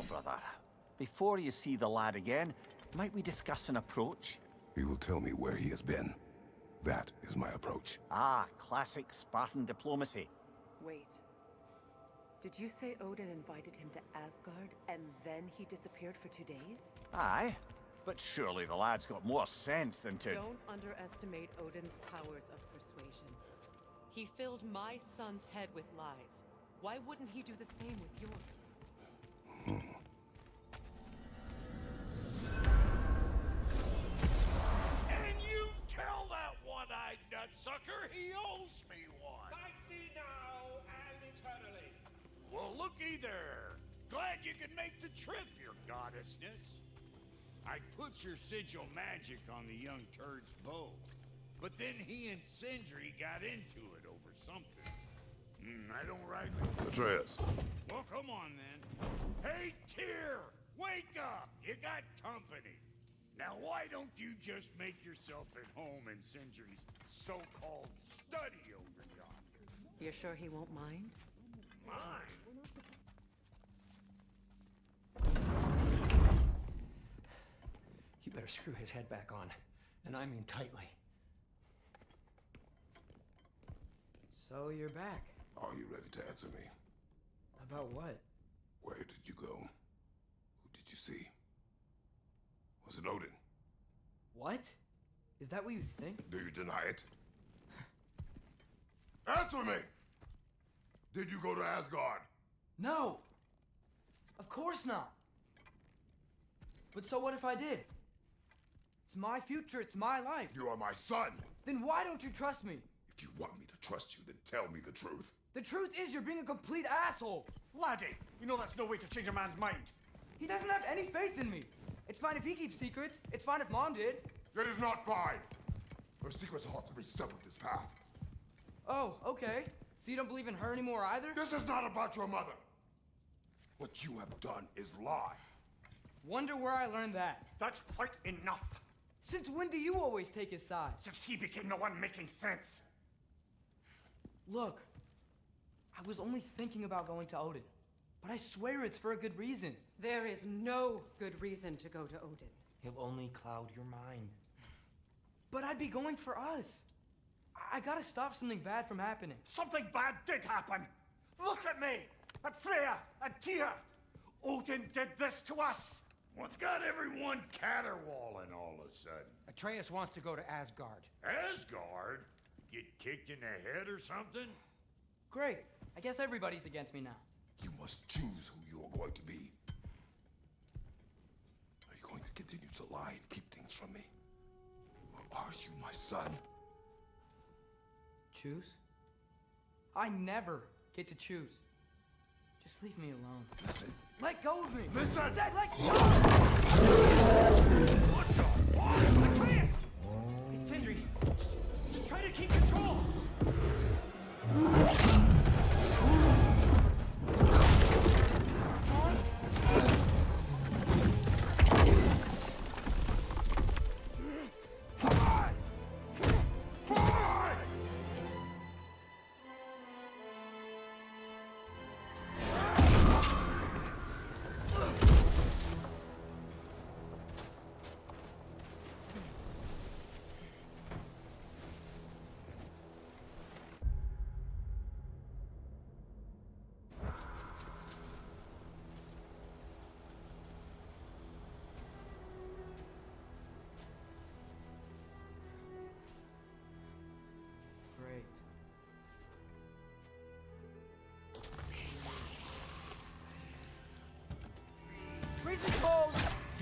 brother. Before you see the lad again, might we discuss an approach? He will tell me where he has been. That is my approach. Ah, classic Spartan diplomacy. Wait. Did you say Odin invited him to Asgard, and then he disappeared for 2 days? Aye, but surely the lad's got more sense than to... Don't underestimate Odin's powers of persuasion. He filled my son's head with lies. Why wouldn't he do the same with yours? And you tell that one-eyed nutsucker he owes me one. Fight me now and eternally. Well, looky there. Glad you could make the trip, your goddessness. I put your sigil magic on the young turd's bow, but then he and Sindri got into it over something. I don't right. Atreus. Well, come on then. Hey, Tyr! Wake up! You got company. Now, why don't you just make yourself at home in Sindri's so-called study over yonder? You're sure he won't mind? Mine? You better screw his head back on, and I mean tightly. So you're back. Are you ready to answer me? About what? Where did you go? Who did you see? Was it Odin? What? Is that what you think? Do you deny it? Answer me! Did you go to Asgard? No! Of course not! But so what if I did? It's my future, it's my life. You are my son! Then why don't you trust me? If you want me to trust you, then tell me the truth. The truth is you're being a complete asshole! Laddie, you know that's no way to change a man's mind. He doesn't have any faith in me. It's fine if he keeps secrets. It's fine if Mom did. It is not fine! Her secrets ought to be stuck with this path. Oh, okay. So you don't believe in her anymore either? This is not about your mother! What you have done is lie. Wonder where I learned that. That's quite enough. Since when do you always take his side? Since he became the one making sense. Look, I was only thinking about going to Odin. But I swear it's for a good reason. There is no good reason to go to Odin. He'll only cloud your mind. But I'd be going for us. I gotta stop something bad from happening. Something bad did happen. Look at me, at Freya, and Tyr. Odin did this to us. What's got everyone caterwauling all of a sudden? Atreus wants to go to Asgard. Asgard? Get kicked in the head or something? Great. I guess everybody's against me now. You must choose who you are going to be. Are you going to continue to lie and keep things from me? Or are you my son? Choose? I never get to choose. Just leave me alone. Listen. Let go of me! Listen! Dad, let go! What the fuck? Atreus! It's Sindri. Just try to keep control! Great. Freezing cold,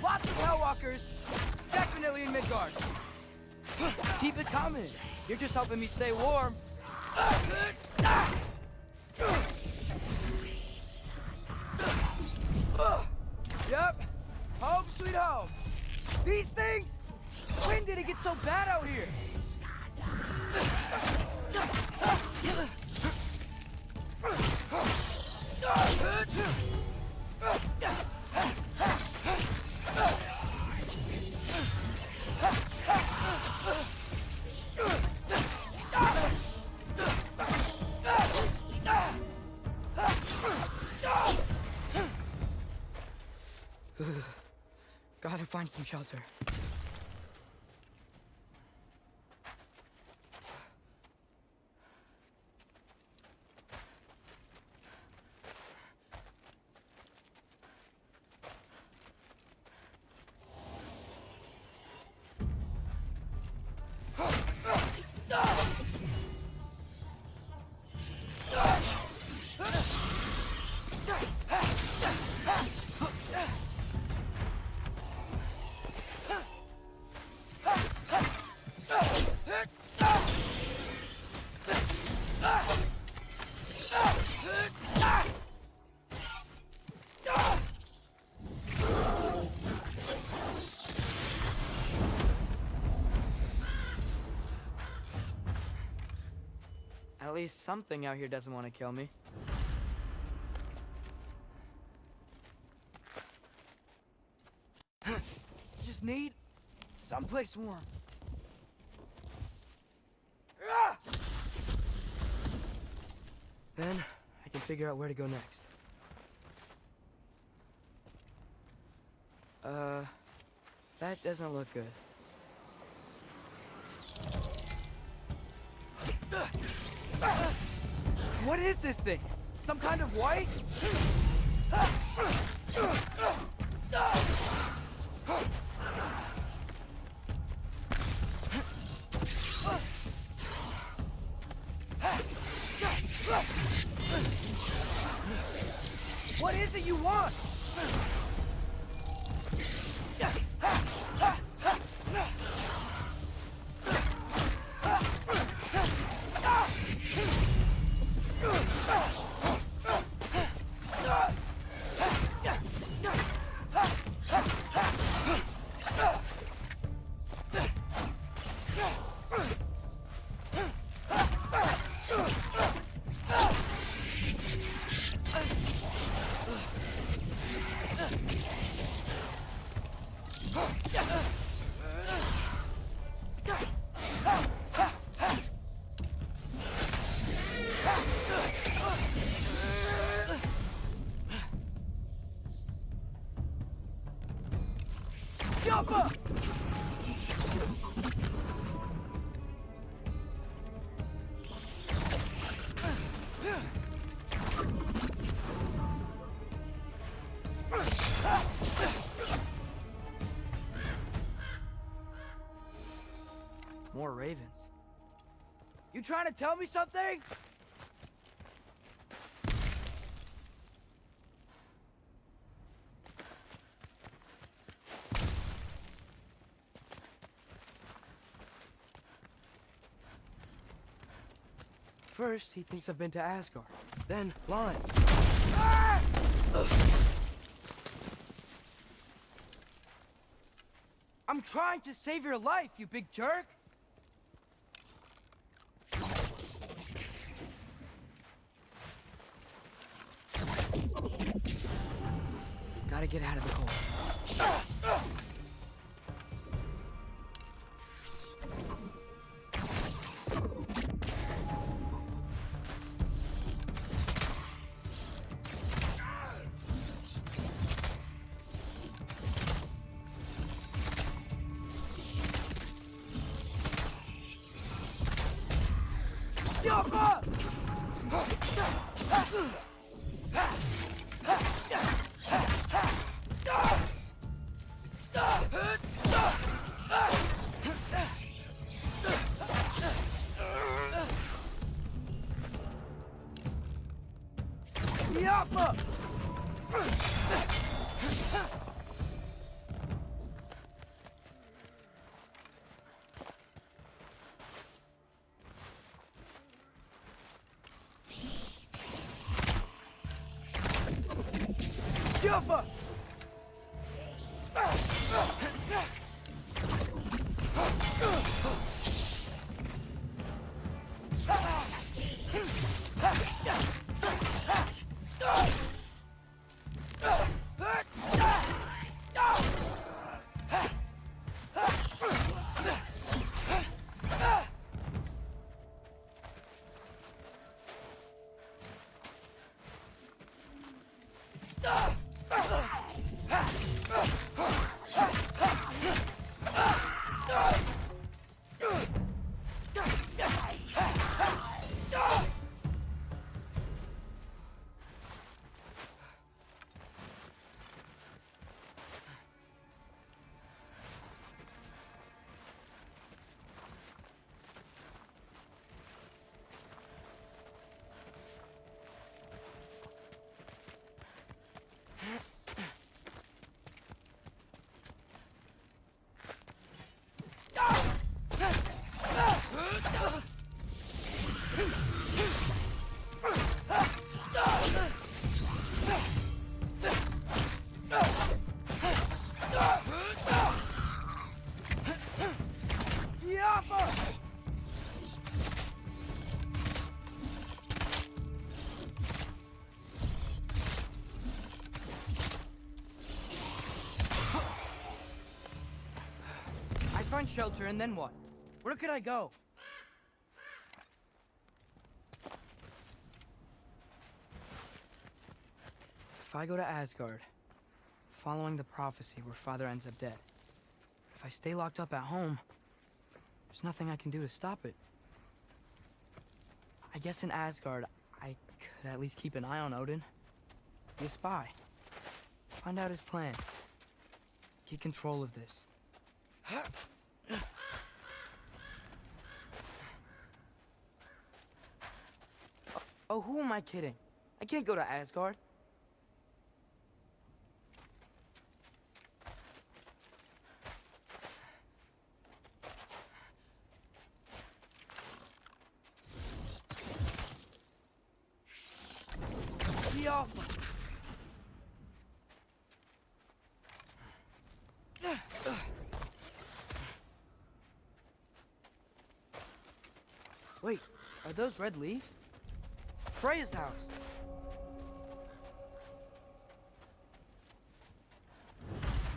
lots of Hellwalkers, definitely in Midgard. Keep it coming. You're just helping me stay warm. Yep. Home sweet home. These things? When did it get so bad out here? find some shelter. At least something out here doesn't want to kill me. Just need someplace warm. Then I can figure out where to go next. That doesn't look good. What is this thing? Some kind of white? What is it you want? Jump up! More ravens. You trying to tell me something? First, he thinks I've been to Asgard. Then, Lime. Ah! I'm trying to save your life, you big jerk! Gotta get out of the cold. Jumper! find shelter, and then what? Where could I go? If I go to Asgard, following the prophecy where Father ends up dead, if I stay locked up at home, there's nothing I can do to stop it. I guess in Asgard, I could at least keep an eye on Odin. Be a spy. Find out his plan. Get control of this. Oh, who am I kidding? I can't go to Asgard. Be off. Wait, are those red leaves? Freya's house.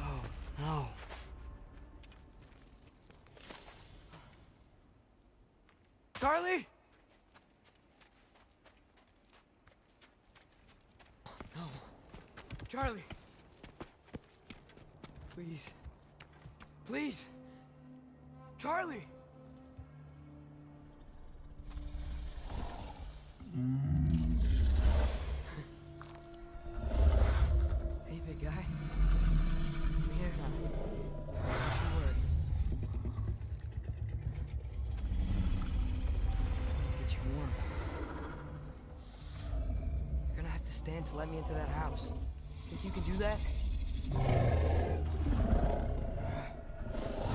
Oh, no. Charlie? No. Charlie. Please. Please. Charlie. Hey, big guy. I'm here now. Don't you worry. Get you warm. You're gonna have to stand to let me into that house. Think you can do that?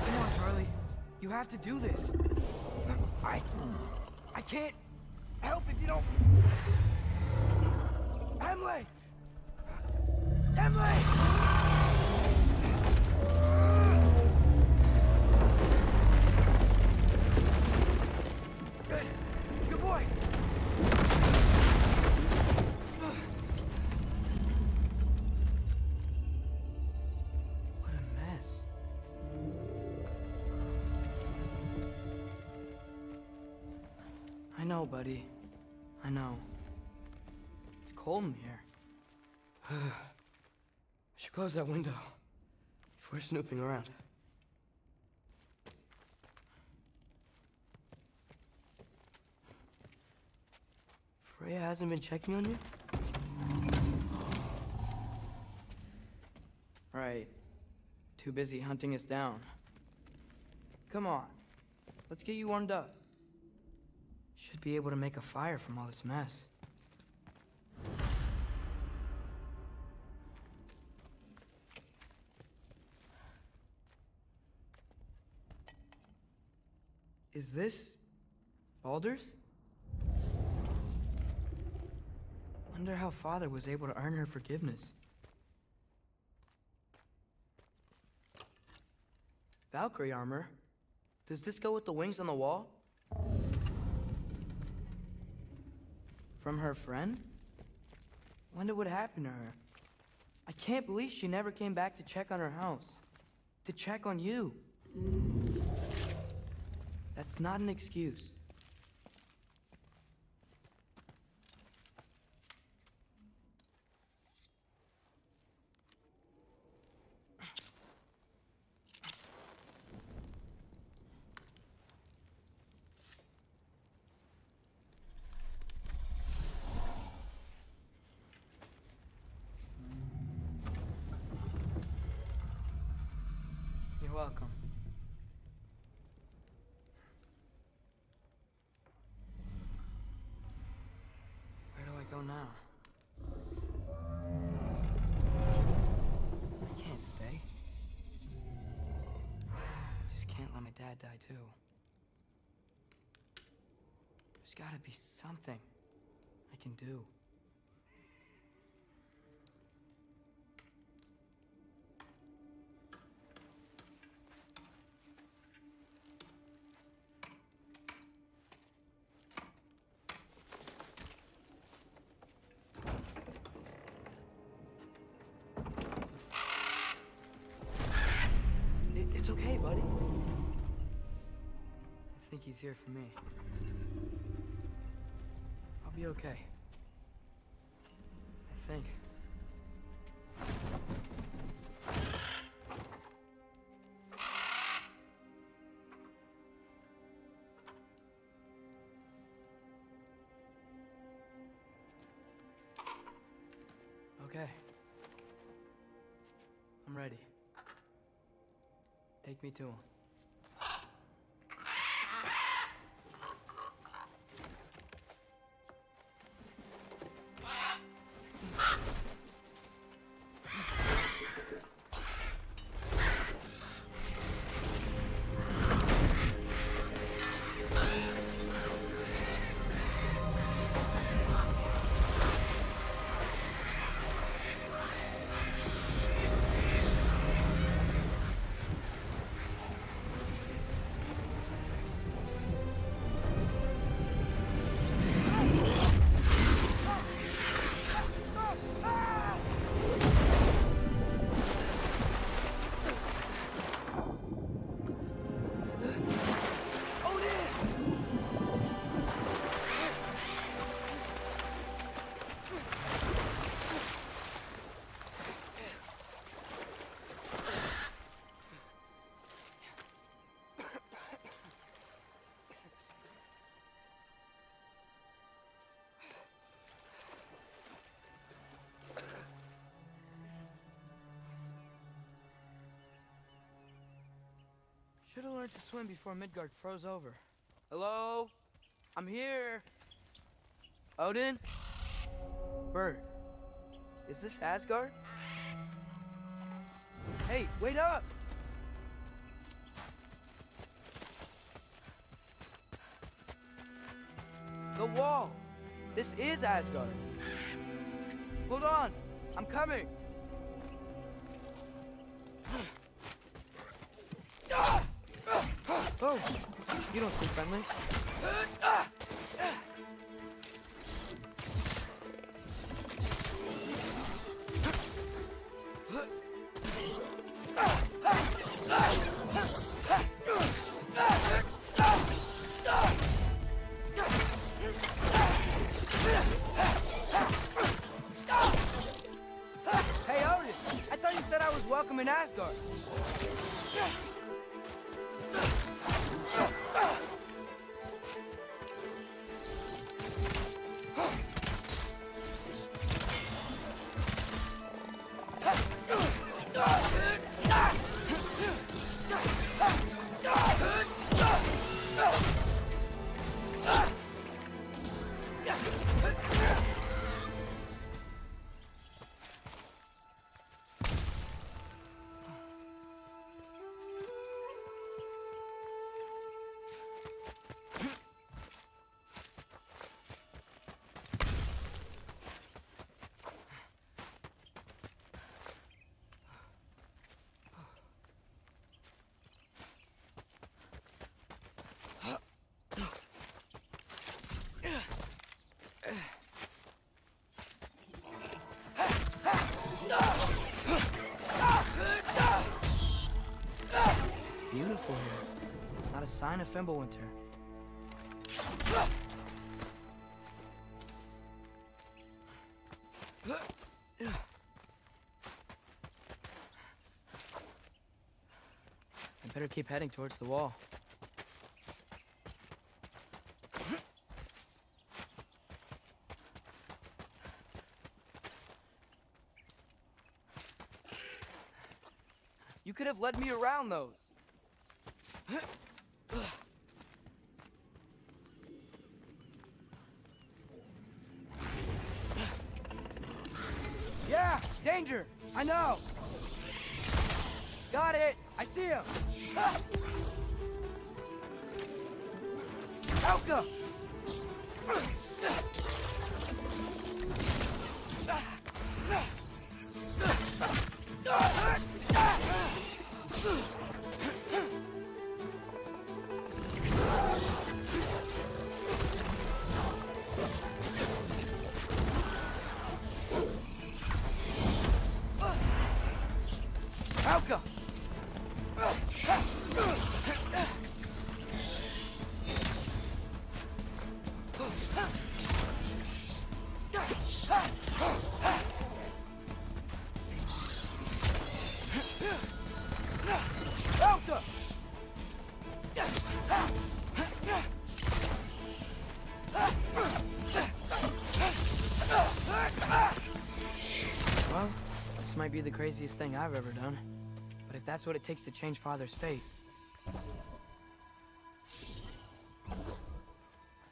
Come on, Charlie. You have to do this. I can't help if you don't. Emily! Emily! Good. Good boy. What a mess. I know, buddy. I know. It's cold in here. I should close that window before snooping around. Freya hasn't been checking on you? Right. Too busy hunting us down. Come on. Let's get you warmed up. Should be able to make a fire from all this mess. Is this Baldur's? Wonder how Father was able to earn her forgiveness. Valkyrie armor? Does this go with the wings on the wall? From her friend? Wonder what happened to her. I can't believe she never came back to check on her house. To check on you. That's not an excuse. You're welcome. Where do I go now? I can't stay. Just can't let my dad die too. There's gotta be something I can do. It's okay, buddy. think he's here for me. I'll be okay. I think. Okay. I'm ready. Take me to him. Should have learned to swim before Midgard froze over. Hello? I'm here. Odin? Bird. Is this Asgard? Hey, wait up! The wall! This is Asgard. Hold on! I'm coming! Oh, you don't seem friendly. Hey, Odin, I thought you said I was welcome in Asgard. Beautiful here. Not a sign of Fimbulwinter. I better keep heading towards the wall. You could have led me around those. Yeah, danger! I know! Got it! I see him! Elka! Elka! Well, this might be the craziest thing I've ever done. But if that's what it takes to change Father's fate...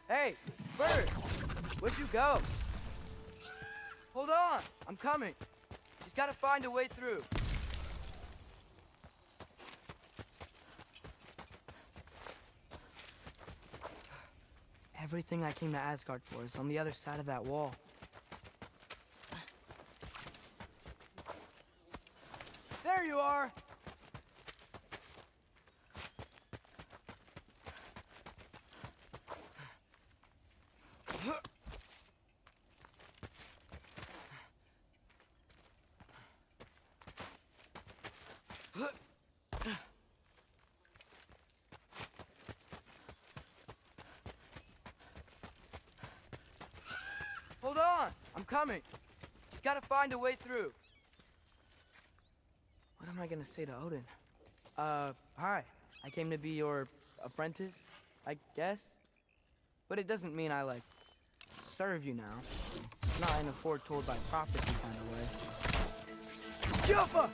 Hey, Bird! Where'd you go? Hold on! I'm coming! Just gotta find a way through. Everything I came to Asgard for is on the other side of that wall. There you are! Hold on! I'm coming! Just gotta find a way through. What am I gonna say to Odin? Hi. I came to be your apprentice, I guess? But it doesn't mean I, like, serve you now. Not in a foretold by prophecy kind of way. Juffa!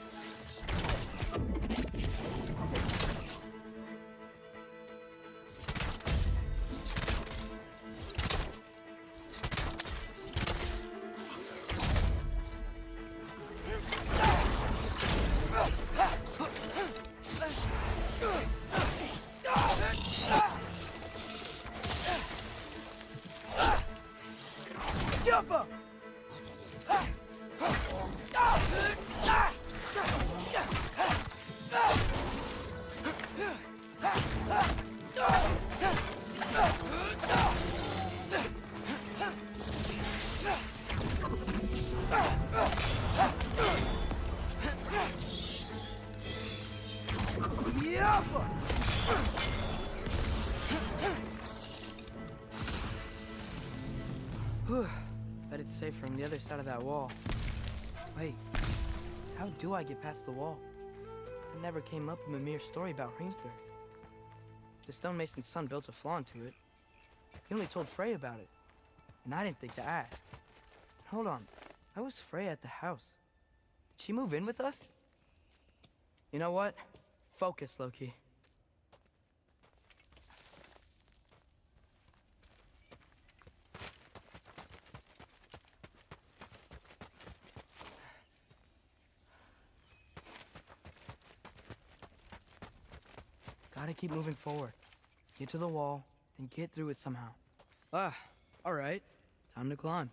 Bet it's safe from the other side of that wall. Wait, how do I get past the wall? It never came up in a mere story about Hrimthur. The stonemason's son built a flaw into it. He only told Frey about it, and I didn't think to ask. Hold on, how was Frey at the house? Did she move in with us? You know what? Focus, Loki. Gotta keep moving forward. Get to the wall, then get through it somehow. Alright. Time to climb.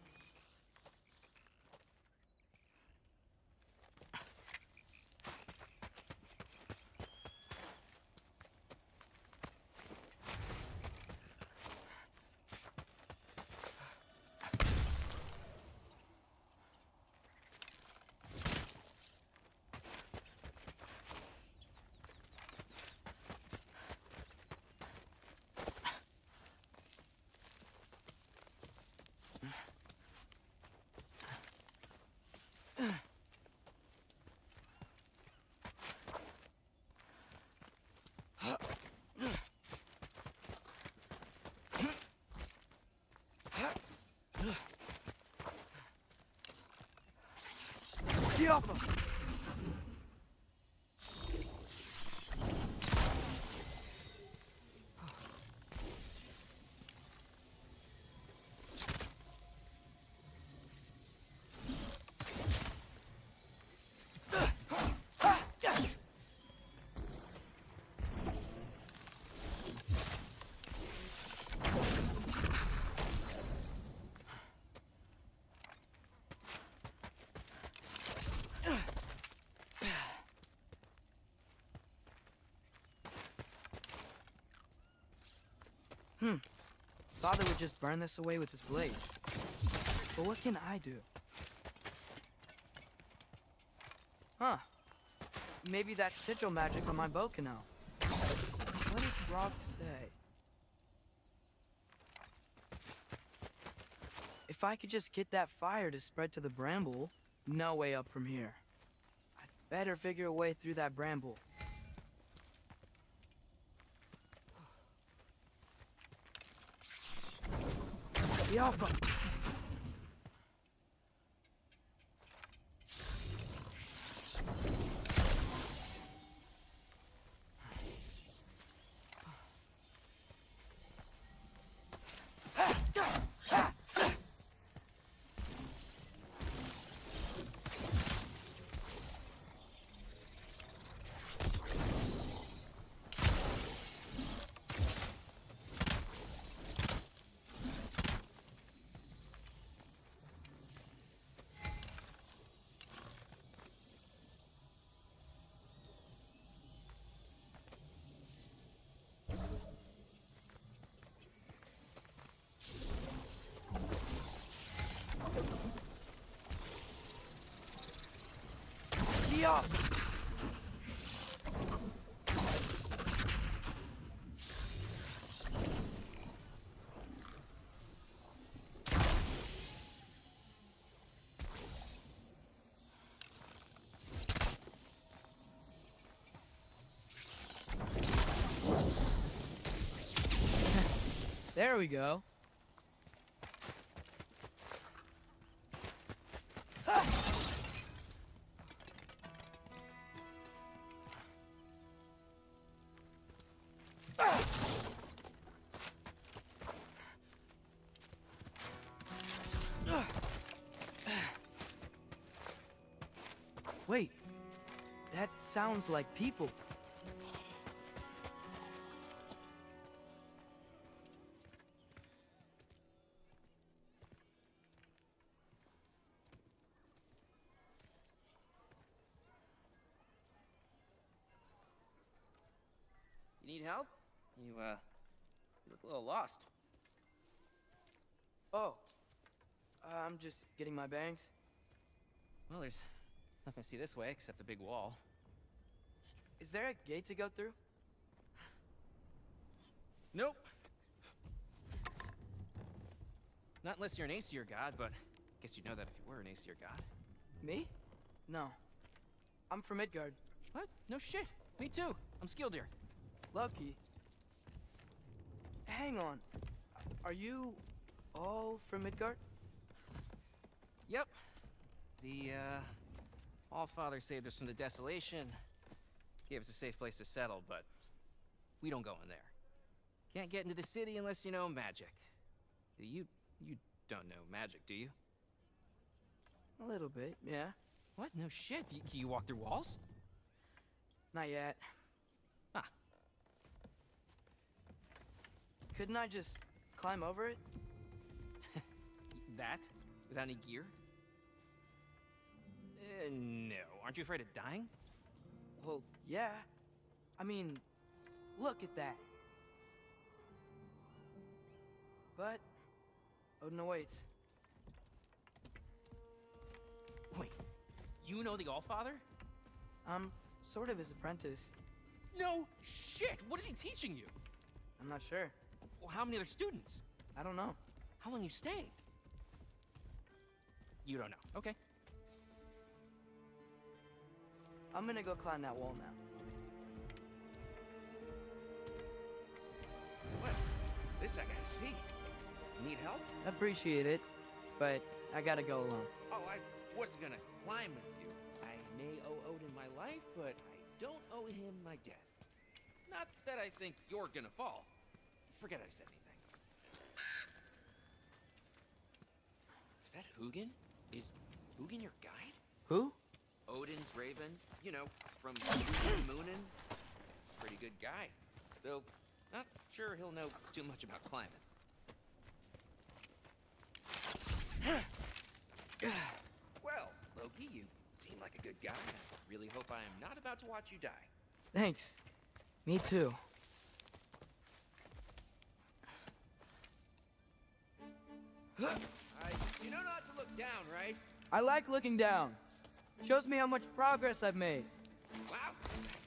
Get off him! Father would just burn this away with his blade. But what can I do? Huh. Maybe that's sigil magic on my bow can help. What did Rock say? If I could just get that fire to spread to the bramble, no way up from here. I'd better figure a way through that bramble. Get off him! me off! There we go. Wait, that sounds like people. You need help? You look a little lost. Oh, I'm just getting my bearings. Well, there's nothing to see this way except the big wall. Is there a gate to go through? Nope. Not unless you're an Aesir god, but I guess you'd know that if you were an Aesir god. Me? No. I'm from Midgard. What? No shit. Me too. I'm Skildir. Lucky. Hang on. Are you all from Midgard? Yep. The, All-Father saved us from the desolation. Gave us a safe place to settle, but we don't go in there. Can't get into the city unless you know magic. You don't know magic, do you? A little bit, yeah. What? No shit. Can you walk through walls? Not yet. Ah. Couldn't I just climb over it? That? Without any gear? No. Aren't you afraid of dying? Well, yeah. I mean, look at that. But Odin awaits. Wait, you know the All-Father? I'm sort of his apprentice. No shit! What is he teaching you? I'm not sure. Well, how many other students? I don't know. How long you staying? You don't know. Okay. I'm gonna go climb that wall now. Well, this I gotta see. Need help? Appreciate it, but I gotta go alone. Oh, I wasn't gonna climb with you. I may owe Odin my life, but I don't owe him my death. Not that I think you're gonna fall. Forget I said anything. Is that Hugin? Is Hugin your guide? Who? Odin's raven, you know, from Moonin. Pretty good guy. Though, not sure he'll know too much about climbing. Well, Loki, you seem like a good guy. I really hope I am not about to watch you die. Thanks. Me too. You know not to look down, right? I like looking down. Shows me how much progress I've made. Wow.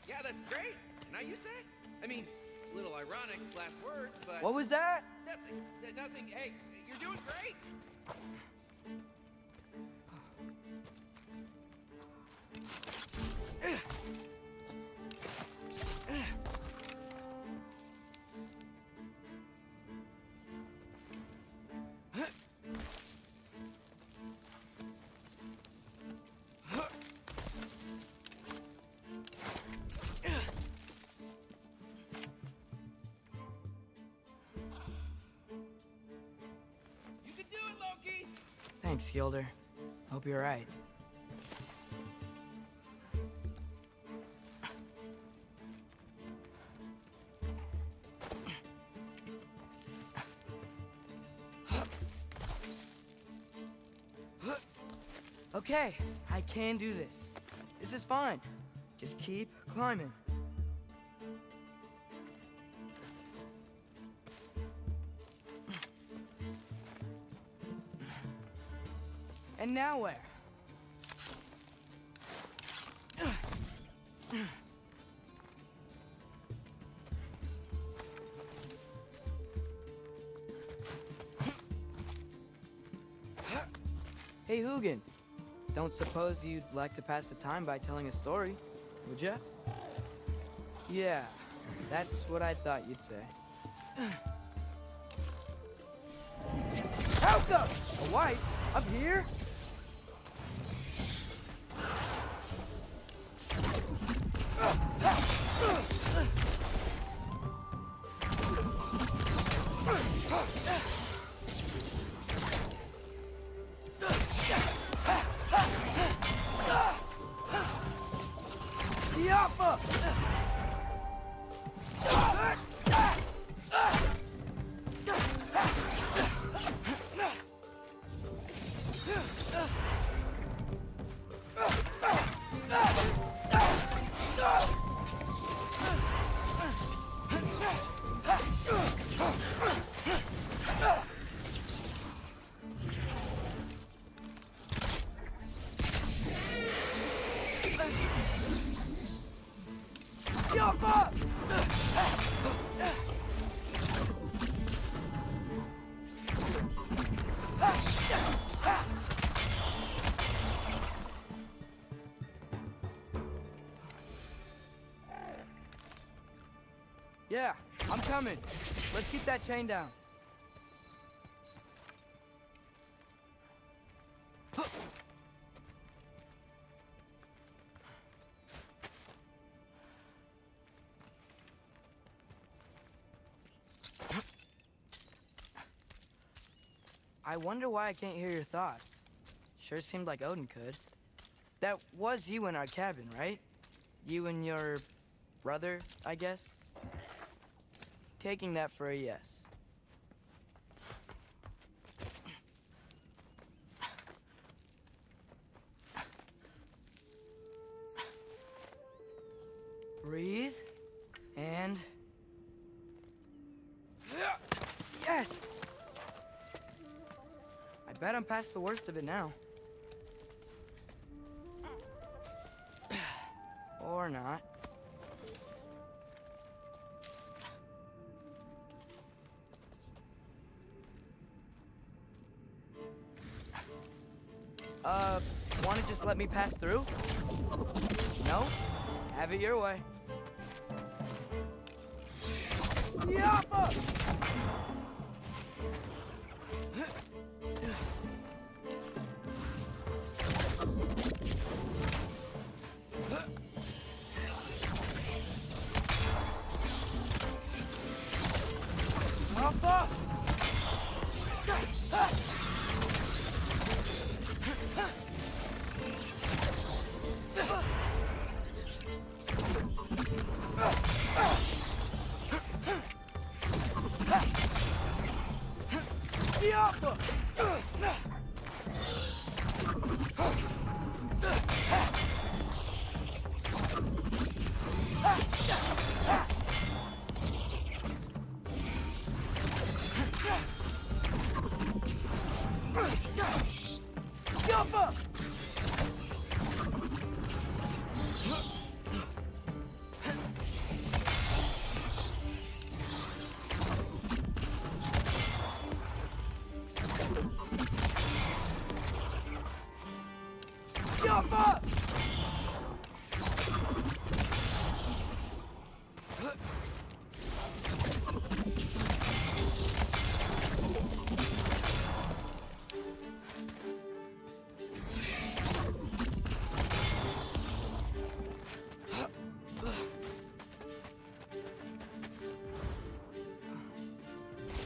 Yeah, that's great. Can I use that? I mean, a little ironic last words, but... What was that? Nothing. Nothing. Hey, you're doing great. You can do it, Loki. Thanks, Gilder. Hope you're right. Okay, I can do this. This is fine. Just keep climbing. And now where? Hey, Hugin. Don't suppose you'd like to pass the time by telling a story, would ya? Yeah, that's what I thought you'd say. Helka! A wife? Up here? Yappa! Yappa! Yeah, I'm coming. Let's keep that chain down. I wonder why I can't hear your thoughts. Sure seemed like Odin could. That was you in our cabin, right? You and your brother, I guess? Taking that for a yes. Breathe, and... Yes! I bet I'm past the worst of it now. Or not. Wanna just let me pass through? No? Have it your way. Yappa!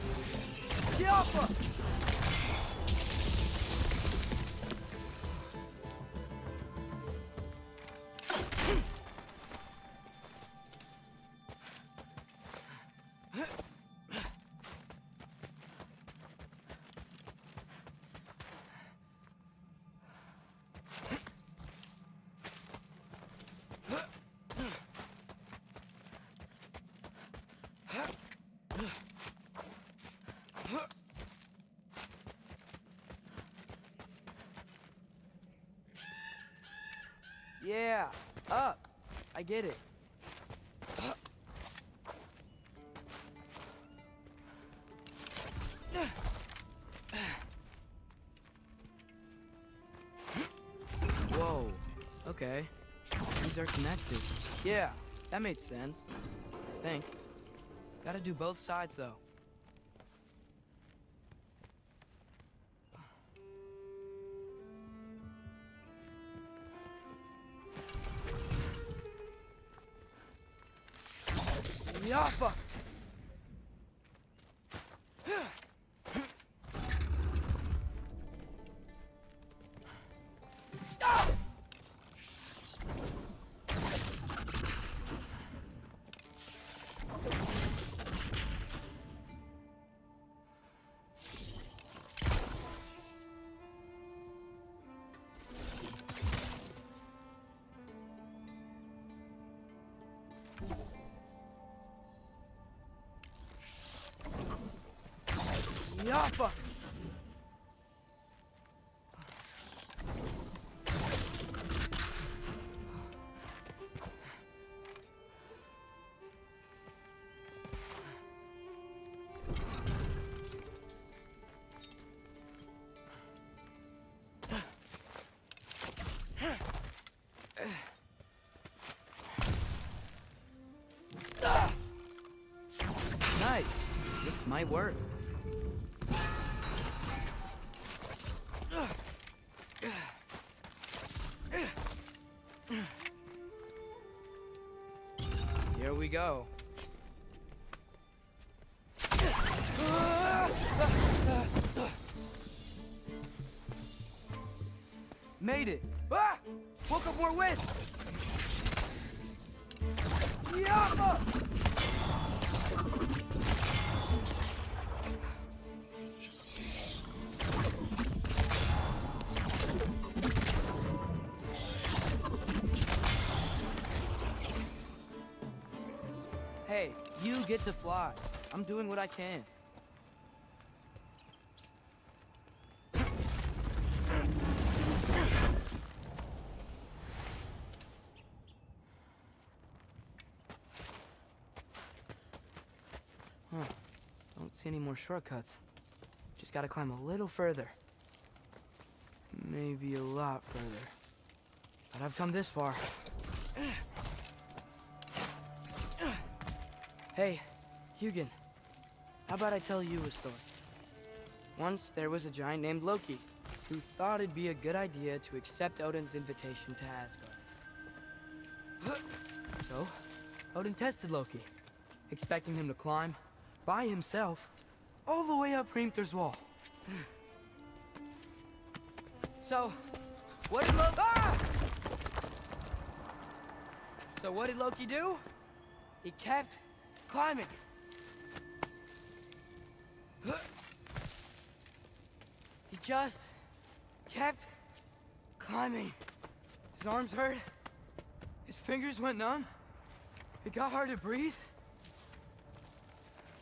Yappa! Yeah, up. I get it. Okay. These are connected. Yeah, that made sense. I think. Gotta do both sides, though. Yaffa! Yaffa! Nice. This might work. Here we go. Made it. Ah! Woke up more wind. Yeah! Hey, you get to fly. I'm doing what I can. Huh. Don't see any more shortcuts. Just gotta climb a little further. Maybe a lot further. But I've come this far. Hey, Hugin, how about I tell you a story? Once there was a giant named Loki who thought it'd be a good idea to accept Odin's invitation to Asgard. So, Odin tested Loki, expecting him to climb by himself all the way up Hrimthur's wall. So, what did Loki do? He kept climbing. He just kept climbing. His arms hurt. His fingers went numb. It got hard to breathe.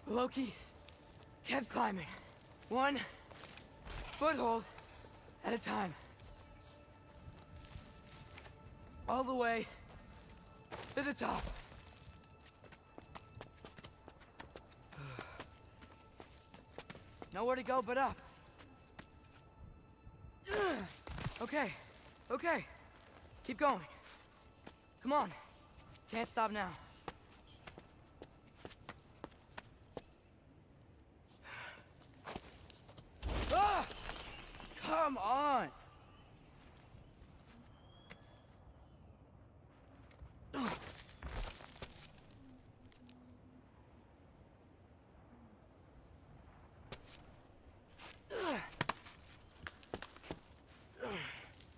Loki kept climbing. One foothold at a time. All the way to the top. Nowhere to go but up. Okay, okay. Keep going. Come on. Can't stop now. Ah! Come on.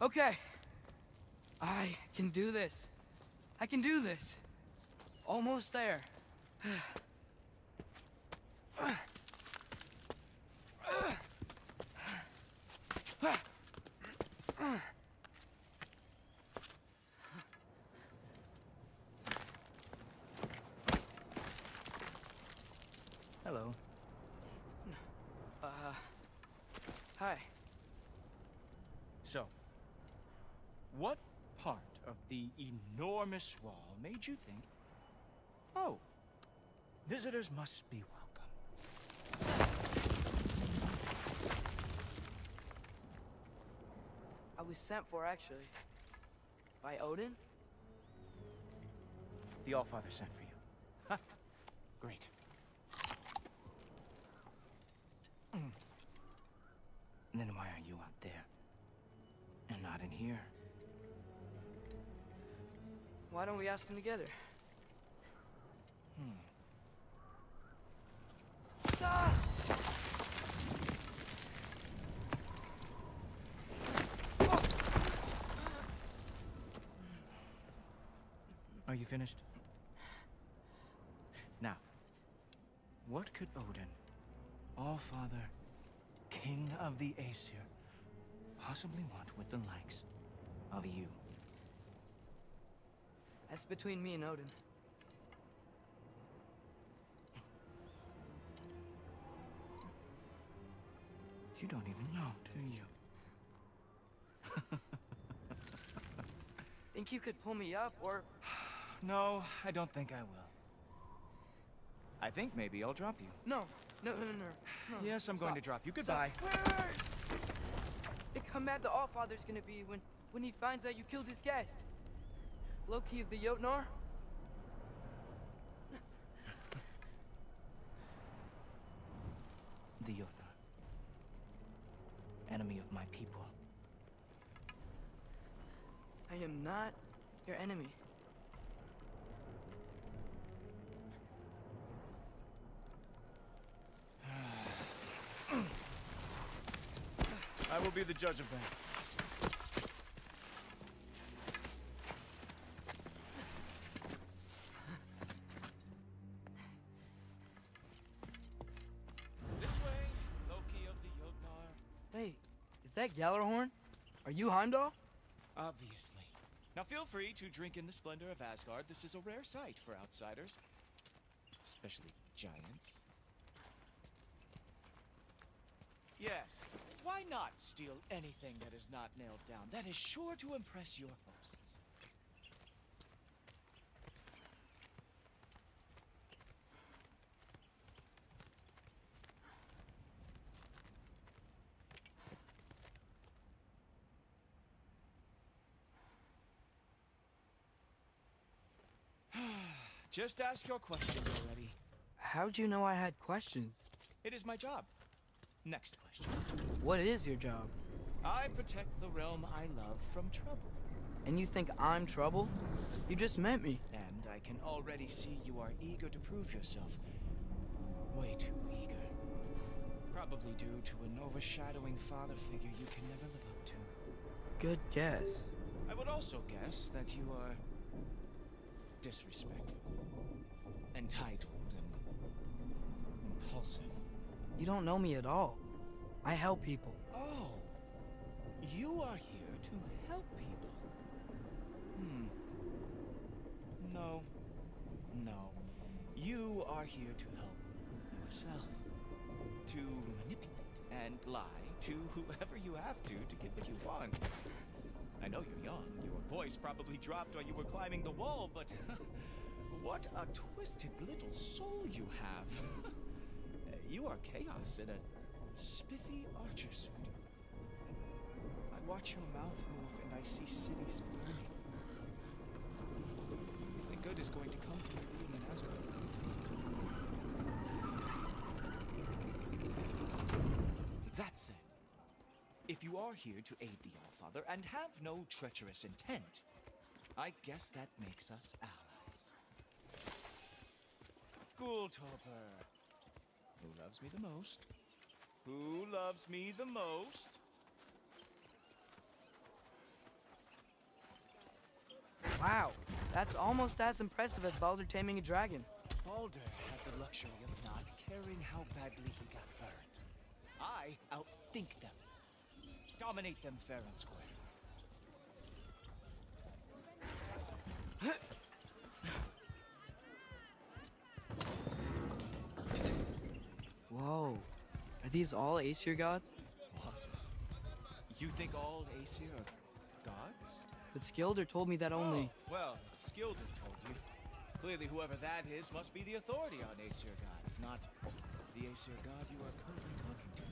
Okay. I can do this. I can do this. Almost there. Hello. Hi. So, what part of the enormous wall made you think, oh, visitors must be welcome? I was sent for, actually. By Odin? The Allfather sent for you. Ha! Great. Then why are you out there? And not in here? Why don't we ask him together? Ah! Are you finished? Now, what could Odin, Allfather, King of the Aesir, possibly want with the likes of you? That's between me and Odin. You don't even know, do you? Think you could pull me up, or... No, I don't think I will. I think maybe I'll drop you. No. No. Yes, I'm going to drop you. Goodbye. Stop. Wait. Think how mad the Allfather's gonna be when he finds out you killed his guest. Loki of the Jotnar? The Jotnar. Enemy of my people. I am not your enemy. I will be the judge of that. This way, Loki of the Jotnar. Hey, is that Gjallarhorn? Are you Heimdall? Obviously. Now feel free to drink in the splendor of Asgard. This is a rare sight for outsiders. Especially giants. Yes, why not steal anything that is not nailed down? That is sure to impress your hosts. Just ask your questions already. How'd you know I had questions? It is my job. Next question. What is your job? I protect the realm I love from trouble. And you think I'm trouble? You just met me. And I can already see you are eager to prove yourself. Way too eager. Probably due to an overshadowing father figure you can never live up to. Good guess. I would also guess that you are disrespectful, entitled, and impulsive. You don't know me at all. I help people. Oh, you are here to help people. No. You are here to help yourself. To manipulate and lie to whoever you have to get what you want. I know you're young. Your voice probably dropped while you were climbing the wall, but what a twisted little soul you have. You are chaos in a spiffy archer suit. I watch your mouth move and I see cities burning. Nothing good is going to come from being in Asgard. That said, if you are here to aid the Allfather and have no treacherous intent, I guess that makes us allies. Ghoultoper. Who loves me the most? Who loves me the most? Wow, that's almost as impressive as Baldur taming a dragon. Baldur had the luxury of not caring how badly he got burned. I outthink them. Dominate them fair and square. Whoa, are these all Aesir gods? What? You think all Aesir are gods? But Skilder told me that only... Oh, well, if Skilder told you, clearly whoever that is must be the authority on Aesir gods, not the Aesir god you are currently talking to.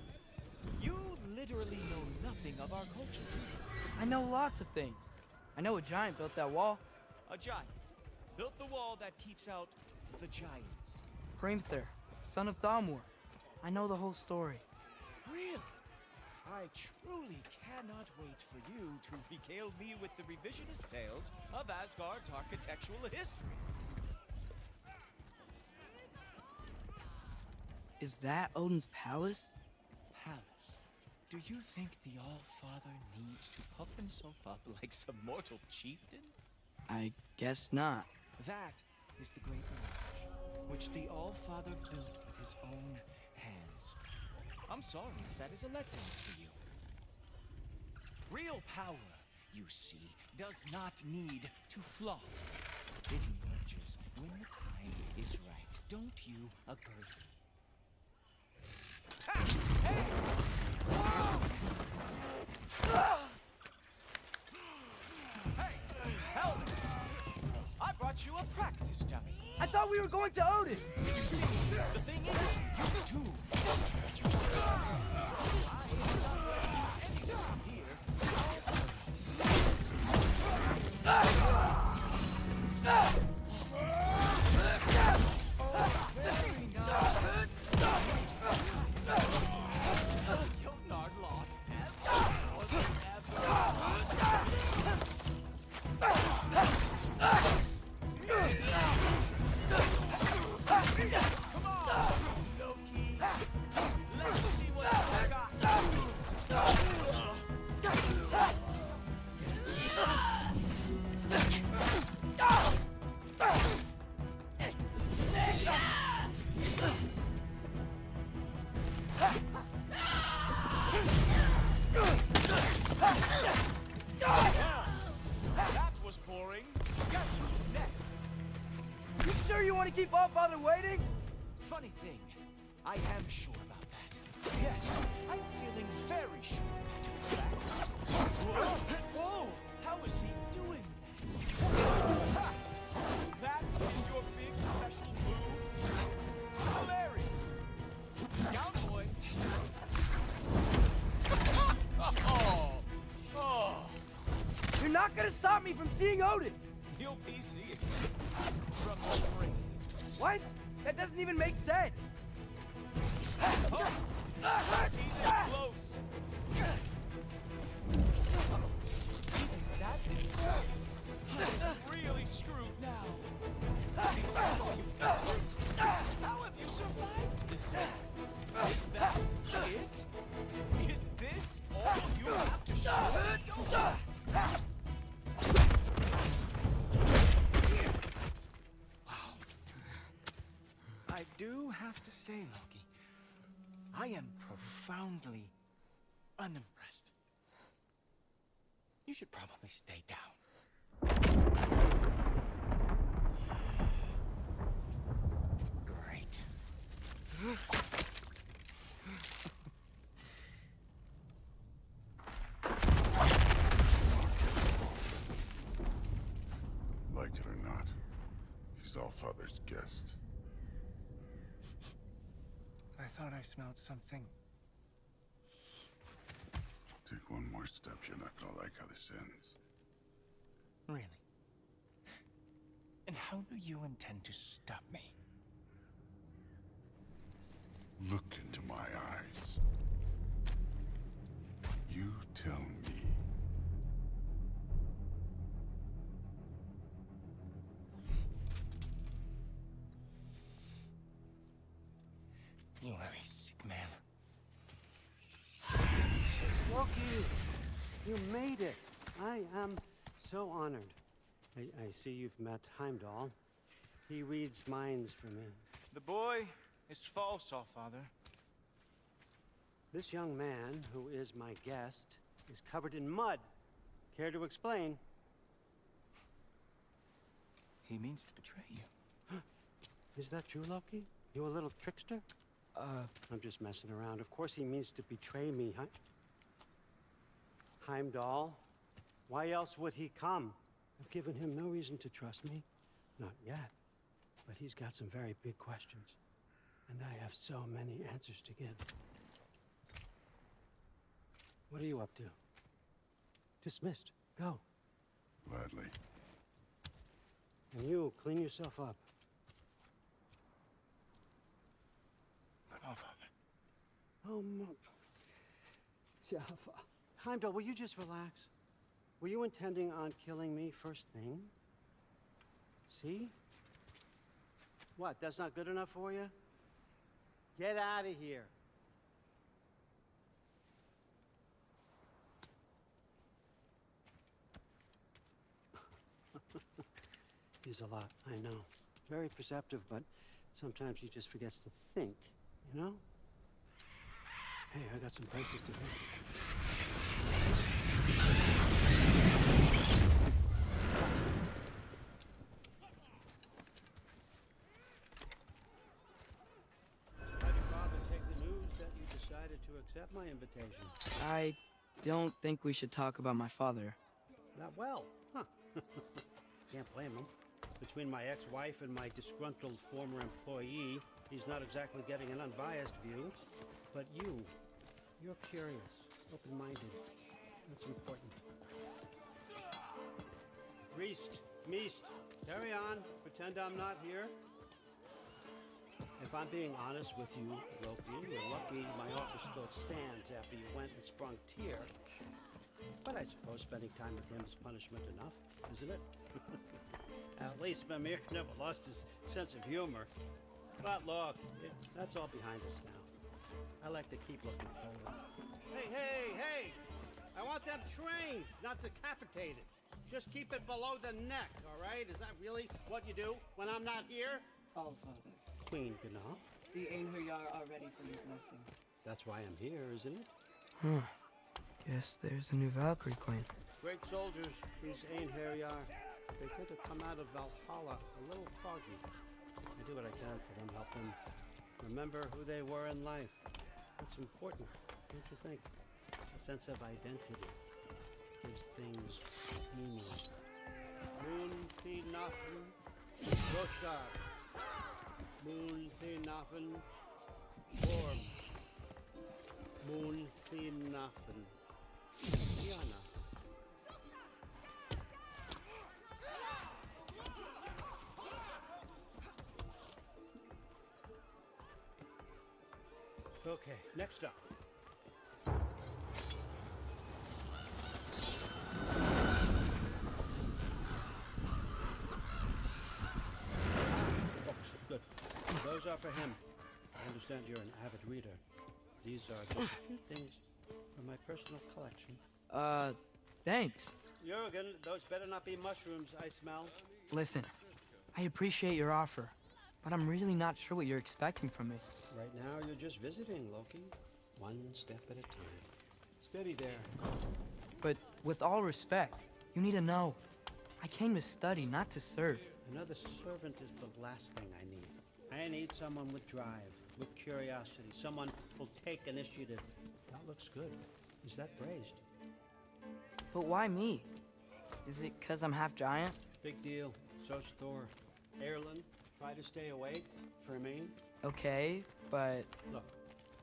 You literally know nothing of our culture, do you? I know lots of things. I know a giant built that wall. A giant built the wall that keeps out the giants. Hrimthur, son of Thalmor. I know the whole story. Really? I truly cannot wait for you to regale me with the revisionist tales of Asgard's architectural history. Is that Odin's palace? Palace? Do you think the All-Father needs to puff himself up like some mortal chieftain? I guess not. That is the great mirage, which the All-Father built with his own hands. I'm sorry if that is a letdown for you. Real power, you see, does not need to flaunt. It emerges when the time is right. Don't you agree? Ha! Hey! Whoa! Hey! Help! I brought you a practice dummy. I thought we were going to Odin! You see, the thing is, you too don't hurt yourself. So I am not letting anyone here. Very nice. You're not lost Come on, Loki. Let's see what you got. That was boring. Guess who's next? You sure you want to keep All-Father waiting? Funny thing, I am sure about that. Yes, I'm feeling very sure about that. Whoa! Whoa! How is he doing that? Ha! That is your big special move? Hilarious! Down, boy! Oh! You're not gonna stop me from seeing Odin! You'll be seeing from the brain. What? That doesn't even make sense! Not even close. Even that didn't work. I'm really screwed now. How have you survived this day? Is that it? Is this all you have to show? Wow. I do have to say, Loki, I am profoundly unimpressed. You should probably stay down. Great. Like it or not, he's All-Father's guest. I thought I smelled something. Take one more step, you're not gonna like how this ends. Really? And how do you intend to stop me? Look into my eyes. You tell me. You are a sick man. Loki, you made it. I am so honored. I see you've met Heimdall. He reads minds for me. The boy is false, All-Father. This young man, who is my guest, is covered in mud. Care to explain? He means to betray you. Is that true, Loki? You a little trickster? I'm just messing around. Of course he means to betray me, Heimdall? Why else would he come? I've given him no reason to trust me. Not yet. But he's got some very big questions. And I have so many answers to give. What are you up to? Dismissed. Go. Gladly. And you, clean yourself up. Not all, Father. Oh, Jaffa. Heimdall, will you just relax? Were you intending on killing me first thing? See? What, that's not good enough for you? Get out of here. He's a lot, I know. Very perceptive, but sometimes he just forgets to think, you know? Hey, I got some places to go. How did your father take the news that you decided to accept my invitation? I don't think we should talk about my father. Not well, huh? Can't blame him. Between my ex-wife and my disgruntled former employee, he's not exactly getting an unbiased view. But you're curious, open-minded. That's important. Meest, carry on. Pretend I'm not here. If I'm being honest with you, Loki, you're lucky my offer still stands after you went and sprung Tyr. But I suppose spending time with him is punishment enough, isn't it? At least Mimir never lost his sense of humor. But look, that's all behind us now. I like to keep looking forward. Hey! I want them trained, not decapitated. Just keep it below the neck, all right? Is that really what you do when I'm not here? All, Father. Queen Gná. The Einherjar are ready for your blessings. That's why I'm here, isn't it? Huh. Guess there's a new Valkyrie Queen. Great soldiers, these Einherjar. They tend to come out of Valhalla a little foggy. I do what I can for them, help them remember who they were in life. It's important, don't you think? A sense of identity gives things meaning. Moon thi nafen, Roshar. Moon thi nafen, Form. Moon thi nafen, Diana. Okay, next up. Books, good. Those are for him. I understand you're an avid reader. These are just a few things from my personal collection. Thanks. Jurgen, those better not be mushrooms I smell. Listen, I appreciate your offer, but I'm really not sure what you're expecting from me. Right now, you're just visiting, Loki. One step at a time. Steady there. But with all respect, you need to know, I came to study, not to serve. Another servant is the last thing I need. I need someone with drive, with curiosity, someone who'll take initiative. That looks good. Is that praised? But why me? Is it 'cause I'm half giant? Big deal. So's Thor. Erlen, try to stay awake. For me. Okay, but... Look,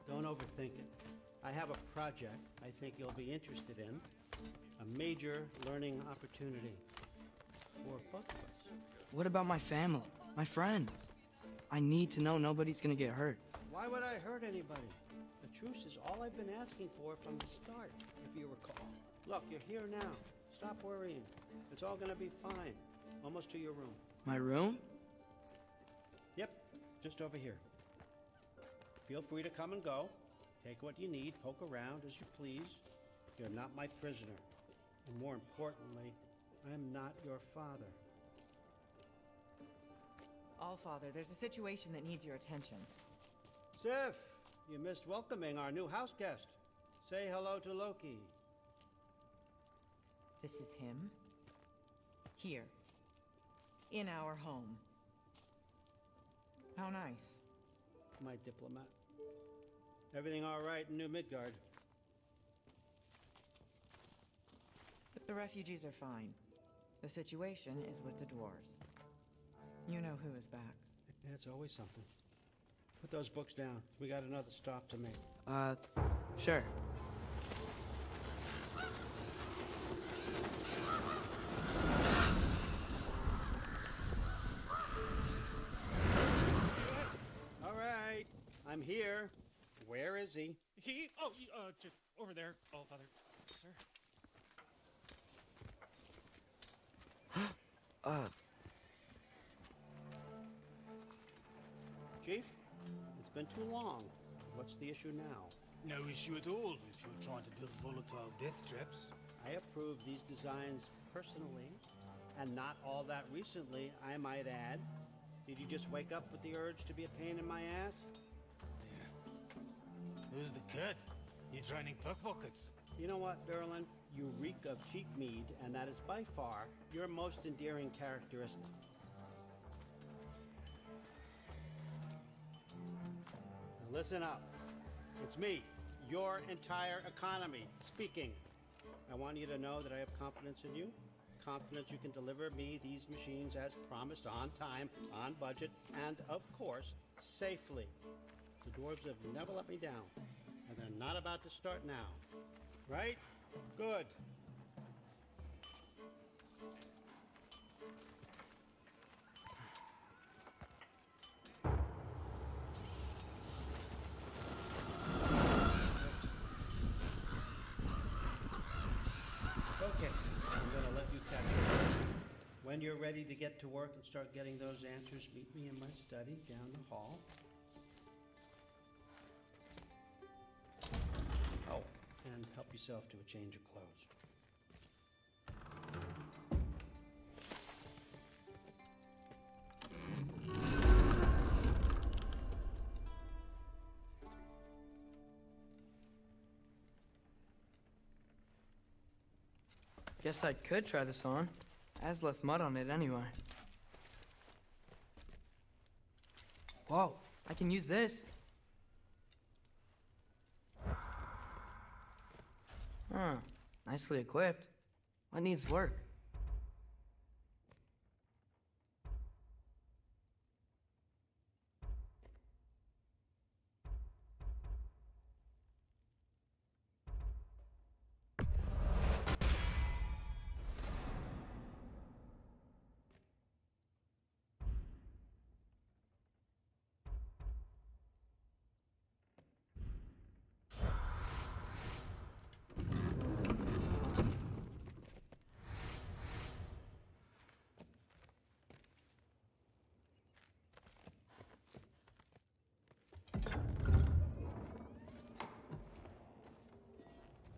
don't overthink it. I have a project I think you'll be interested in. A major learning opportunity. For both of us. What about my family? My friends? I need to know nobody's gonna get hurt. Why would I hurt anybody? The truce is all I've been asking for from the start, if you recall. Look, you're here now. Stop worrying. It's all gonna be fine. Almost to your room. My room? Yep, just over here. Feel free to come and go. Take what you need, poke around as you please. You're not my prisoner. And more importantly, I'm not your father. All, Father, there's a situation that needs your attention. Sif, you missed welcoming our new house guest. Say hello to Loki. This is him. Here. In our home. How nice. My diplomat. Everything all right in New Midgard? The refugees are fine. The situation is with the dwarves. You know who is back. Yeah, it's always something. Put those books down. We got another stop to make. Sure. here. Where is he? Just over there, All Father, sir. Chief, it's been too long. What's the issue now? No issue at all if you're trying to build volatile death traps. I approve these designs personally, and not all that recently, I might add. Did you just wake up with the urge to be a pain in my ass? Who's the cut? You're training pickpockets. You know what, Derlin? You reek of cheap mead, and that is by far your most endearing characteristic. Now listen up. It's me, your entire economy, speaking. I want you to know that I have confidence in you. Confidence you can deliver me these machines as promised, on time, on budget, and of course, safely. The dwarves have never let me down, and they're not about to start now. Right? Good. Okay, I'm gonna let you catch up. When you're ready to get to work and start getting those answers, meet me in my study down the hall. Oh, and help yourself to a change of clothes. Guess I could try this on. Has less mud on it anyway. Whoa, I can use this. Huh, nicely equipped. What needs work?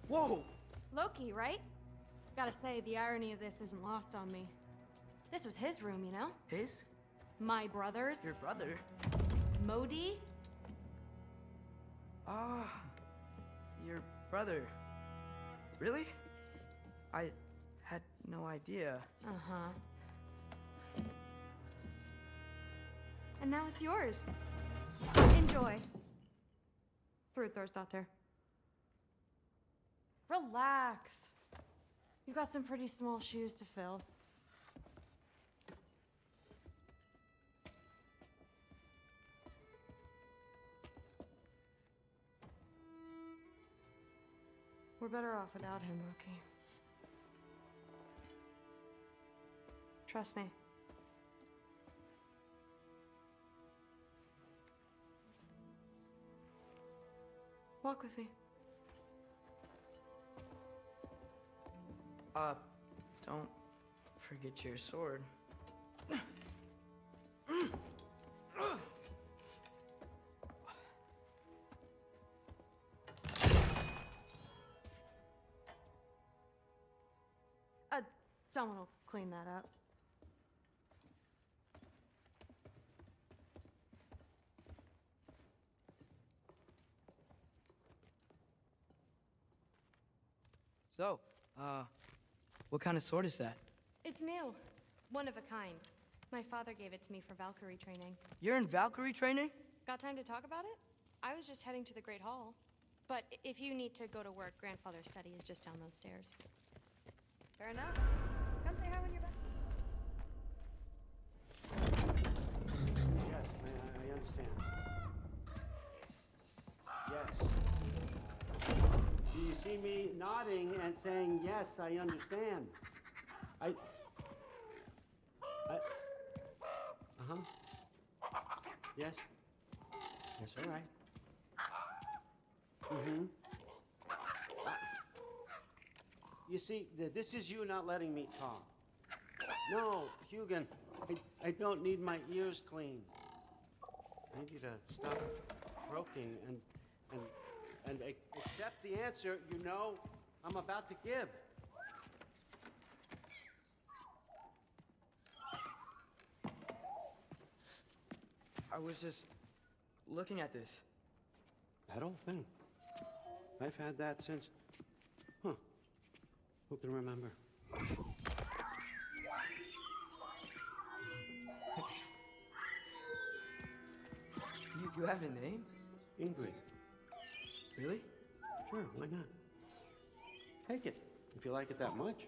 Whoa! Loki, right? Gotta say, the irony of this isn't lost on me. This was his room, you know? His? My brother's. Your brother? Modi? Ah, your brother. Really? I had no idea. Uh-huh. And now it's yours. Enjoy. Through Thorstdotter. Relax. You've got some pretty small shoes to fill. We're better off without him, Loki. Trust me. Walk with me. Don't forget your sword. Someone will clean that up. So, what kind of sword is that? It's new. One of a kind. My father gave it to me for Valkyrie training. You're in Valkyrie training? Got time to talk about it? I was just heading to the Great Hall. But if you need to go to work, grandfather's study is just down those stairs. Fair enough. Come say hi when you're back. Yes, I understand. Yes. Do you see me nodding and saying, yes, I understand? Uh-huh. Yes. Yes, all right. Mm-hmm. You see, this is you not letting me talk. No, Hugin, I don't need my ears cleaned. I need you to stop croaking and accept the answer you know I'm about to give. I was just looking at this. That old thing. I've had that since... Huh. Who can remember? You have a name? Ingrid. Really? Sure, why not? Take it, if you like it that much.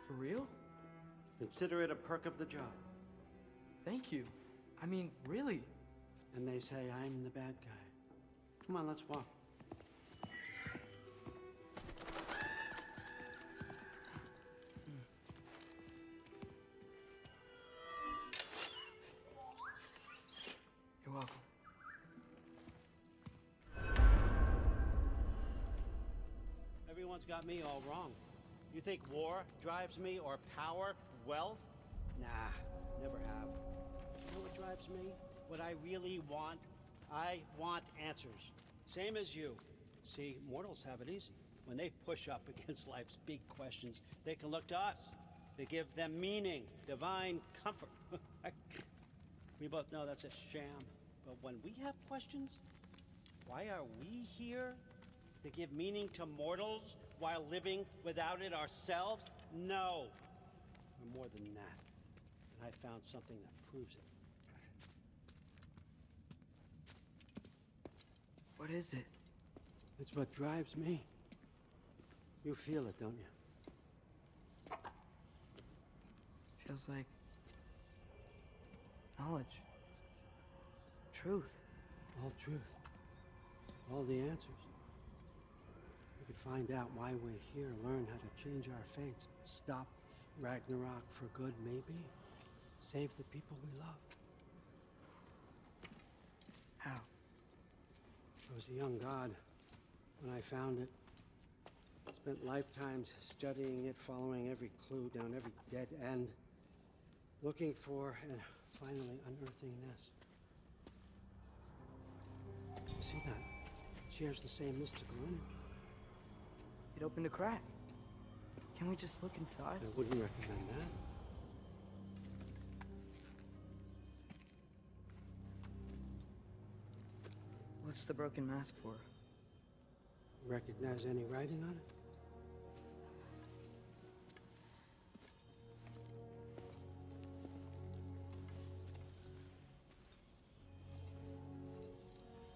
For real? Consider it a perk of the job. Thank you. I mean, really. And they say I'm the bad guy. Come on, let's walk. You're welcome. Everyone's got me all wrong. You think war drives me, or power, wealth? Nah, never have. You know what drives me? What I really want? I want answers. Same as you. See, mortals have it easy. When they push up against life's big questions, they can look to us. They give them meaning, divine comfort. We both know that's a sham. But when we have questions, why are we here? To give meaning to mortals while living without it ourselves? No. We're more than that. And I found something that proves it. What is it? It's what drives me. You feel it, don't you? Feels like knowledge. Truth. All truth. All the answers. We could find out why we're here, learn how to change our fates, stop Ragnarok for good, maybe. Save the people we love. How? I was a young god when I found it. Spent lifetimes studying it, following every clue down every dead end, looking for and finally unearthing this. You see that? It shares the same mystical energy. It opened a crack. Can we just look inside? I wouldn't recommend that. What's the broken mask for? Recognize any writing on it?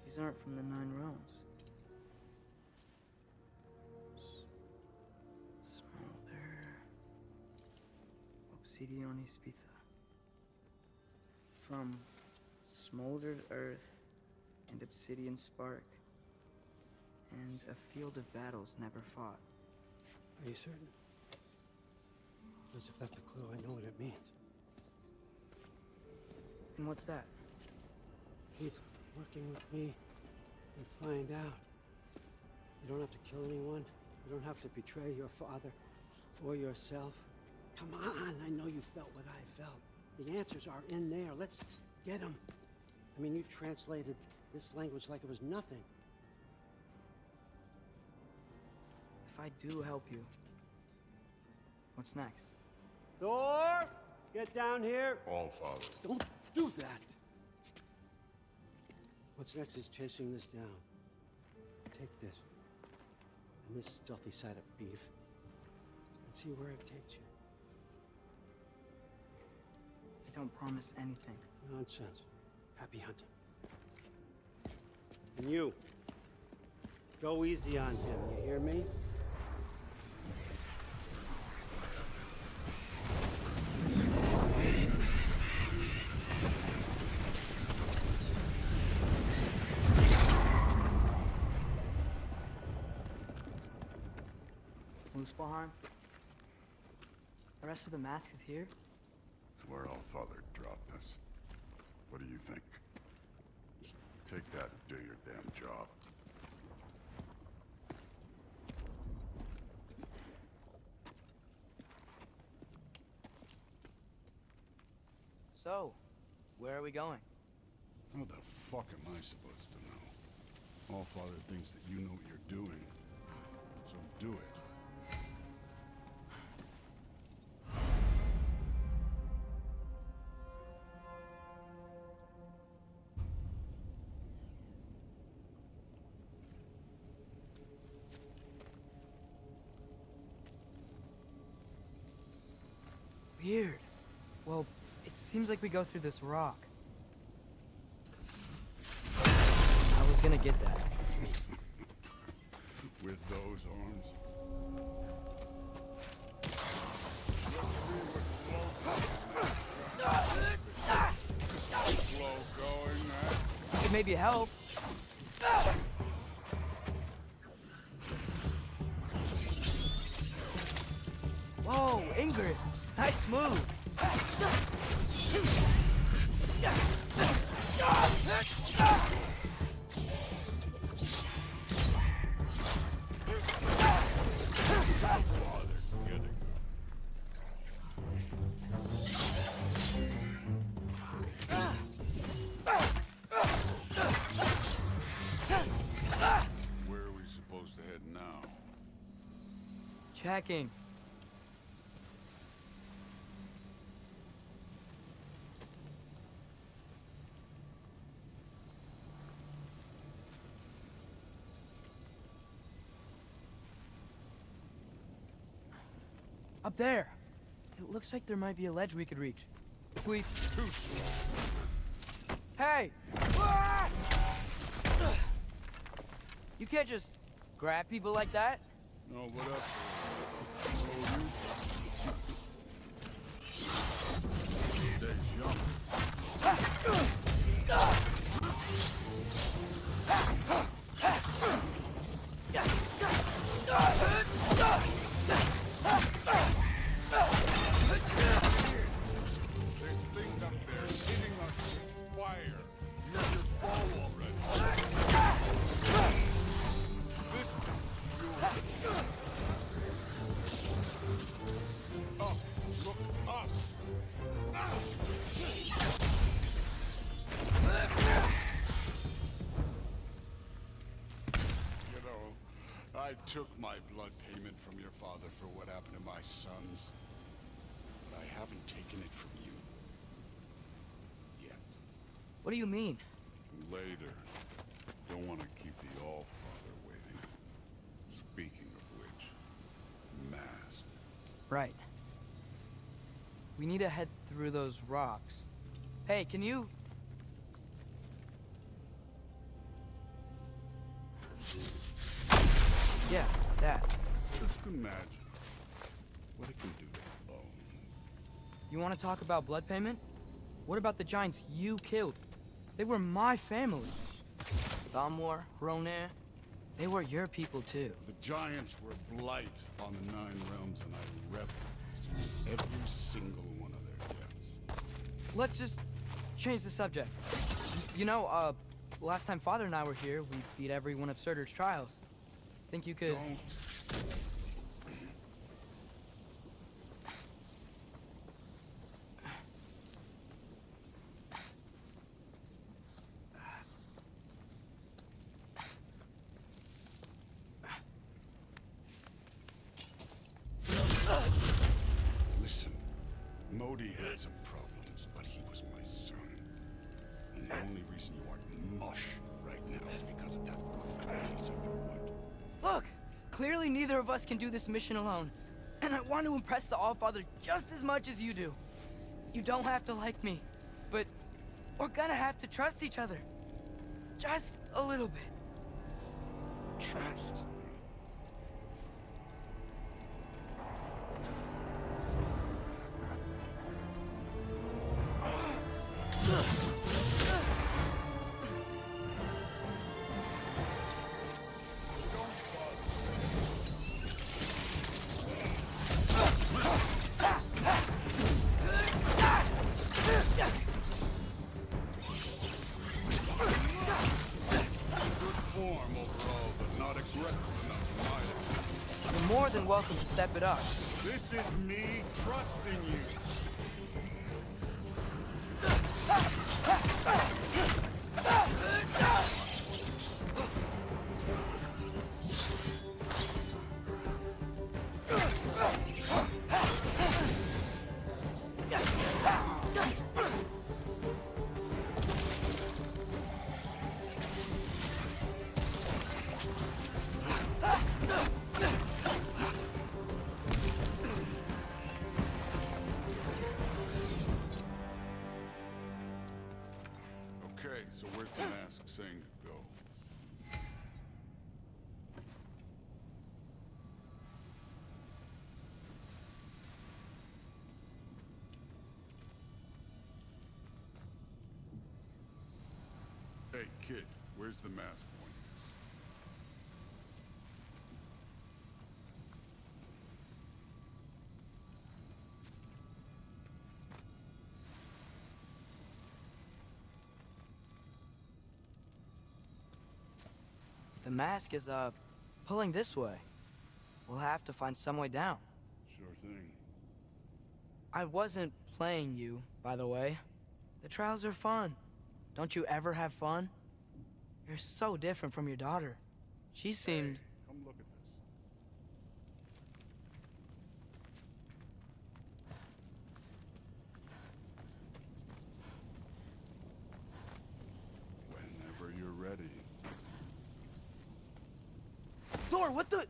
These aren't from the 9 realms. Smolder. Obsidione Spitha. From smoldered earth and obsidian spark. And a field of battles never fought. Are you certain? Because if that's a clue, I know what it means. And what's that? Keep working with me and find out. You don't have to kill anyone. You don't have to betray your father or yourself. Come on, I know you felt what I felt. The answers are in there. Let's get them. I mean, you translated this language like it was nothing. If I do help you, what's next? Thor! Get down here! All father. Don't do that! What's next is chasing this down. Take this, and this stealthy side of beef, and see where it takes you. I don't promise anything. Nonsense. Happy hunting. And you, go easy on him, you hear me? Muspelheim? The rest of the mask is here? It's where All Father dropped us. What do you think? Just Take that and do your damn job. So, where are we going? How the fuck am I supposed to know? Allfather thinks that you know what you're doing, so do it. Weird. Well, it seems like we go through this rock. I was gonna get that. With those arms? Slow going, man. Could maybe help. Whoa, Ingrid! Nice move! Where are we supposed to head now? Checking. Up there. It looks like there might be a ledge we could reach. If we... Hey! You can't just grab people like that. No, what up? I took my blood payment from your father for what happened to my sons, but I haven't taken it from you. Yet. What do you mean? Later. Don't want to keep the Allfather waiting. Speaking of which, mask. Right. We need to head through those rocks. Hey, can you... Yeah, that. Just imagine what it can do to bone. You want to talk about blood payment? What about the giants you killed? They were my family. Thamor, Ronan, they were your people too. The giants were blight on the 9 realms, and I reveled every single one of their deaths. Let's just change the subject. You know, last time Father and I were here, we beat every one of Surtur's trials. Think you could... Don't. Listen, Modi had some problems, but he was my son. And the only reason you aren't mush right now is because of that piece of wood. Look! Clearly neither of us can do this mission alone. And I want to impress the Allfather just as much as you do. You don't have to like me, but we're gonna have to trust each other. Just a little bit. Trust? than welcome to step it up. This is me trusting you. Okay, so where's the mask saying to go? Hey, kid, where's the mask pointing? The mask is, pulling this way. We'll have to find some way down. Sure thing. I wasn't playing you, by the way. The trials are fun. Don't you ever have fun? You're so different from your daughter. She seemed... Hey, come look at this. Whenever you're ready. Thor, what the...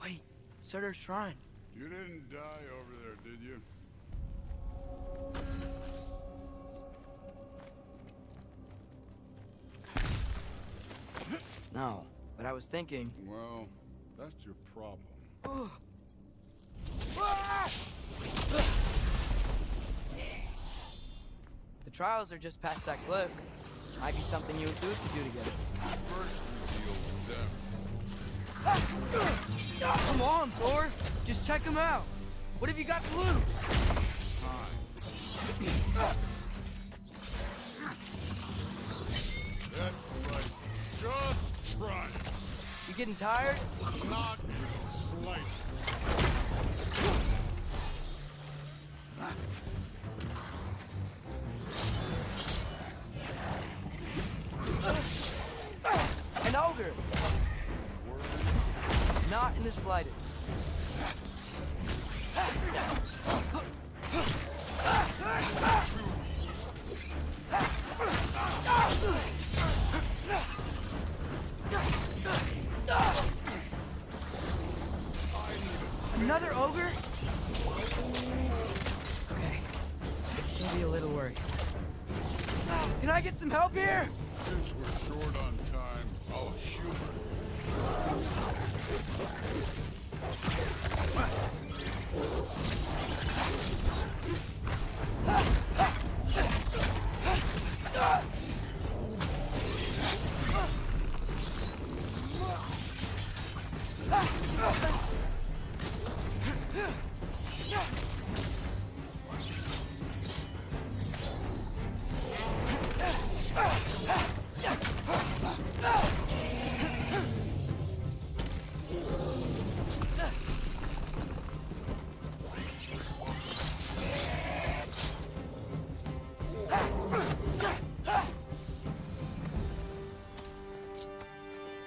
Wait, Surtur's shrine. You didn't die over there, did you? No, but I was thinking... Well, that's your problem. The trials are just past that cliff. Might be something you and Dude could do together. First we deal with them. Come on, Thor! Just check them out! What have you got to lose? That's right. Just try it. You getting tired? Not slight. An ogre! Not in the slightest. Another ogre? Okay. Still be a little worried. Can I get some help here? Since we're short on time, I'll humor.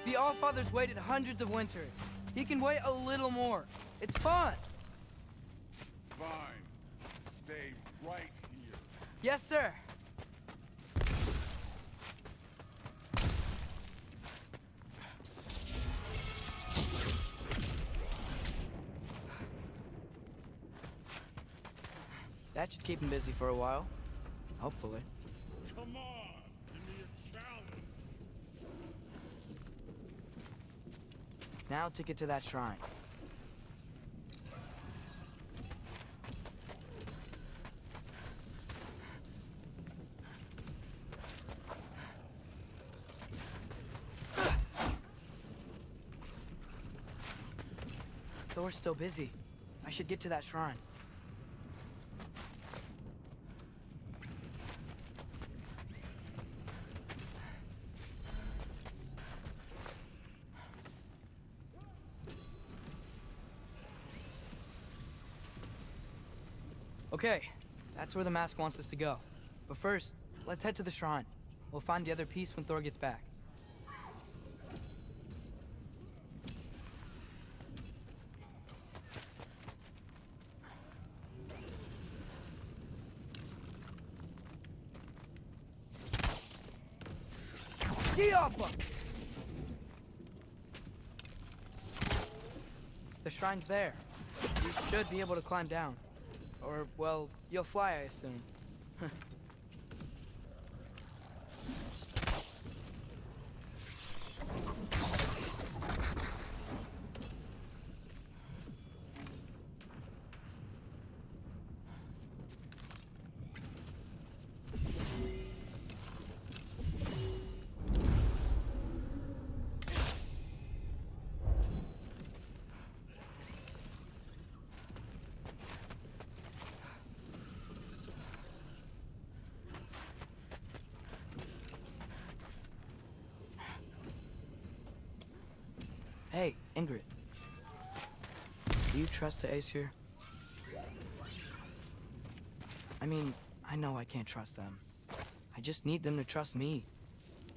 The Allfather's waited hundreds of winters. He can wait a little more. It's fun. Fine. Stay right here. Yes, sir. That should keep him busy for a while. Hopefully. Come on, give me a challenge. Now to get to that shrine. Thor's still busy. I should get to that shrine. Okay, that's where the mask wants us to go. But first, let's head to the shrine. We'll find the other piece when Thor gets back. The shrine's there. You should be able to climb down. Or, well, you'll fly, I assume. Hey, Ingrid. Do you trust the Aesir? I mean, I know I can't trust them. I just need them to trust me.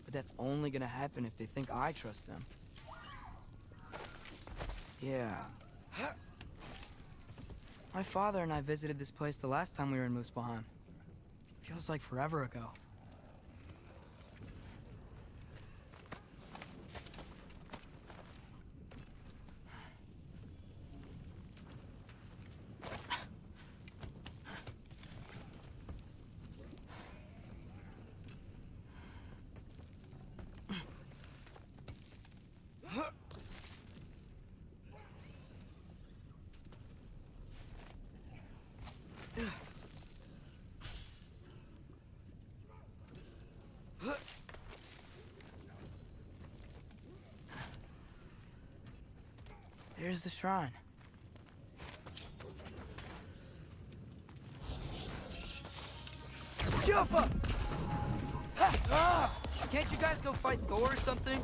But that's only gonna happen if they think I trust them. Yeah. My father and I visited this place the last time we were in Muspelheim. Feels like forever ago. There's the shrine. Juffa! Can't you guys go fight Thor or something?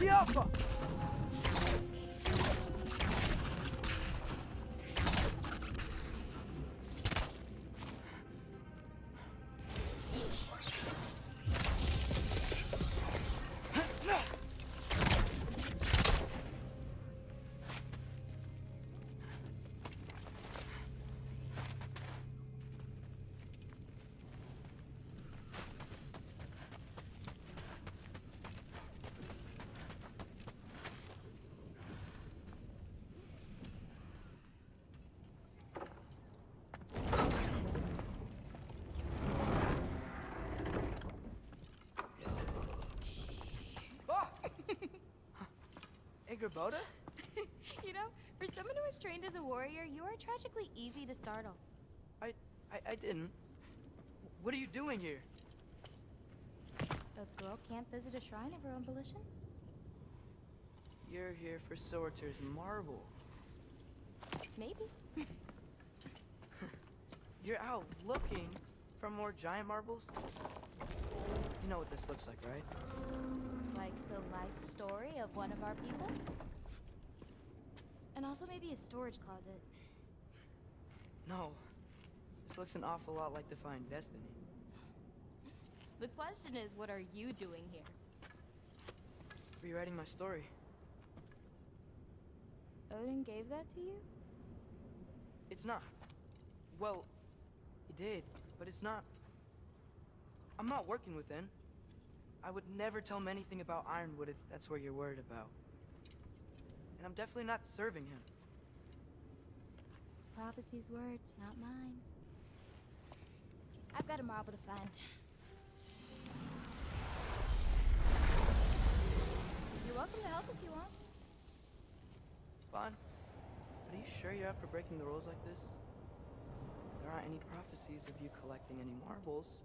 Juffa! Boda? You know, for someone who was trained as a warrior, you are tragically easy to startle. I didn't. What are you doing here? A girl can't visit a shrine of her own volition? You're here for Sorter's marble. Maybe. You're out looking for more giant marbles? You know what this looks like, right? Like the life story of one of our people? And also maybe a storage closet. No. This looks an awful lot like Defying Destiny. The question is, what are you doing here? Rewriting my story. Odin gave that to you? It's not. Well, he did, but it's not. I'm not working with him. I would never tell him anything about Ironwood if that's what you're worried about. And I'm definitely not serving him. It's prophecy's words, not mine. I've got a marble to find. You're welcome to help if you want. Bon, are you sure you're up for breaking the rules like this? There aren't any prophecies of you collecting any marbles.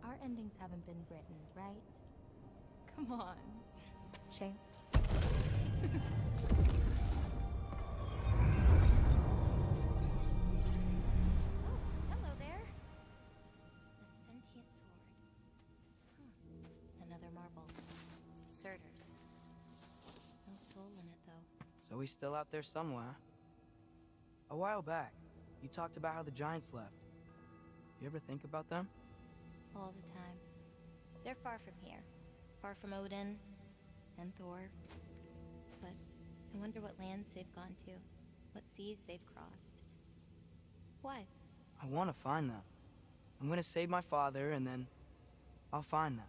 Our endings haven't been written, right? Come on. Shame. Oh, hello there. A sentient sword. So he's still out there somewhere. A while back, you talked about how the giants left. You ever think about them? All the time. They're far from here. Far from Odin and Thor. But I wonder what lands they've gone to. What seas they've crossed. Why? I want to find them. I'm gonna save my father, and then I'll find them.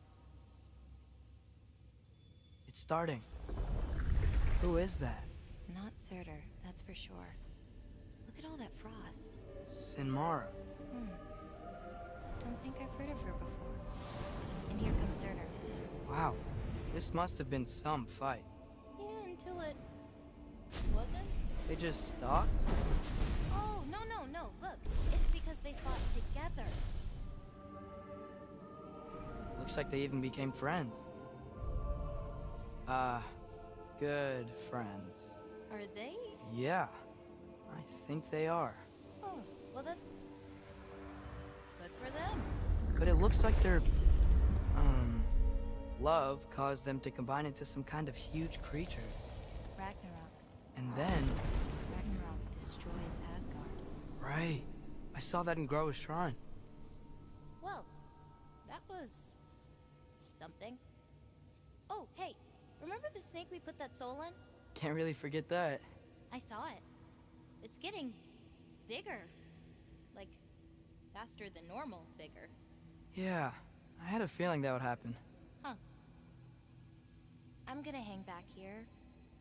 It's starting. Who is that? Not Surtur, that's for sure. Look at all that frost. Sinmara. Don't think I've heard of her before. And here comes Surtur. Wow. This must have been some fight. Yeah, until it... wasn't? They just stopped? Oh, no. Look, it's because they fought together. Looks like they even became friends. Good friends. Are they? Yeah, I think they are. Oh, well that's... good for them. But it looks like their, love caused them to combine into some kind of huge creature. Ragnarok. And then... Ragnarok destroys Asgard. Right. I saw that in Groa's shrine. Well, that was... something. Oh, hey, remember the snake we put that soul in? Can't really forget that. I saw it. It's getting... bigger. Like, faster than normal bigger. Yeah, I had a feeling that would happen. Huh. I'm gonna hang back here.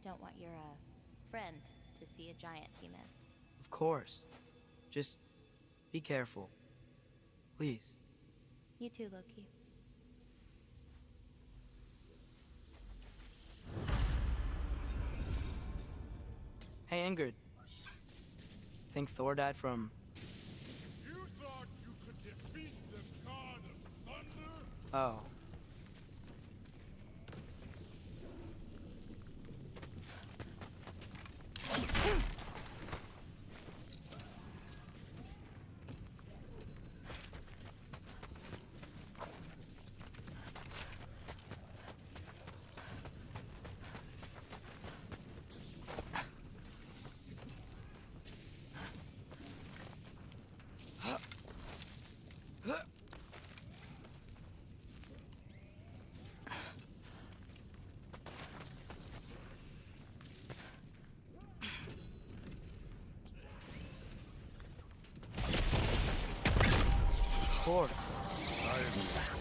Don't want your, friend to see a giant he missed. Of course. Just be careful. Please. You too, Loki. Hey, Ingrid. Think Thor died from... You thought you could defeat the god of thunder? Oh. Of course.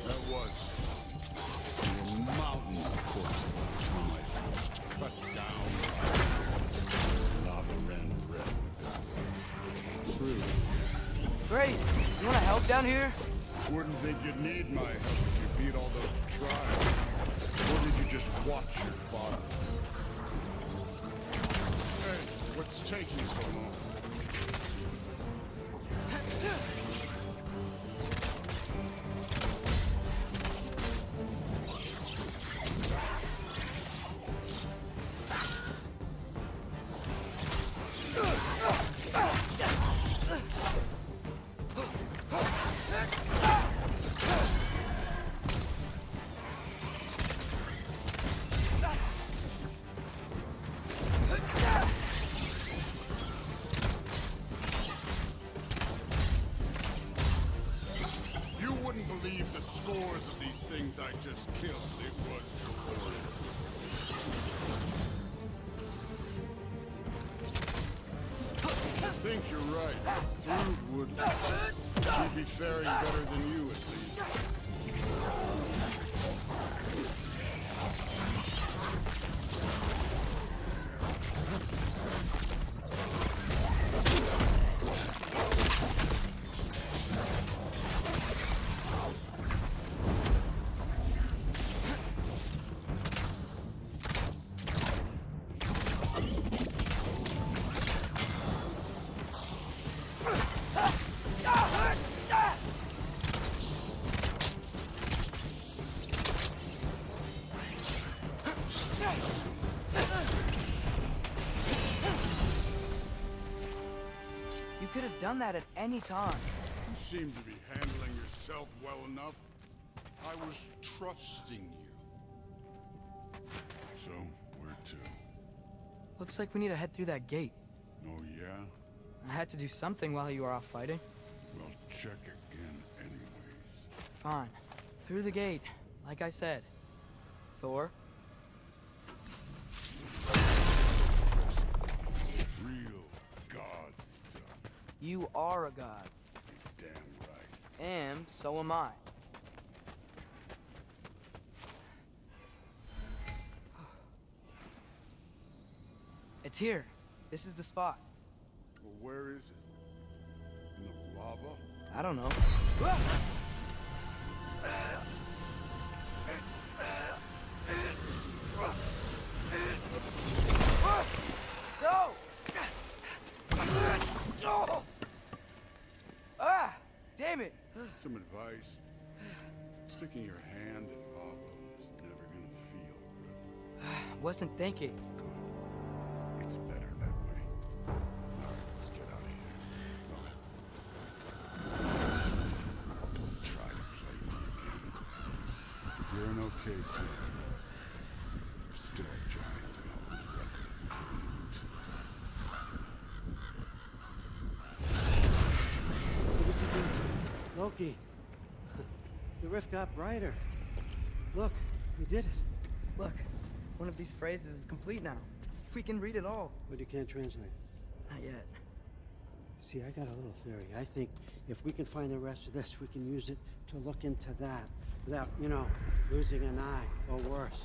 That was a mountain of corpses to my feet, cut down. Lava ran red with them. Great. You want to help down here? Wouldn't think you'd need my help if you beat all those tribes. Or did you just watch your father? Hey, what's taking so long? Believe the scores of these things I just killed. It was glorious. I think you're right. Brood would he'd be faring better than you, at least. You could have done that at any time. You seem to be handling yourself well enough. I was trusting you. So, where to? Looks like we need to head through that gate. Oh, yeah? I had to do something while you were off fighting. Well, check again anyways. Fine. Through the gate, like I said. Thor? Real god stuff. You are a god. You're damn right. And so am I. It's here. This is the spot. Well, where is it? In the lava? I don't know. No! Ah! Damn it! Some advice. Sticking your hand in lava is never gonna feel good. Wasn't thinking. Good. It's better that way. Alright, let's get out of here. Don't try to play me again. You're an okay kid. You're still a giant and all the rest of you. Loki, the rift got brighter. Look, we did it. Look, one of these phrases is complete now. We can read it all. But you can't translate. Not yet. See, I got a little theory. I think if we can find the rest of this, we can use it to look into that without, you know, losing an eye or worse.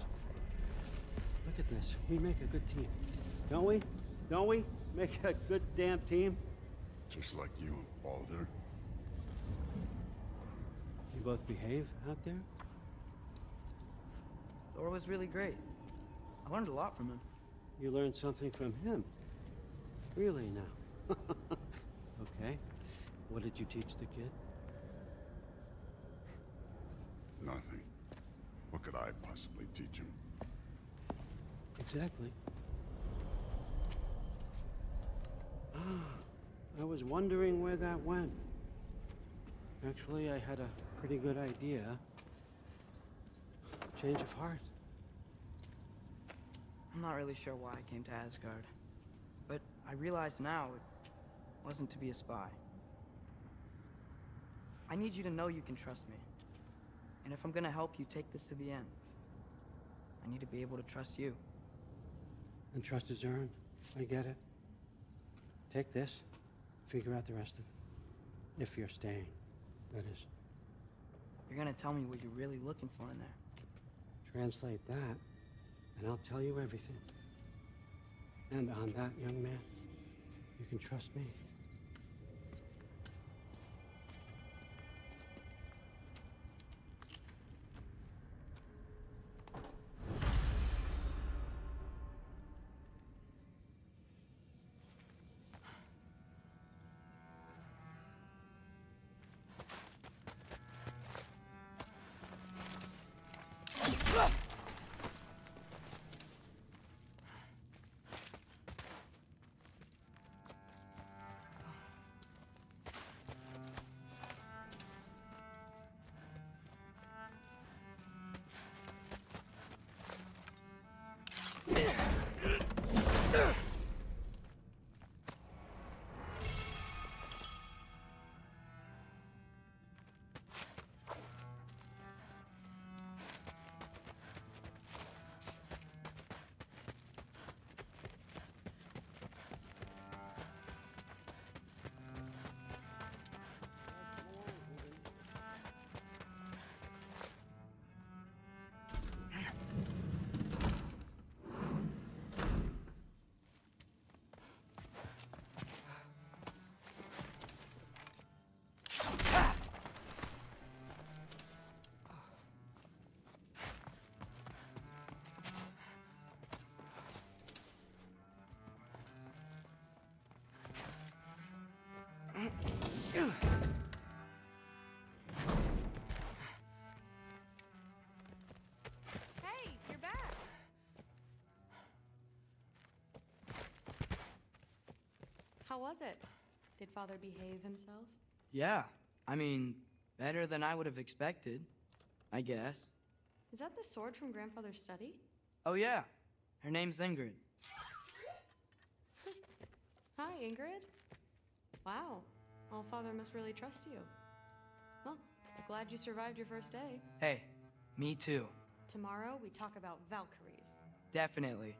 Look at this. We make a good team. Don't we? Don't we? Make a good damn team? Just like you and Balder. You both behave out there? Thor was really great. I learned a lot from him. You learned something from him? Really now? Okay. What did you teach the kid? Nothing. What could I possibly teach him? Exactly. I was wondering where that went. Actually, I had a pretty good idea. Change of heart. I'm not really sure why I came to Asgard. But I realize now it wasn't to be a spy. I need you to know you can trust me. And if I'm gonna help you take this to the end, I need to be able to trust you. And trust is earned. I get it. Take this, figure out the rest of it. If you're staying, that is. You're gonna tell me what you're really looking for in there. Translate that, and I'll tell you everything. And on that, young man, you can trust me. Hey, you're back. How was it? Did Father behave himself? Yeah, I mean, better than I would have expected, I guess. Is that the sword from Grandfather's study? Oh yeah, her name's Ingrid. Hi, Ingrid. Wow, Allfather must really trust you. Well, glad you survived your first day. Hey, me too. Tomorrow, we talk about Valkyries. Definitely.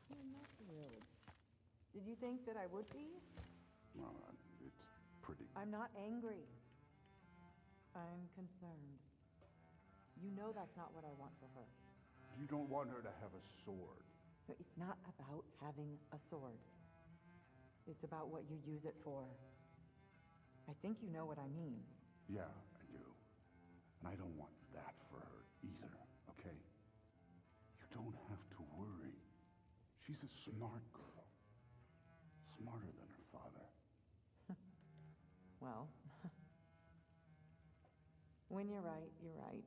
You're not thrilled. Did you think that I would be? Well, it's pretty... I'm not angry. I'm concerned. You know that's not what I want for her. You don't want her to have a sword. No, it's not about having a sword. It's about what you use it for. I think you know what I mean. Yeah, I do. And I don't want that for her either, okay? You don't have to worry. She's a smart girl. Smarter than her father. Well, when you're right, you're right.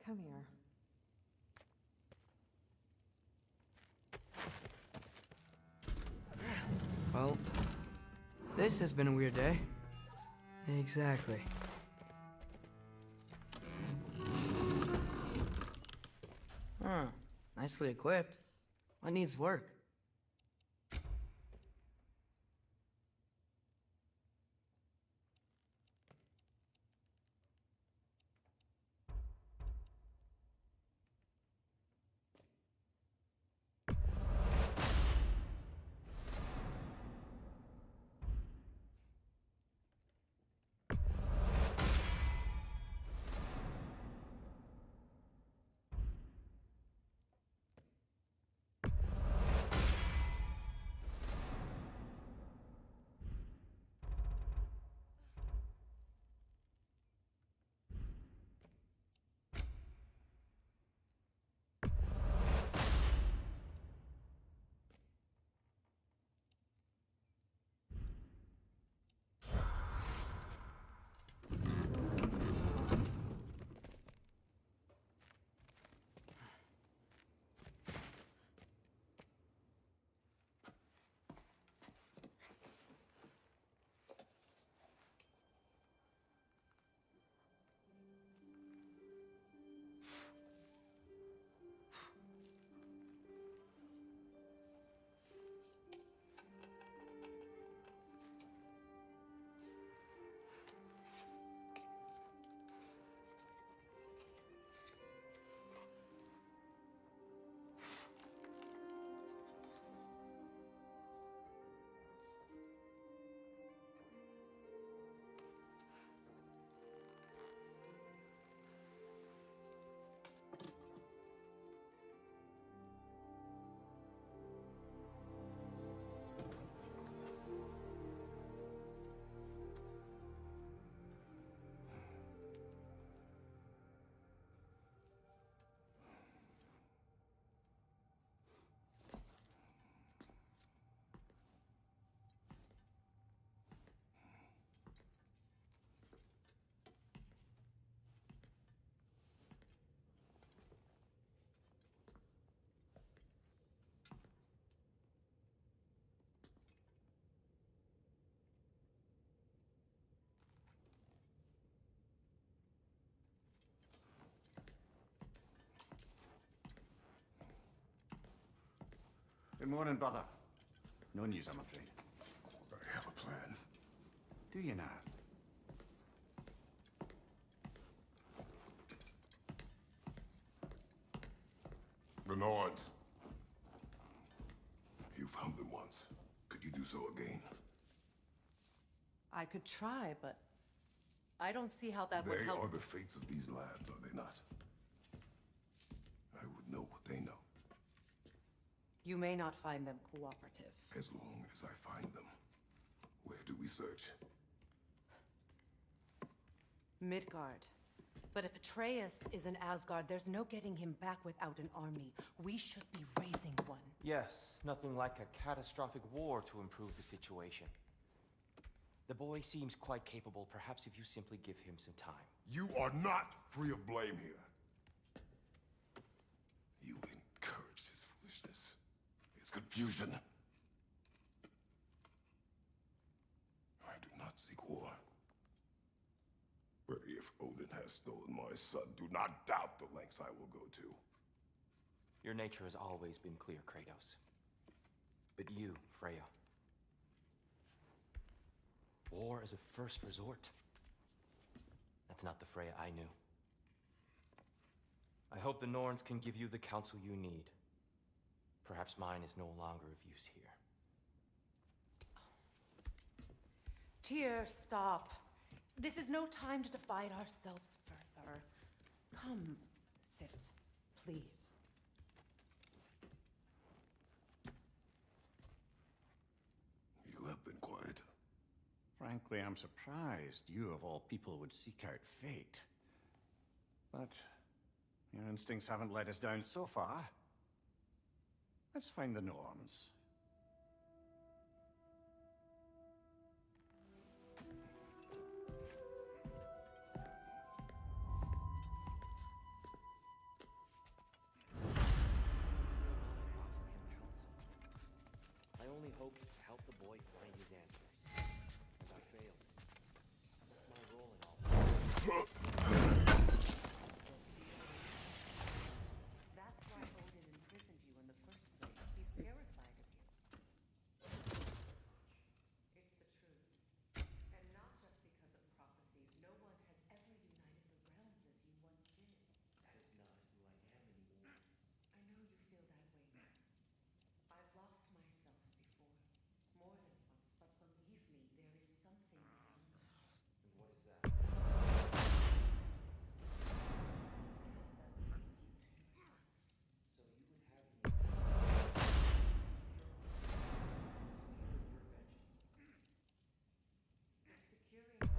Come here. Well, this has been a weird day. Exactly. Huh. Nicely equipped. What needs work? Good morning, brother. No news, I'm afraid. I have a plan. Do you now? The Nords. You found them once. Could you do so again? I could try, but I don't see how that would help. They are the fates of these lands, are they not? I would know what they know. You may not find them cooperative. As long as I find them. Where do we search? Midgard. But if Atreus is in Asgard, there's no getting him back without an army. We should be raising one. Yes, nothing like a catastrophic war to improve the situation. The boy seems quite capable. Perhaps if you simply give him some time. You are not free of blame here. You encouraged his foolishness, his confusion. I do not seek war. has stolen my son, do not doubt the lengths I will go to. Your nature has always been clear, Kratos. But you, Freya. War as a first resort. That's not the Freya I knew. I hope the Norns can give you the counsel you need. Perhaps mine is no longer of use here. Tyr, stop. This is no time to divide ourselves further. Come, sit, please. You have been quiet. Frankly, I'm surprised you, of all people, would seek out fate. But your instincts haven't let us down so far. Let's find the Norns. I only hoped to help the boy find his answers. And I failed. That's my role in all this. That's why Odin imprisoned you in the first place. He's terrified of you. It's the truth. And not just because of prophecies. No one has ever united the realms as you once did. That is not who I am anymore. I know you feel that way now. I've lost myself before. More than once, but believe me, there is something beyond that. And what is that? So you would have me Securing your vengeance. Is not for your own sake.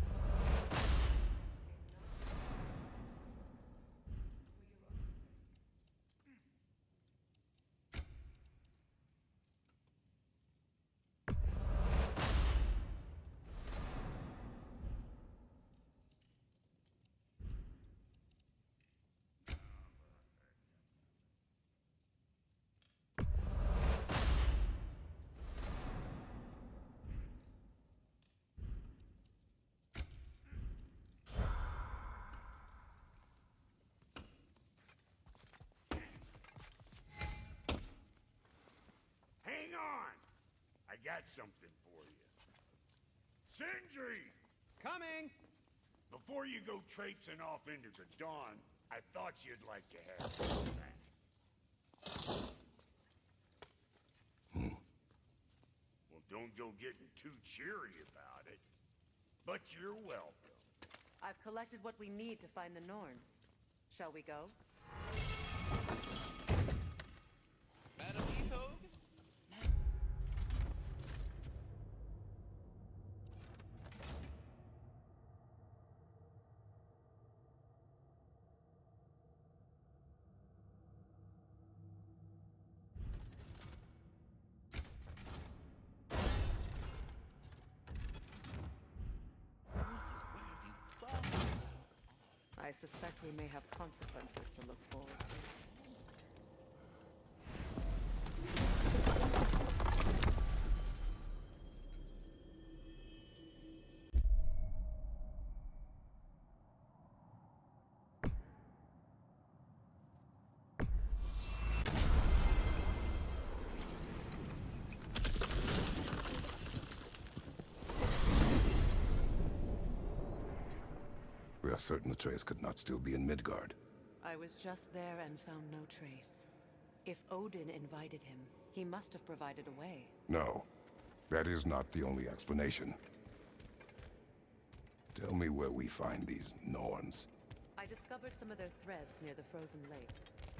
Hang on! I got something for you. Sindri! Coming! Before you go traipsing off into the dawn, I thought you'd like to have this back. Well, don't go getting too cheery about it. But you're welcome. I've collected what we need to find the Norns. Shall we go? Madam Ethog? I suspect we may have consequences to look forward to. We are certain the trace could not still be in Midgard. I was just there and found no trace. If Odin invited him, he must have provided a way. No, that is not the only explanation. Tell me where we find these Norns. I discovered some of their threads near the frozen lake.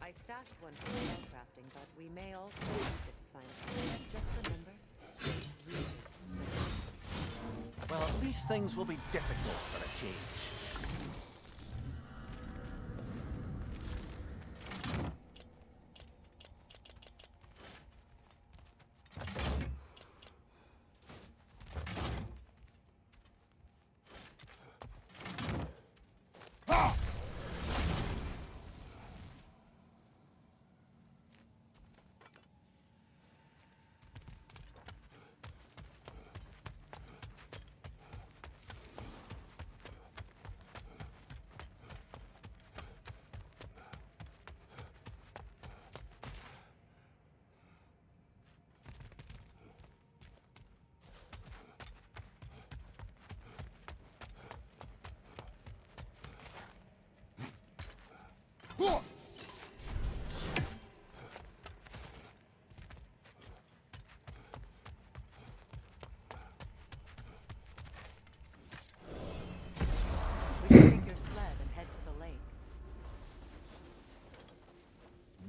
I stashed one for spellcrafting, but we may also use it to find them. Just remember, Well, at least things will be difficult for a change.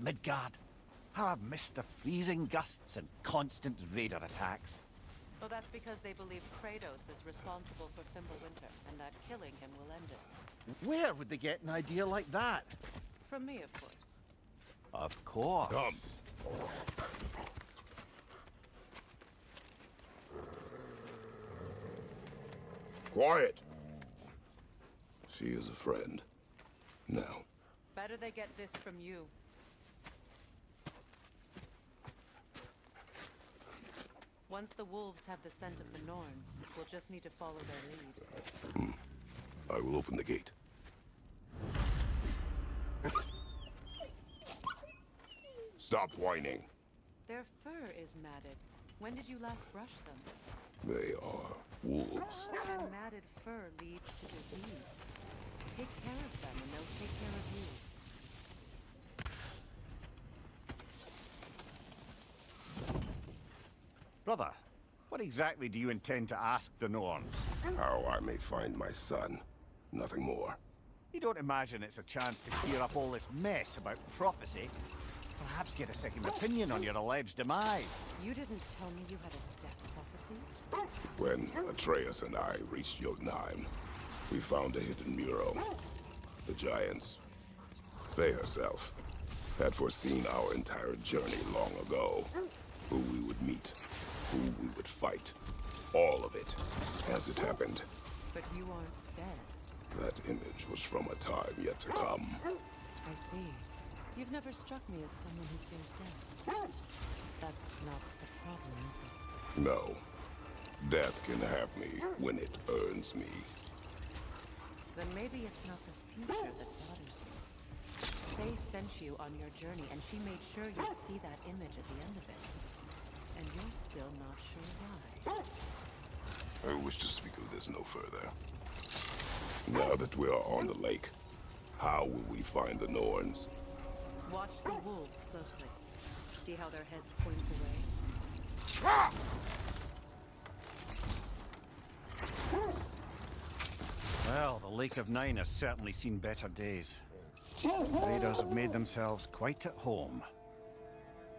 Midgard. How I've missed the freezing gusts and constant raider attacks. Well, that's because they believe Kratos is responsible for Fimbulwinter, and that killing him will end it. Where would they get an idea like that? From me, of course. Of course. Come. Quiet. She is a friend. Now. Better they get this from you. Once the wolves have the scent of the Norns, we'll just need to follow their lead. I will open the gate. Stop whining. Their fur is matted. When did you last brush them? They are wolves. And matted fur leads to disease. Take care of them and they'll take care of you. Brother, what exactly do you intend to ask the Norns? How I may find my son. Nothing more. You don't imagine it's a chance to clear up all this mess about prophecy? Perhaps get a second opinion on your alleged demise. You didn't tell me you had a death prophecy? When Atreus and I reached Jotunheim, we found a hidden mural. The giants, Faye herself, had foreseen our entire journey long ago. Who we would meet, who we would fight. All of it, as it happened. But you aren't dead. That image was from a time yet to come. I see. You've never struck me as someone who fears death. That's not the problem, is it? No. Death can have me when it earns me. Then maybe it's not the future that bothers you. Faye sent you on your journey, and she made sure you'd see that image at the end of it. And you're still not sure why. I wish to speak of this no further. Now that we are on the lake, how will we find the Norns? Watch the wolves closely. See how their heads point the way. Well, the Lake of Nine has certainly seen better days. Raiders have made themselves quite at home.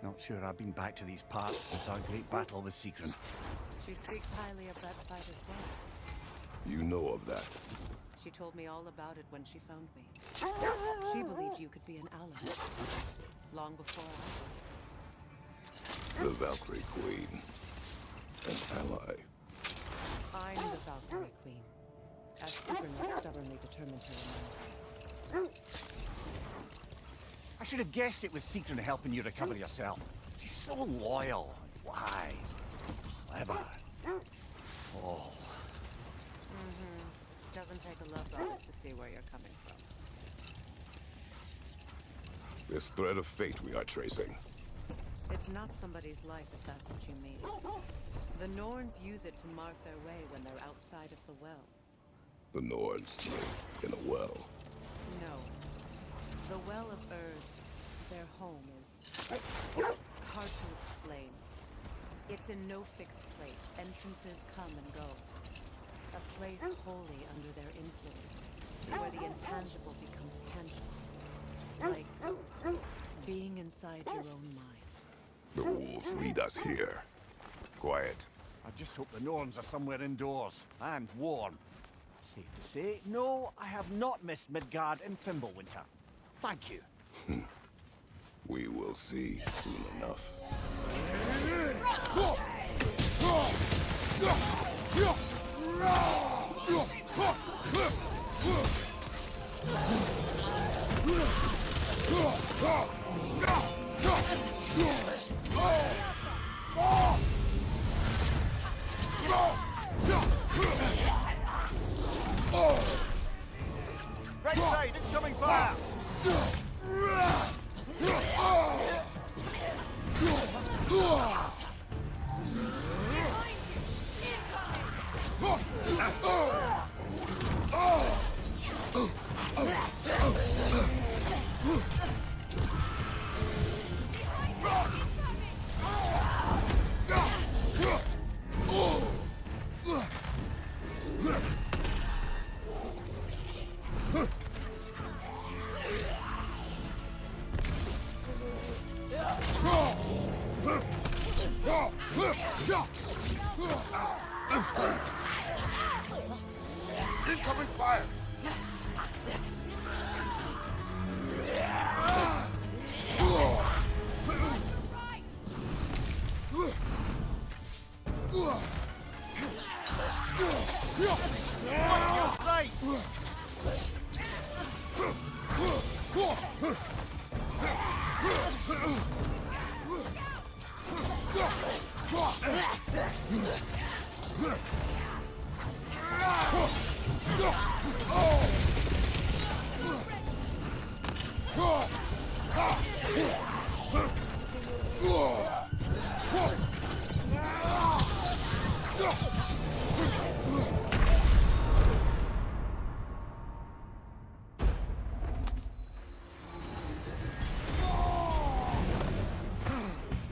Not sure I've been back to these parts since our great battle with Sigrun. She speaks highly of that fight as well. You know of that. She told me all about it when she found me. She believed you could be an ally. Long before I The Valkyrie Queen. An ally. I'm the Valkyrie Queen, as Sigrun was stubbornly determined to remain. I should have guessed it was Sigrun helping you recover yourself. She's so loyal and wise. Clever. Oh. Doesn't take a love goddess to see where you're coming from. This thread of fate we are tracing. It's not somebody's life, if that's what you mean. The Norns use it to mark their way when they're outside of the well. The Nords live in a well. No. The Well of Earth, their home, is hard to explain. It's in no fixed place. Entrances come and go. A place wholly under their influence, where the intangible becomes tangible. Like being inside your own mind. The wolves lead us here. Quiet. I just hope the Norns are somewhere indoors, and warm. Safe to say, no, I have not missed Midgard and Fimbulwinter. Thank you. We will see soon enough. Right side, incoming fire!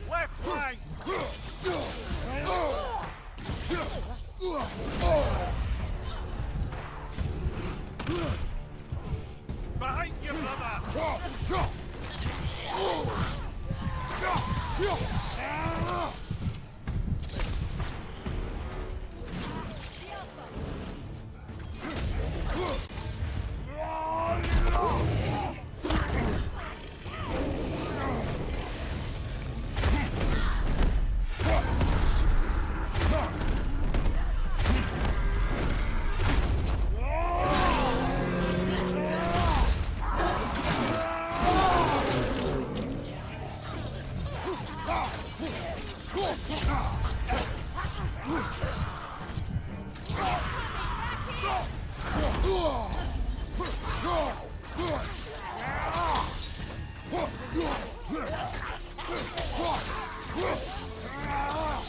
Left flank! Behind you, brother!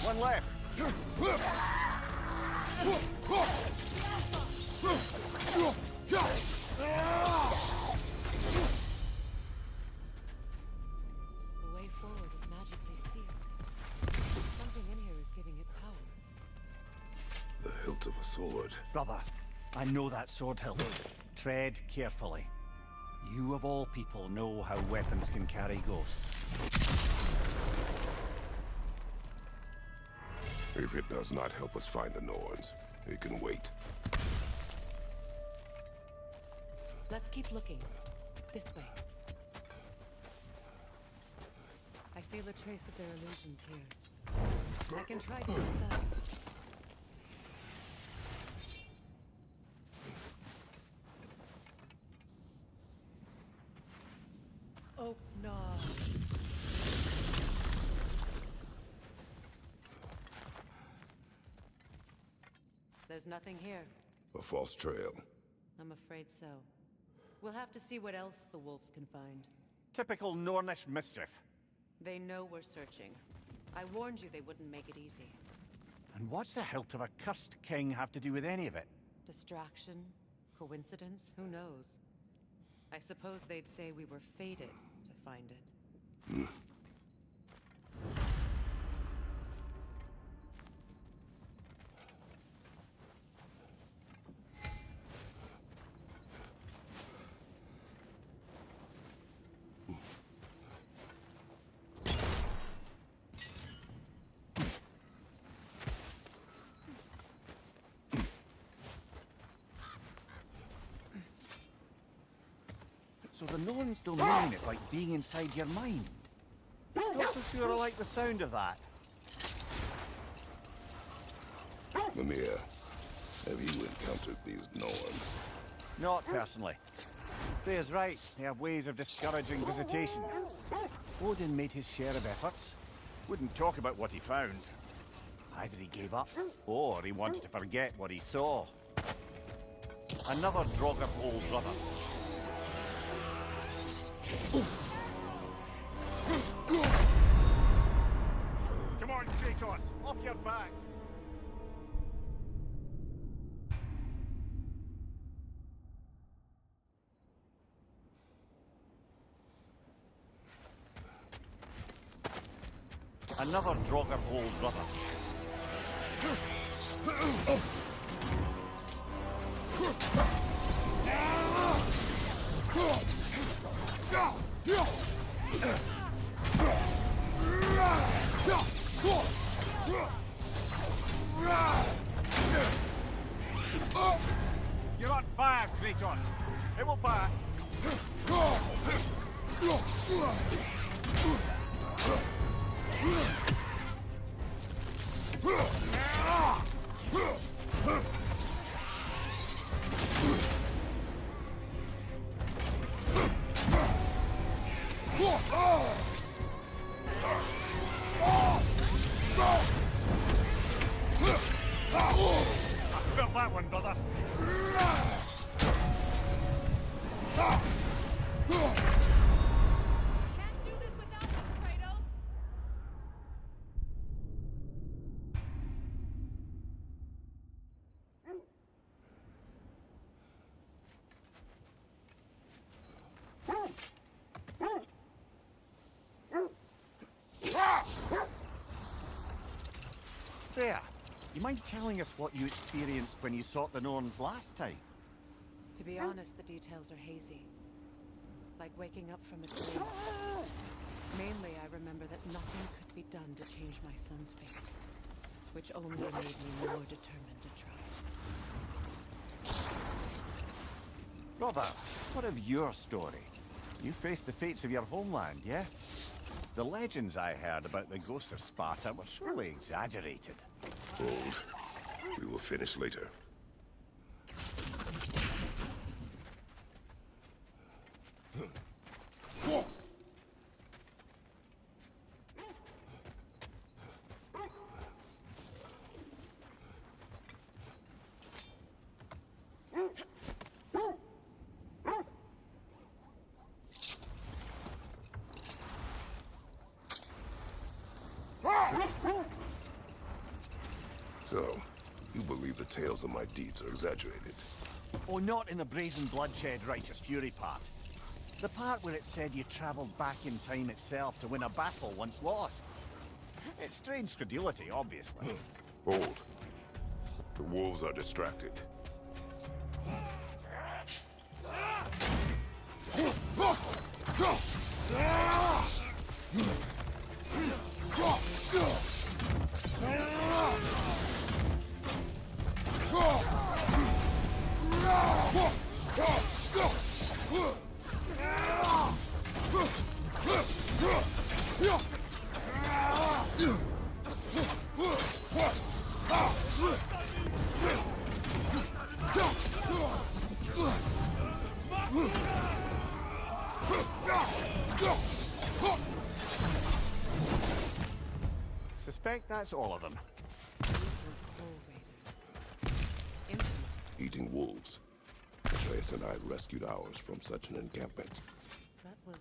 One left. The way forward is magically sealed. Something in here is giving it power. The hilt of a sword. Brother, I know that sword hilt. Tread carefully. You of all people know how weapons can carry ghosts. If it does not help us find the Norns, it can wait. Let's keep looking. This way. I feel a trace of their illusions here. I can try to dispel. Oh, no. There's nothing here. A false trail. I'm afraid so. We'll have to see what else the wolves can find. Typical Nornish mischief. They know we're searching. I warned you they wouldn't make it easy. And what's the hilt of a cursed king have to do with any of it? Distraction? Coincidence? Who knows? I suppose they'd say we were fated to find it. So the Norns' domain is like being inside your mind. Not so sure I like the sound of that. Mimir, have you encountered these Norns? Not personally. Freya's right. They have ways of discouraging visitation. Odin made his share of efforts. Wouldn't talk about what he found. Either he gave up, or he wanted to forget what he saw. Another Draugr old brother. Come on, Kratos! Off your back! Another Draugr old brother. You're on fire, Kratos. It will pass. I felt that one, brother. There. You mind telling us what you experienced when you sought the Norns last time? To be honest, the details are hazy. Like waking up from a dream. Mainly, I remember that nothing could be done to change my son's fate. Which only made me more determined to try. Brother, what of your story? You faced the fates of your homeland, yeah? The legends I heard about the ghost of Sparta were surely exaggerated. Hold. We will finish later. So, you believe the tales of my deeds are exaggerated? Oh, not in the brazen bloodshed righteous fury part. The part where it said you travelled back in time itself to win a battle once lost. It's strange credulity, obviously. Hold. The wolves are distracted. Suspect that's all of them. Eating wolves. Atreus and I rescued ours from such an encampment. That was...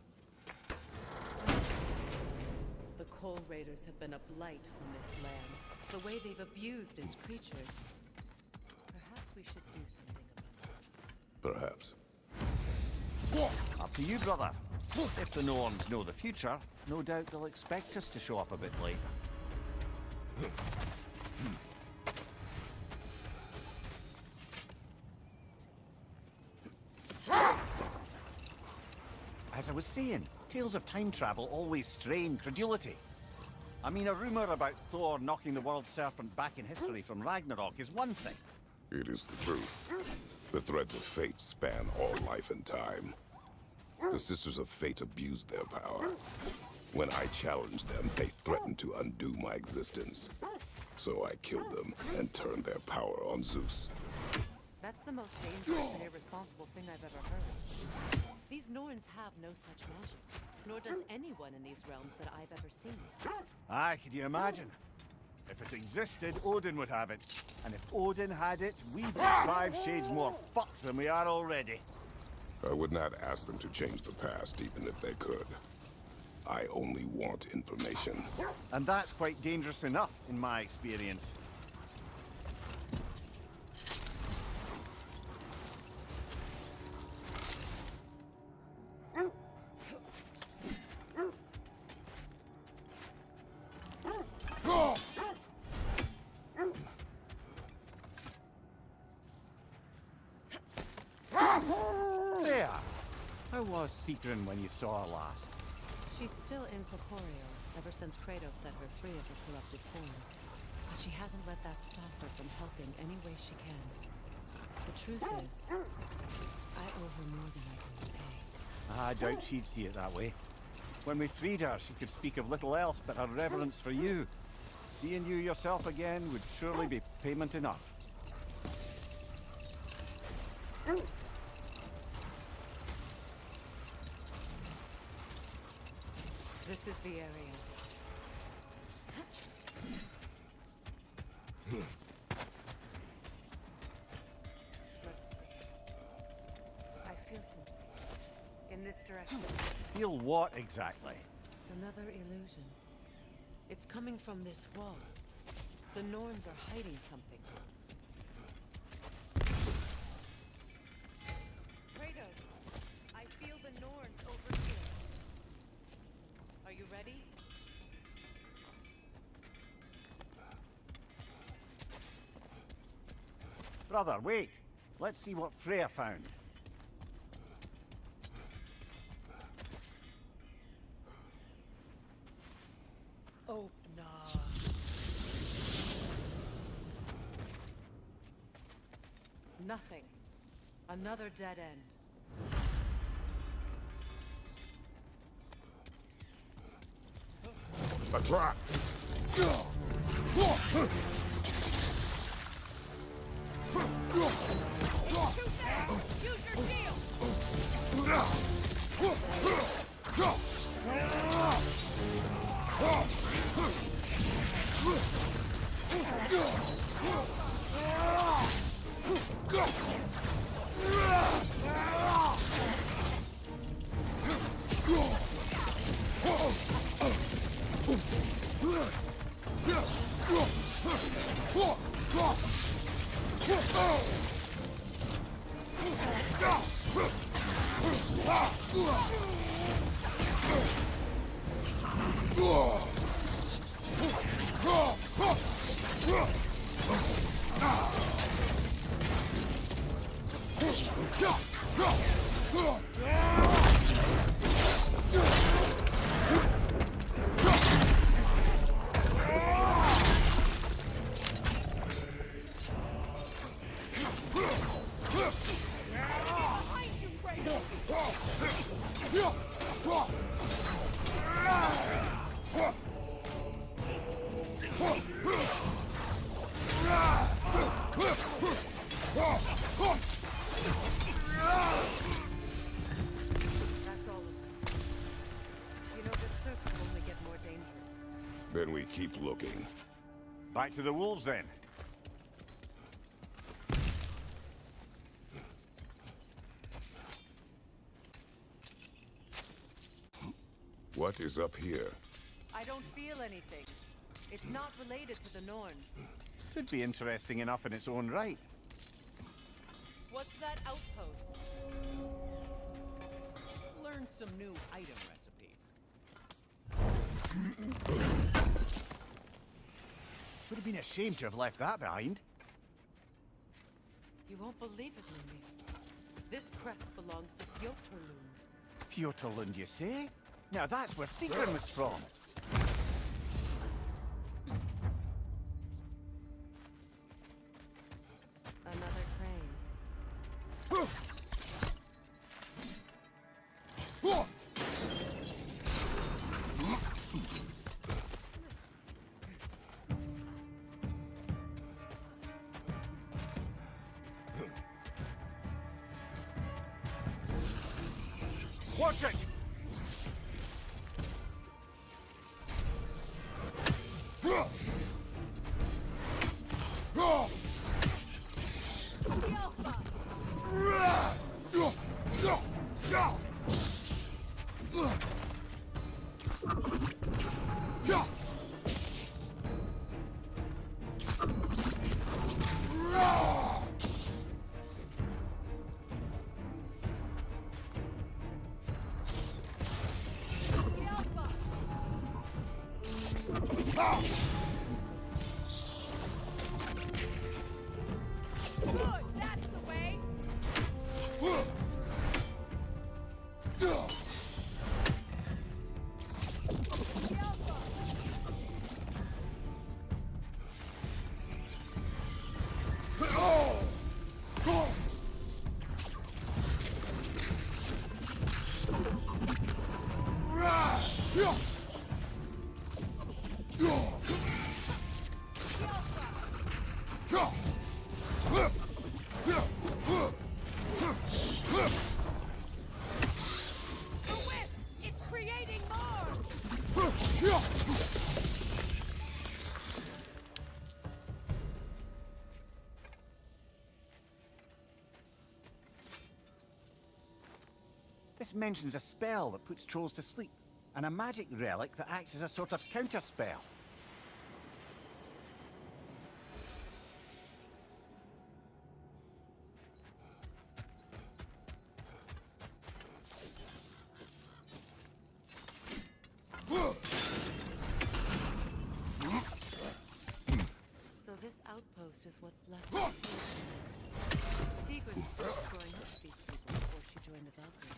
The Coal Raiders have been a blight on this land. The way they've abused its creatures. Perhaps we should do something about it. Perhaps. Up to you, brother. If the Norns know the future, no doubt they'll expect us to show up a bit late. As I was saying, tales of time travel always strain credulity. I mean, a rumor about Thor knocking the world serpent back in history from Ragnarok is one thing. It is the truth. The threads of fate span all life and time. The Sisters of Fate abused their power. When I challenged them, they threatened to undo my existence. So I killed them and turned their power on Zeus. That's the most dangerous and irresponsible thing I've ever heard. These Norns have no such magic, nor does anyone in these realms that I've ever seen. Aye, can you imagine? If it existed, Odin would have it. And if Odin had it, we'd be 5 shades more fucked than we are already. I would not ask them to change the past, even if they could. I only want information. And that's quite dangerous enough, in my experience. There! How was Seekrin when you saw her last? She's still incorporeal, ever since Kratos set her free of her corrupted form. But she hasn't let that stop her from helping any way she can. The truth is, I owe her more than I can repay. I doubt she'd see it that way. When we freed her, she could speak of little else but her reverence for you. Seeing you yourself again would surely be payment enough. This is the area. Let's see. I feel something. In this direction. Feel what exactly? Another illusion. It's coming from this wall. The Norns are hiding something. Kratos, I feel the Norns over here. Are you ready? Brother, wait. Let's see what Freya found. Oh, no. Nothing. Another dead end. A trap! Use your Then we keep looking. Back to the wolves, then. What is up here? I don't feel anything. It's not related to the Norns. Could be interesting enough in its own right. What's that outpost? Learn some new item recipes. Would have been a shame to have left that behind. You won't believe it, Mimi. This crest belongs to Fjotorlund. Fjotorlund, you say? Now that's where Sigrun was from. Another crane. Watch it! That's the way! The wisp! It's creating more! mentions a spell that puts trolls to sleep, and a magic relic that acts as a sort of counter-spell. So this outpost is what's left of her. Sigurd's first growing up to these people before she joined the Valkyries.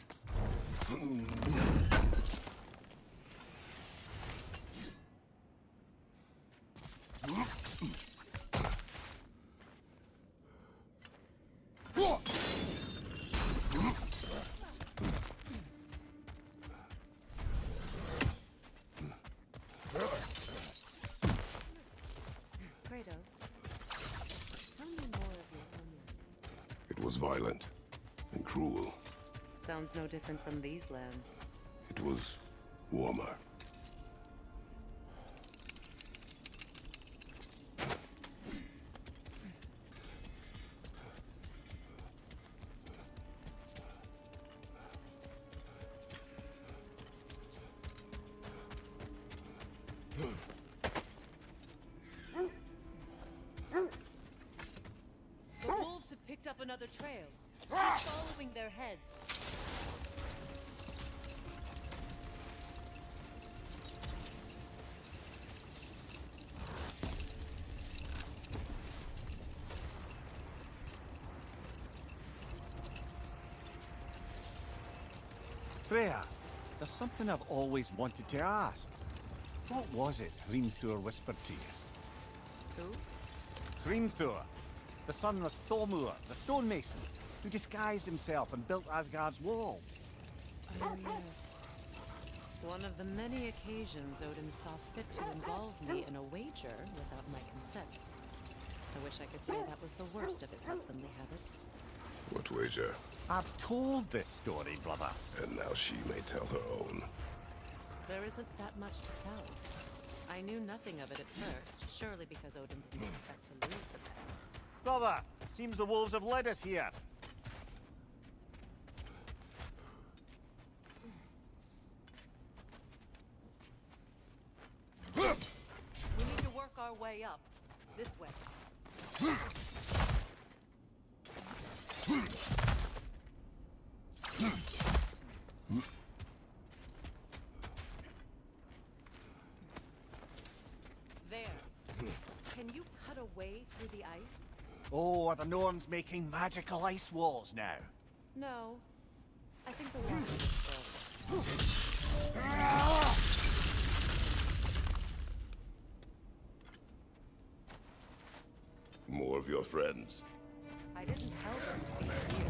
It was violent and cruel. Sounds no different from these lands. It was warmer. The wolves have picked up another trail. Keep following their heads. Freya, there's something I've always wanted to ask. What was it Hrimthur whispered to you? Who? Hrimthur, the son of Thormur, the stonemason, who disguised himself and built Asgard's wall. Oh, yes. One of the many occasions Odin saw fit to involve me in a wager without my consent. I wish I could say that was the worst of his husbandly habits. What wager? I've told this story, brother. And now she may tell her own. There isn't that much to tell. I knew nothing of it at first, surely because Odin didn't expect to lose the bet. Brother, seems the wolves have led us here. We need to work our way up. This way. There. Can you cut a way through the ice? Oh, are the Norns making magical ice walls now? No. I think the water is full. More of your friends. I didn't tell them to be here.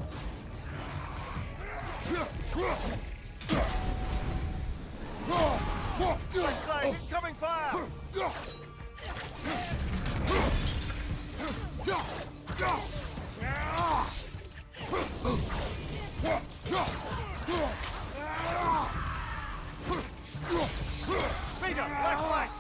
Inside, incoming fire! Speed up, left flank!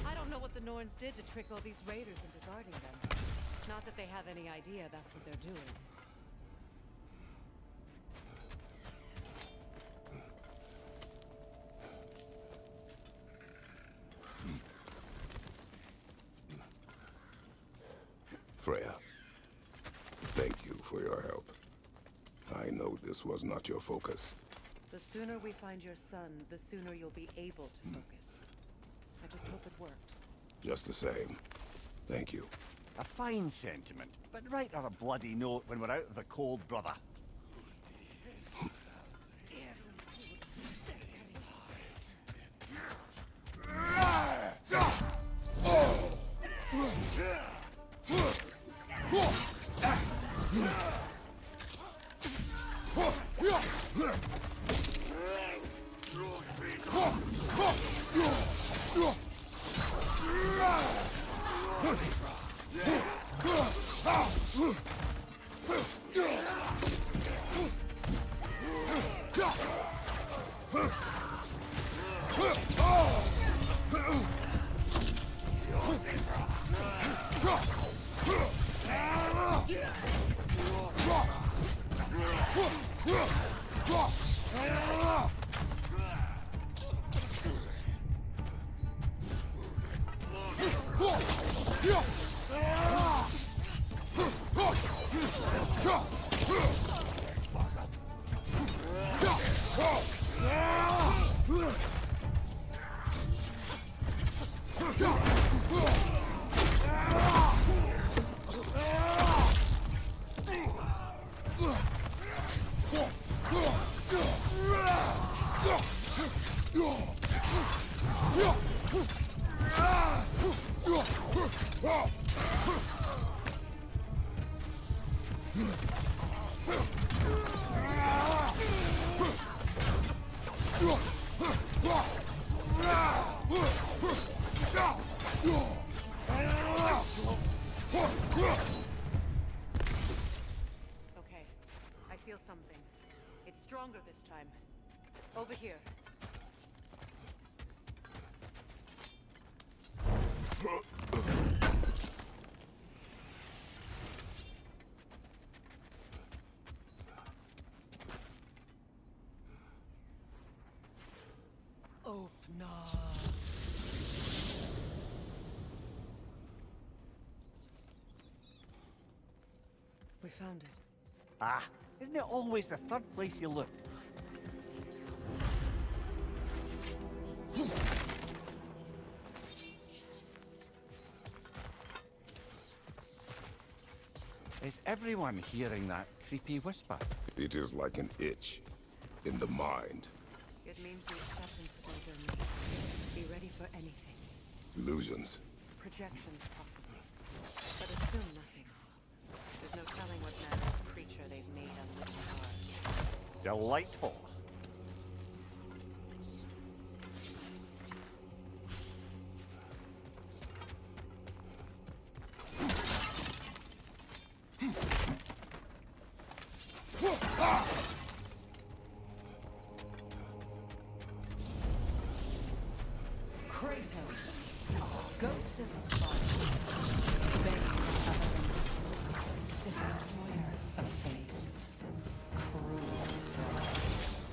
I don't know what the Norns did to trick all these raiders into guarding them. Not that they have any idea that's what they're doing. Freya, thank you for your help. I know this was not your focus. The sooner we find your son, the sooner you'll be able to focus. I just hope it works. Just the same. Thank you. A fine sentiment, but write her a bloody note when we're out of the cold, brother. Okay, I feel something. It's stronger this time. Over here. Open up. We found it. Ah, isn't it always the third place you look? Is everyone hearing that creepy whisper? It is like an itch in the mind. It means we've stepped into their domain. Be ready for anything. Illusions. Projections, possibly. But assume nothing. There's no telling what manner of creature they've made on this card. Delightful. Kratos, Ghost of Sparta, Bane of Olympus, Destroyer of Fate, Cruel Strife,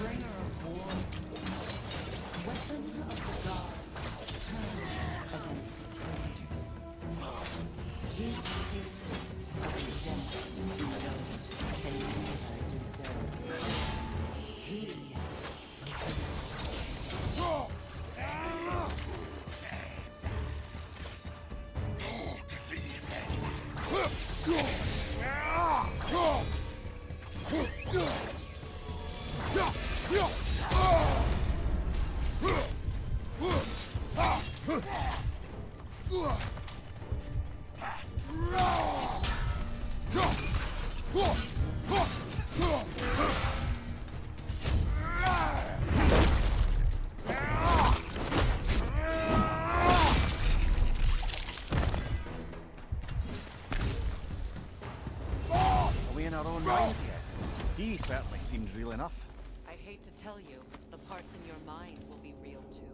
Bringer of War, Weapon of the Gods, turned against his creators. He faces redemption in those they never deserve. He Are we in our own minds yet? He certainly seems real enough. I hate to tell you, the parts in your mind will be real too.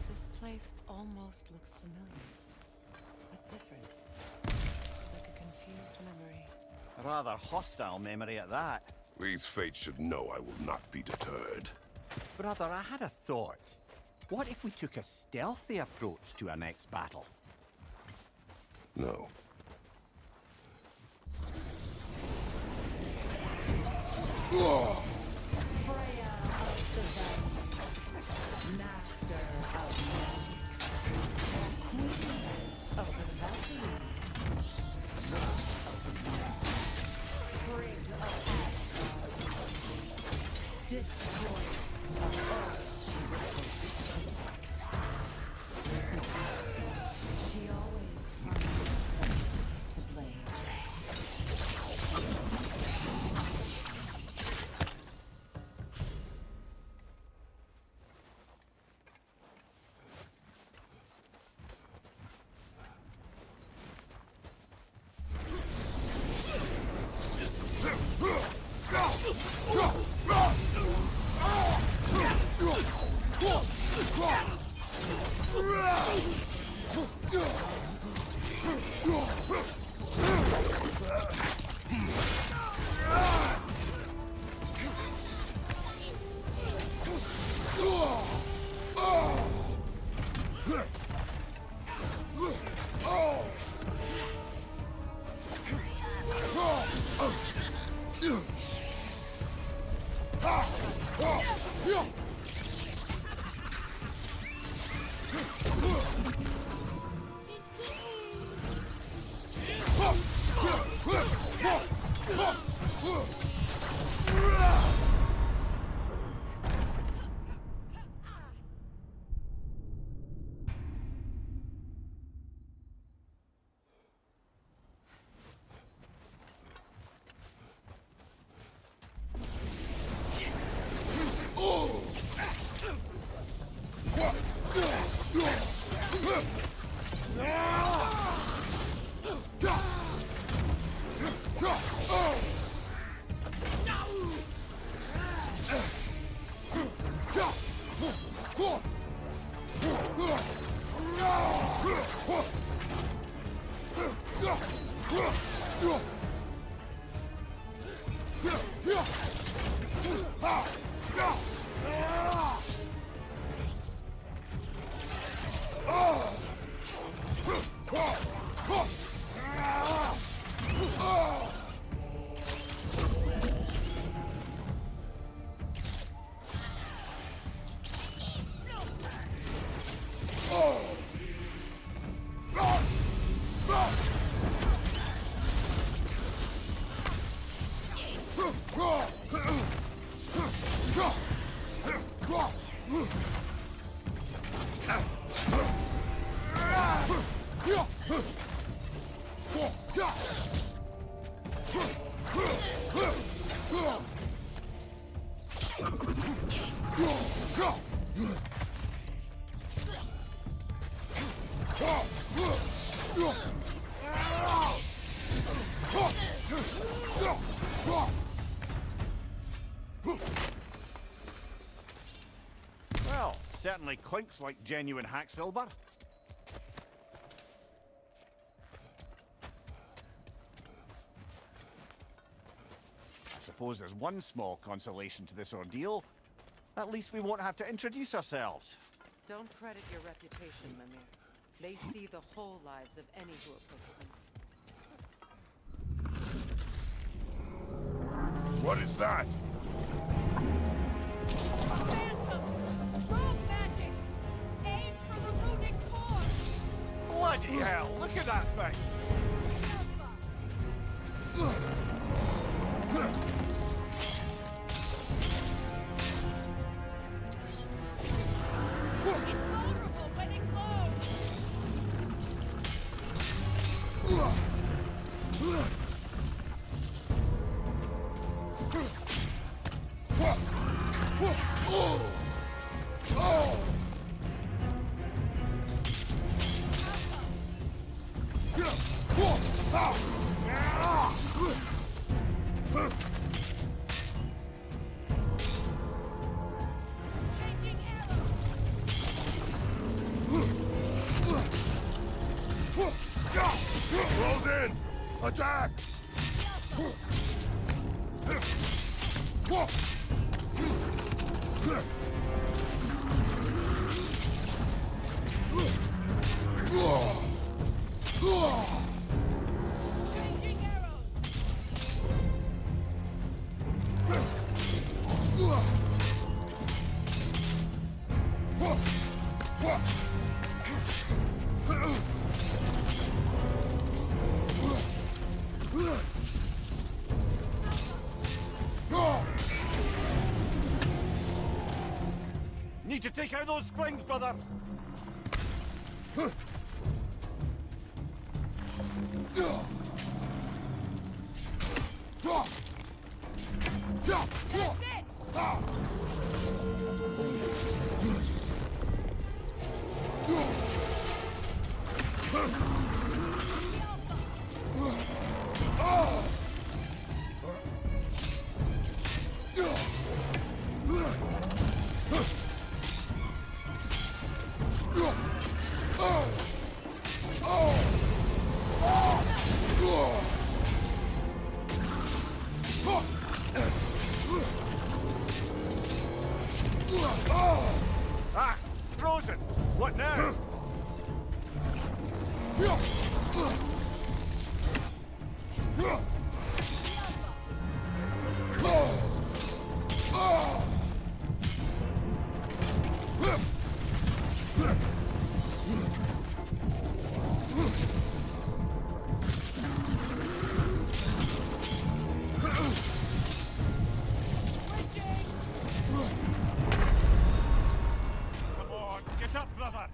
This place almost looks familiar, but different. Like a confused memory. A rather hostile memory at that. These fates should know I will not be deterred. Brother, I had a thought. What if we took a stealthy approach to our next battle? No. Freya of the Valleys, Master of Magics, Queen of the Valleys, Frigg of Asgard, Destroyer of all she was supposed to protect. She always finds someone to blame. Well, certainly clinks like genuine hack silver. I suppose there's one small consolation to this ordeal. At least we won't have to introduce ourselves. Don't credit your reputation, Mimir. They see the whole lives of any who approach them. What is that? Rogue magic! Aim for the runic core! Bloody hell, look at that thing! It's vulnerable when it glows! Close in! Attack! need to take out those springs, brother. Ah, frozen. What now? Come on, get up, brother.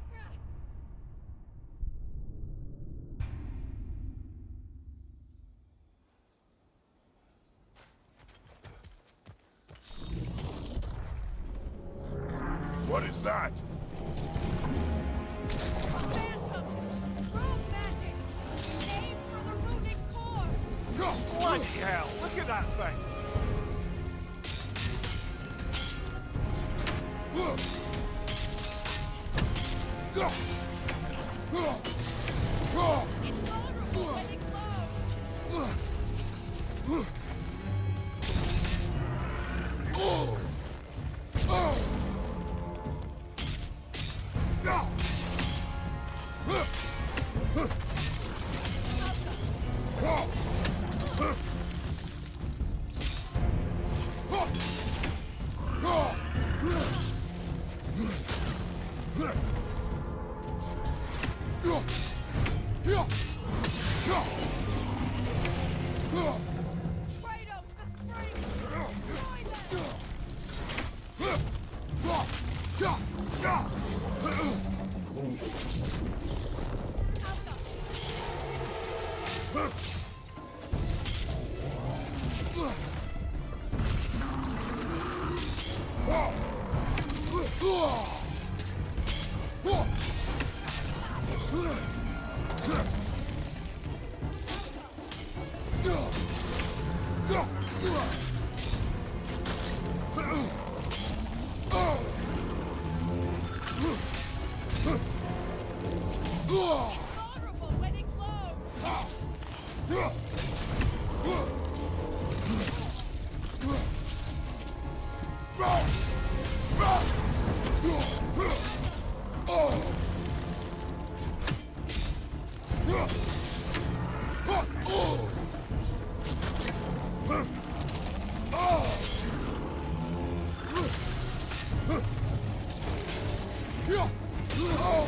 What is that? Bloody hell, look at that thing.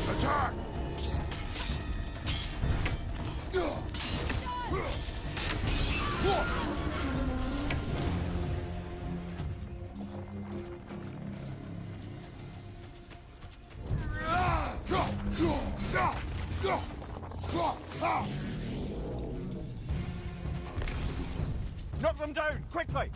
Attack! Knock them down, quickly!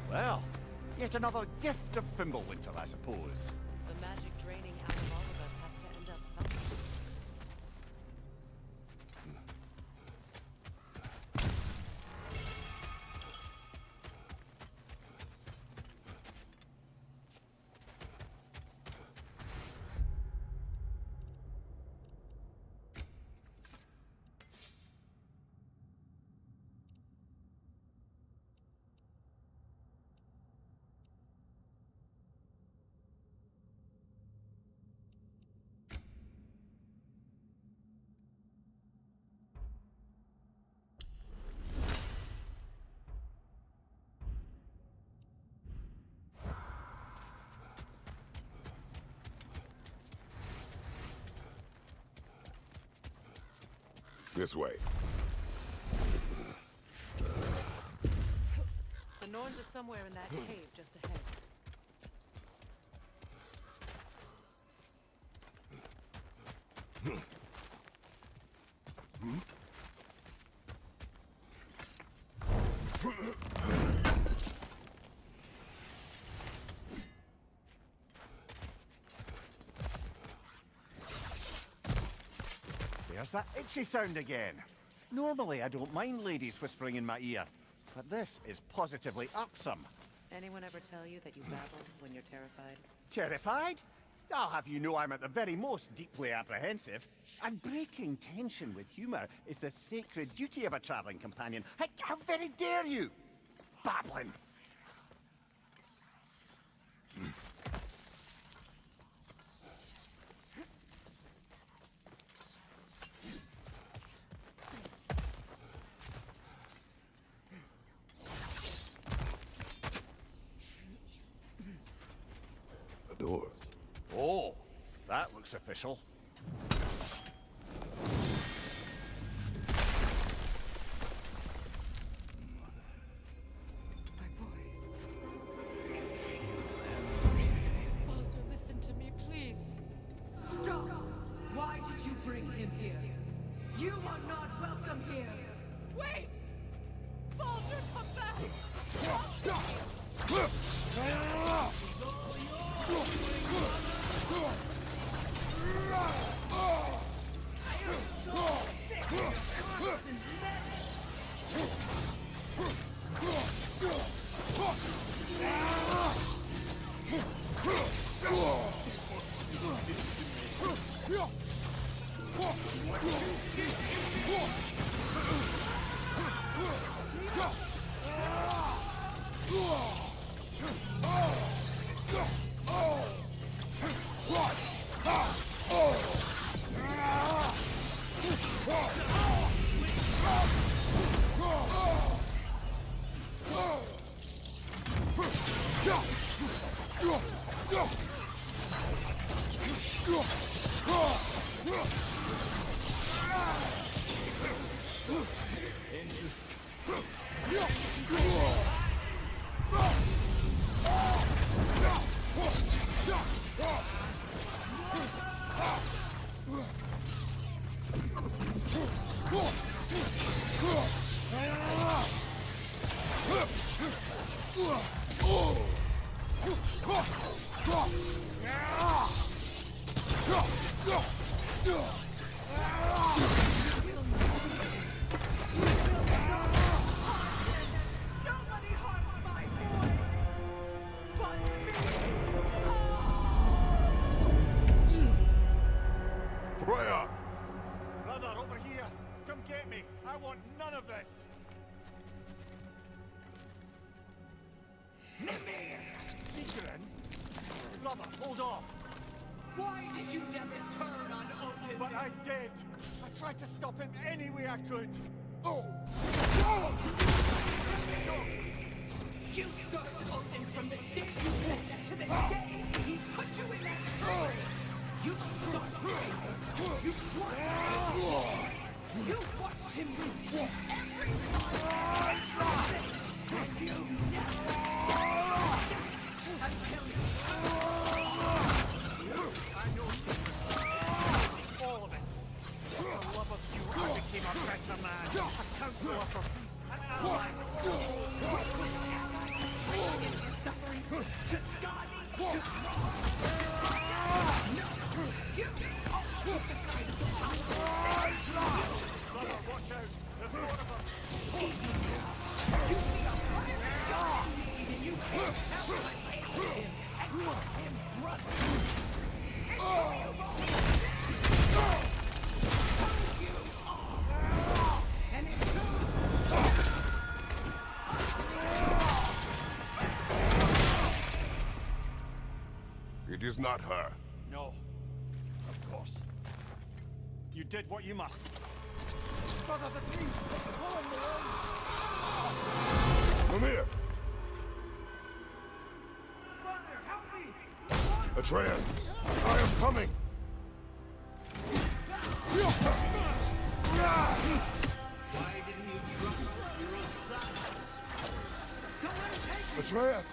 Well, yet another gift of Fimbulwinter, I suppose. The magic draining out of all of us has to end up somewhere. This way. The Norns are somewhere in that cave just ahead. There's that itchy sound again. Normally, I don't mind ladies whispering in my ear, but this is positively irksome. Anyone ever tell you that you babble when you're terrified? Terrified? I'll have you know I'm at the very most deeply apprehensive. And breaking tension with humour is the sacred duty of a travelling companion. How very dare you? Babbling. A door. Oh, that looks official. Baldur, listen to me, please. Stop! Why did you bring him here? You are not welcome here. Wait! Baldur, come back! Brother, over here! Come get me! I want none of this! Secret? Brother, hold off! Why did you never turn on Odin? But I did! I tried to stop him any way I could! Oh! You served Odin from the day you met to the day he put you in that tree! You saw him! You watched him resist every time and you never until I know all of it. For the love of you, I became a better man, a counselor for peace, an ally. Suffering to Scott, to no, you also decided to Brother, watch out! There's more of them! You see a fire God, and you can't help but hate him and call him brother. And so you are. And it's so. It is not her. No. Of course. You did what you must. Brother, the tree! It's pulling me in! Mimir! Brother, help me! Atreus! I am coming! Why didn't you trust your own son? Don't let him take you! Atreus!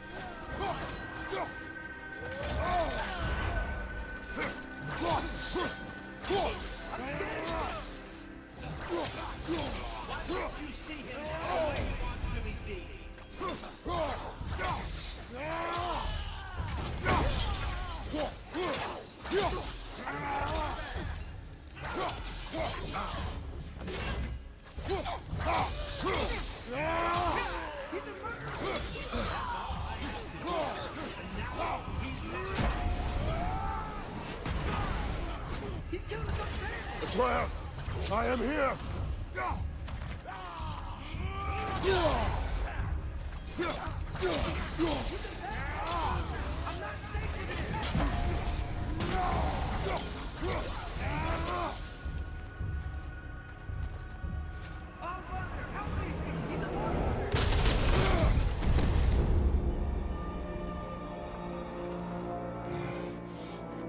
Why don't you see him the way he wants to be seen? Atreus! I am here!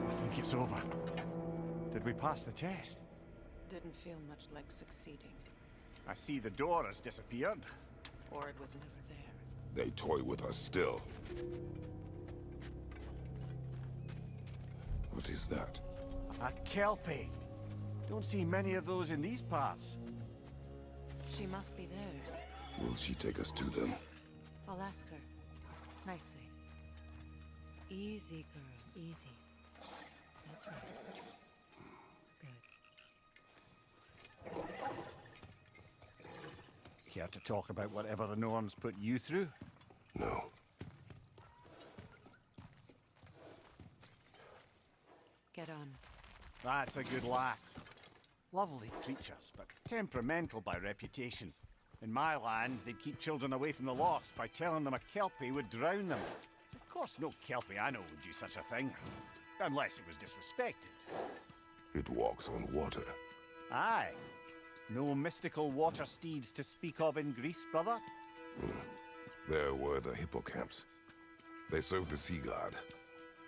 I think it's over. Did we pass the test? Didn't feel much like succeeding. I see the door has disappeared. Or it was never there. They toy with us still. What is that? A kelpie. Don't see many of those in these parts. She must be theirs. Will she take us to them? I'll ask her. Nicely. Easy, girl. Easy. That's right. Care to talk about whatever the Norns put you through? No. Get on. That's a good lass. Lovely creatures, but temperamental by reputation. In my land, they'd keep children away from the lochs by telling them a kelpie would drown them. Of course, no kelpie I know would do such a thing. Unless it was disrespected. It walks on water. Aye. No mystical water steeds to speak of in Greece, brother? There were the hippocamps. They served the sea god.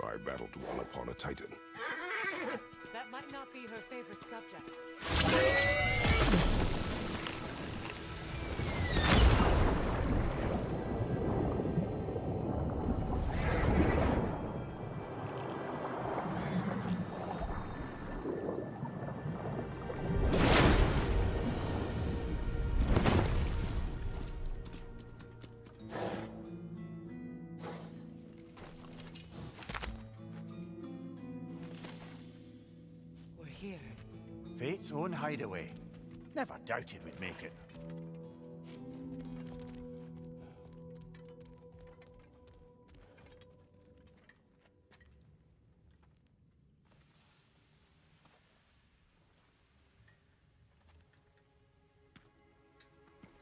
I battled one upon a titan. That might not be her favorite subject. Here. Fate's own hideaway. Never doubted we'd make it.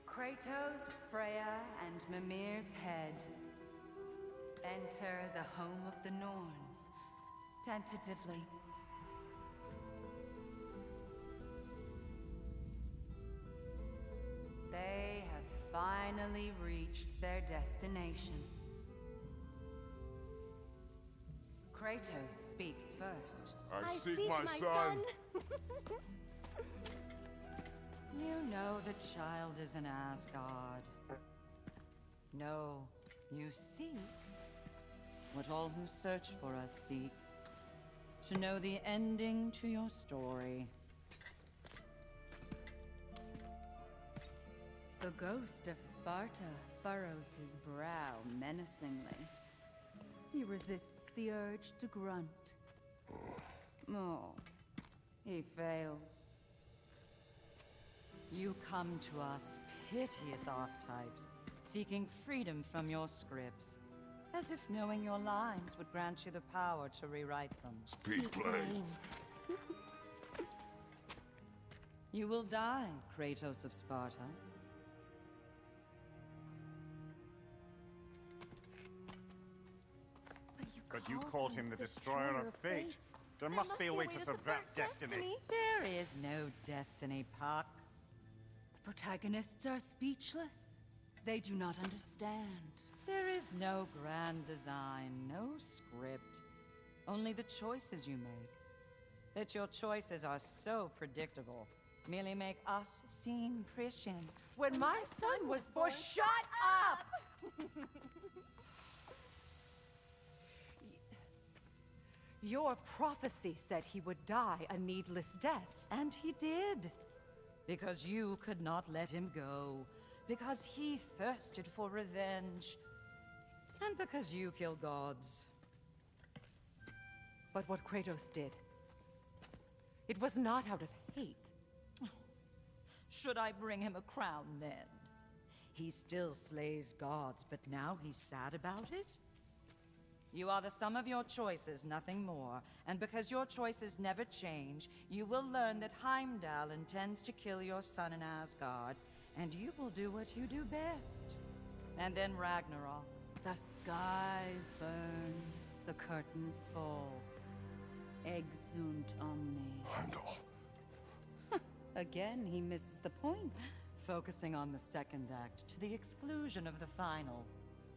Kratos, Freya, and Mimir's head. Enter the home of the Norns, tentatively. They have finally reached their destination. Kratos speaks first. I seek my son. You know the child is an Asgard. No, you seek what all who search for us seek. To know the ending to your story. The ghost of Sparta furrows his brow menacingly. He resists the urge to grunt. Oh, he fails. You come to us, piteous archetypes, seeking freedom from your scripts, as if knowing your lines would grant you the power to rewrite them. Speak plain. You will die, Kratos of Sparta. But you called him the destroyer of fate. There must be a way to subvert destiny. There is no destiny, Puck. The protagonists are speechless. They do not understand. There is no grand design, no script. Only the choices you make. That your choices are so predictable, merely make us seem prescient. When my son was born, shut up! Your prophecy said he would die a needless death. And he did. Because you could not let him go. Because he thirsted for revenge. And because you kill gods. But what Kratos did, it was not out of hate. Should I bring him a crown then? He still slays gods, but now he's sad about it? You are the sum of your choices, nothing more. And because your choices never change, you will learn that Heimdall intends to kill your son in Asgard, and you will do what you do best. And then Ragnarok. The skies burn, the curtains fall. Exunt omnes. Heimdall. Again, he misses the point. Focusing on the second act to the exclusion of the final.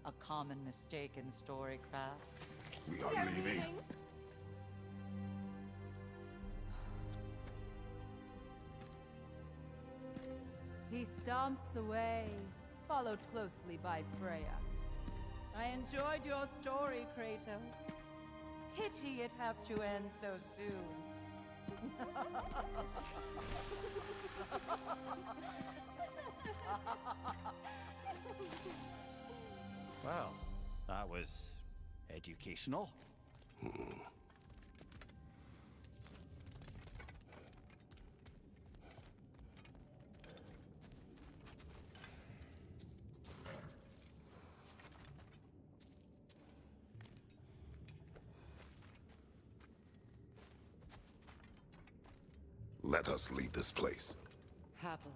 A common mistake in storycraft. We are leaving. He stomps away, followed closely by Freya. I enjoyed your story, Kratos. Pity it has to end so soon. Well, that was educational. Let us leave this place. Happily.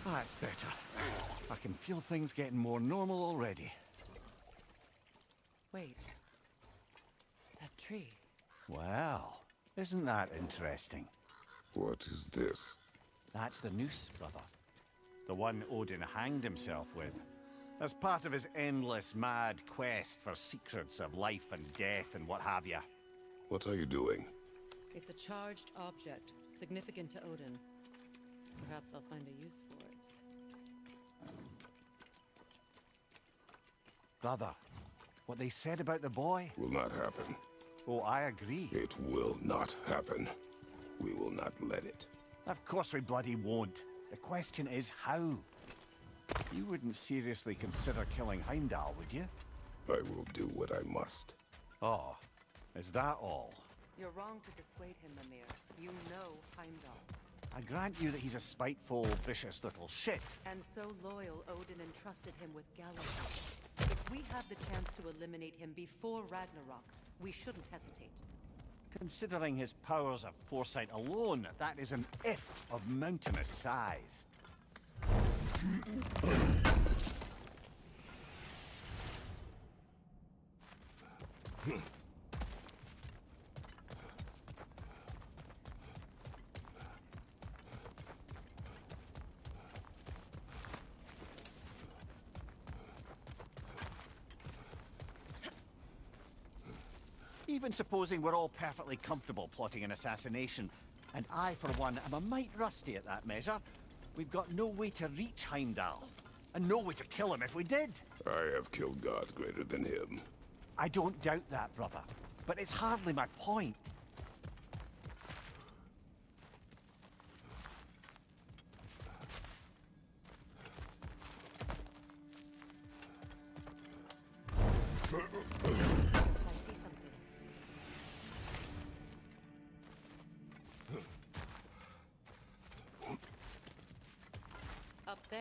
That's better. I can feel things getting more normal already. Wait. That tree. Well, isn't that interesting? What is this? That's the noose, brother. The one Odin hanged himself with. As part of his endless, mad quest for secrets of life and death and what have you. What are you doing? It's a charged object, significant to Odin. Perhaps I'll find a use for it. Brother, what they said about the boy? Will not happen. Oh, I agree. It will not happen. We will not let it. Of course we bloody won't. The question is how. You wouldn't seriously consider killing Heimdall, would you? I will do what I must. Oh, is that all? You're wrong to dissuade him, Mimir. You know Heimdall. I grant you that he's a spiteful, vicious little shit. And so loyal, Odin entrusted him with Gallifrey. If we have the chance to eliminate him before Ragnarok, we shouldn't hesitate. Considering his powers of foresight alone, that is an if of mountainous size. Even supposing we're all perfectly comfortable plotting an assassination, and I, for one, am a mite rusty at that measure, we've got no way to reach Heimdall, and no way to kill him if we did. I have killed gods greater than him. I don't doubt that, brother, but it's hardly my point. Up there.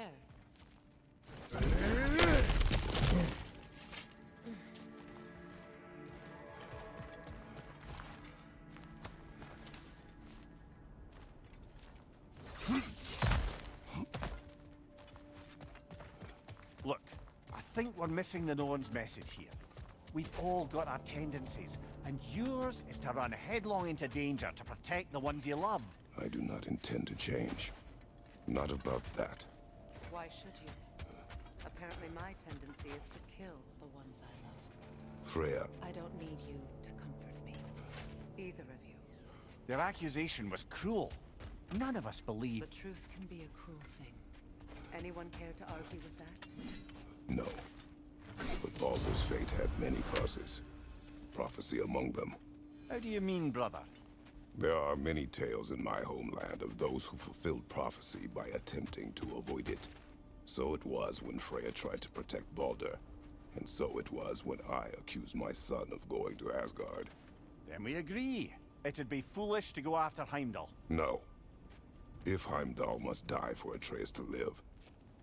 Look, I think we're missing the Norn's message here. We've all got our tendencies, and yours is to run headlong into danger to protect the ones you love. I do not intend to change. Not about that. Why should you? Apparently my tendency is to kill the ones I love. Freya, I don't need you to comfort me. Either of you. Their accusation was cruel. None of us believe... The truth can be a cruel thing. Anyone care to argue with that? no. But Baldur's fate had many causes. Prophecy among them. How do you mean, brother? There are many tales in my homeland of those who fulfilled prophecy by attempting to avoid it. So it was when Freya tried to protect Baldur. And so it was when I accused my son of going to Asgard. Then we agree. It'd be foolish to go after Heimdall. No. If Heimdall must die for Atreus to live,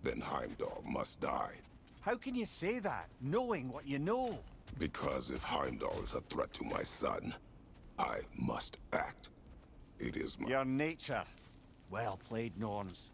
then Heimdall must die. How can you say that, knowing what you know? Because if Heimdall is a threat to my son, I must act. It is my... Your nature. Well played, Norns.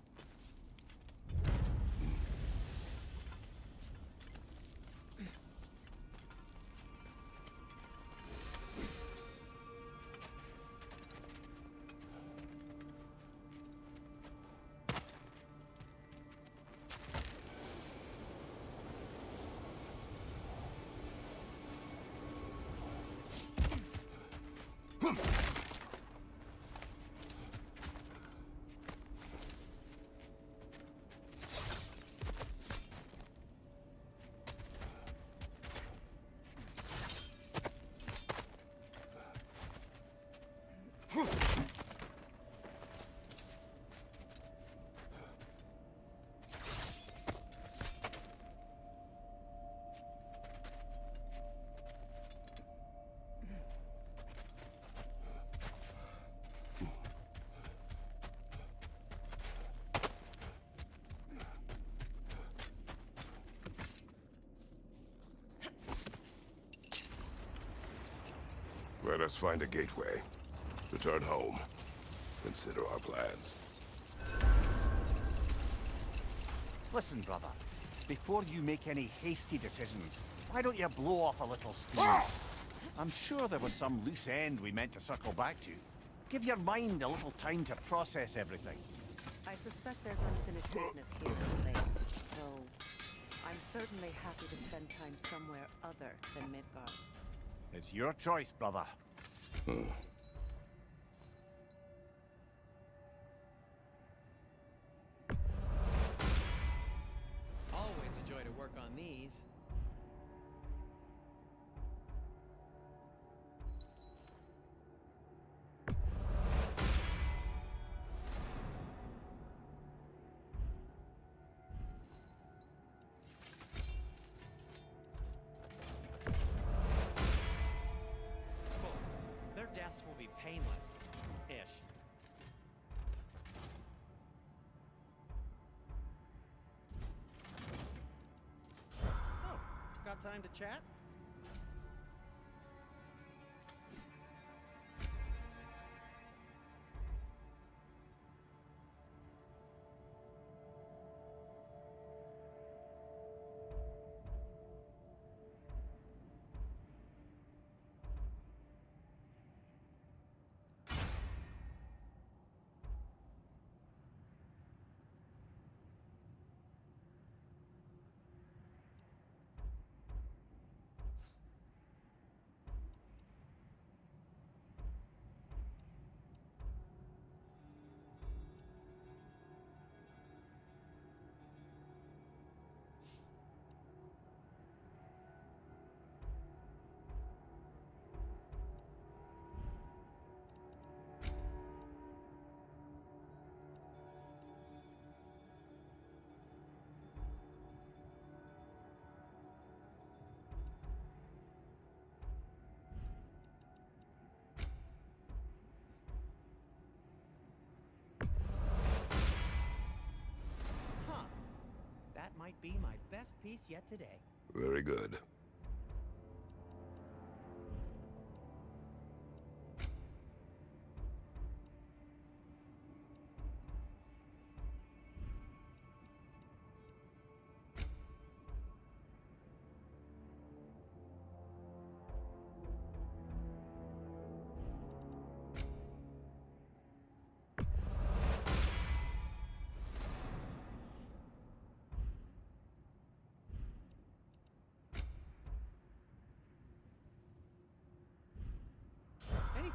Let us find a gateway. Return home. Consider our plans. Listen, brother. Before you make any hasty decisions, why don't you blow off a little steam? I'm sure there was some loose end we meant to circle back to. Give your mind a little time to process everything. I suspect there's unfinished business here in Lake, though I'm certainly happy to spend time somewhere other than Midgard. It's your choice, brother. Always a joy to work on these. Their deaths will be painless-ish. Oh, got time to chat? That might be my best piece yet today. Very good.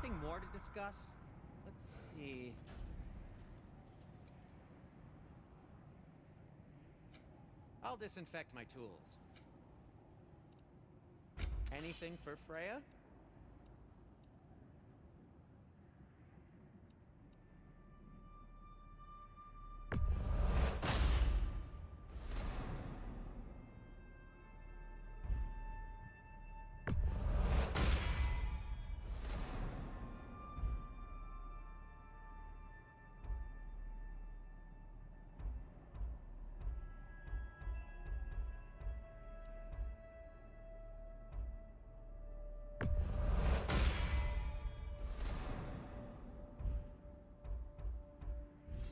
Anything more to discuss? Let's see. I'll disinfect my tools. Anything for Freya?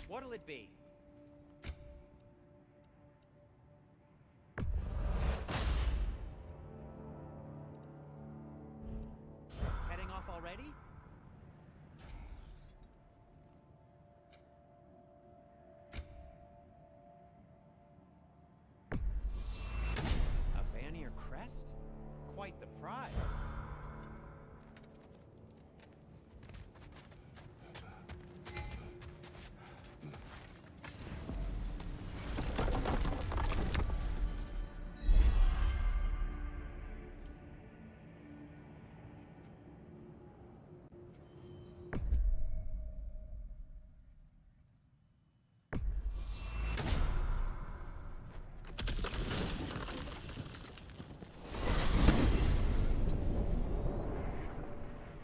What'll it be? Heading off already? A Vanir crest? Quite the prize.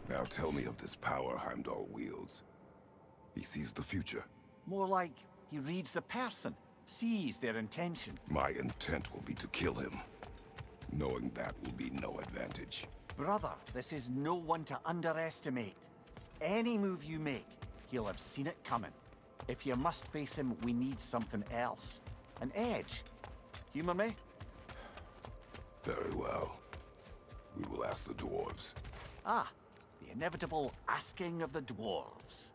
Now tell me of this power Heimdall wields. He sees the future. More like he reads the person, sees their intention. My intent will be to kill him. Knowing that will be no advantage. Brother, this is no one to underestimate. Any move you make, he'll have seen it coming. If you must face him, we need something else. An edge. Humor me? Very well. We will ask the dwarves. Ah, the inevitable asking of the dwarves.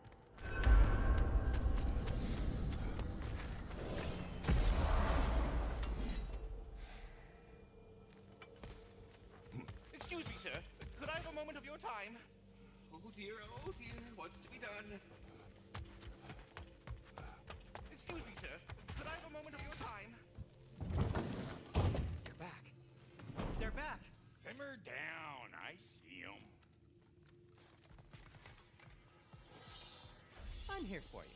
Excuse me, sir. Could I have a moment of your time? Oh dear, what's to be done? Excuse me, sir. Could I have a moment of your time? They're back. They're back. Simmer down. I see 'em. I'm here for you.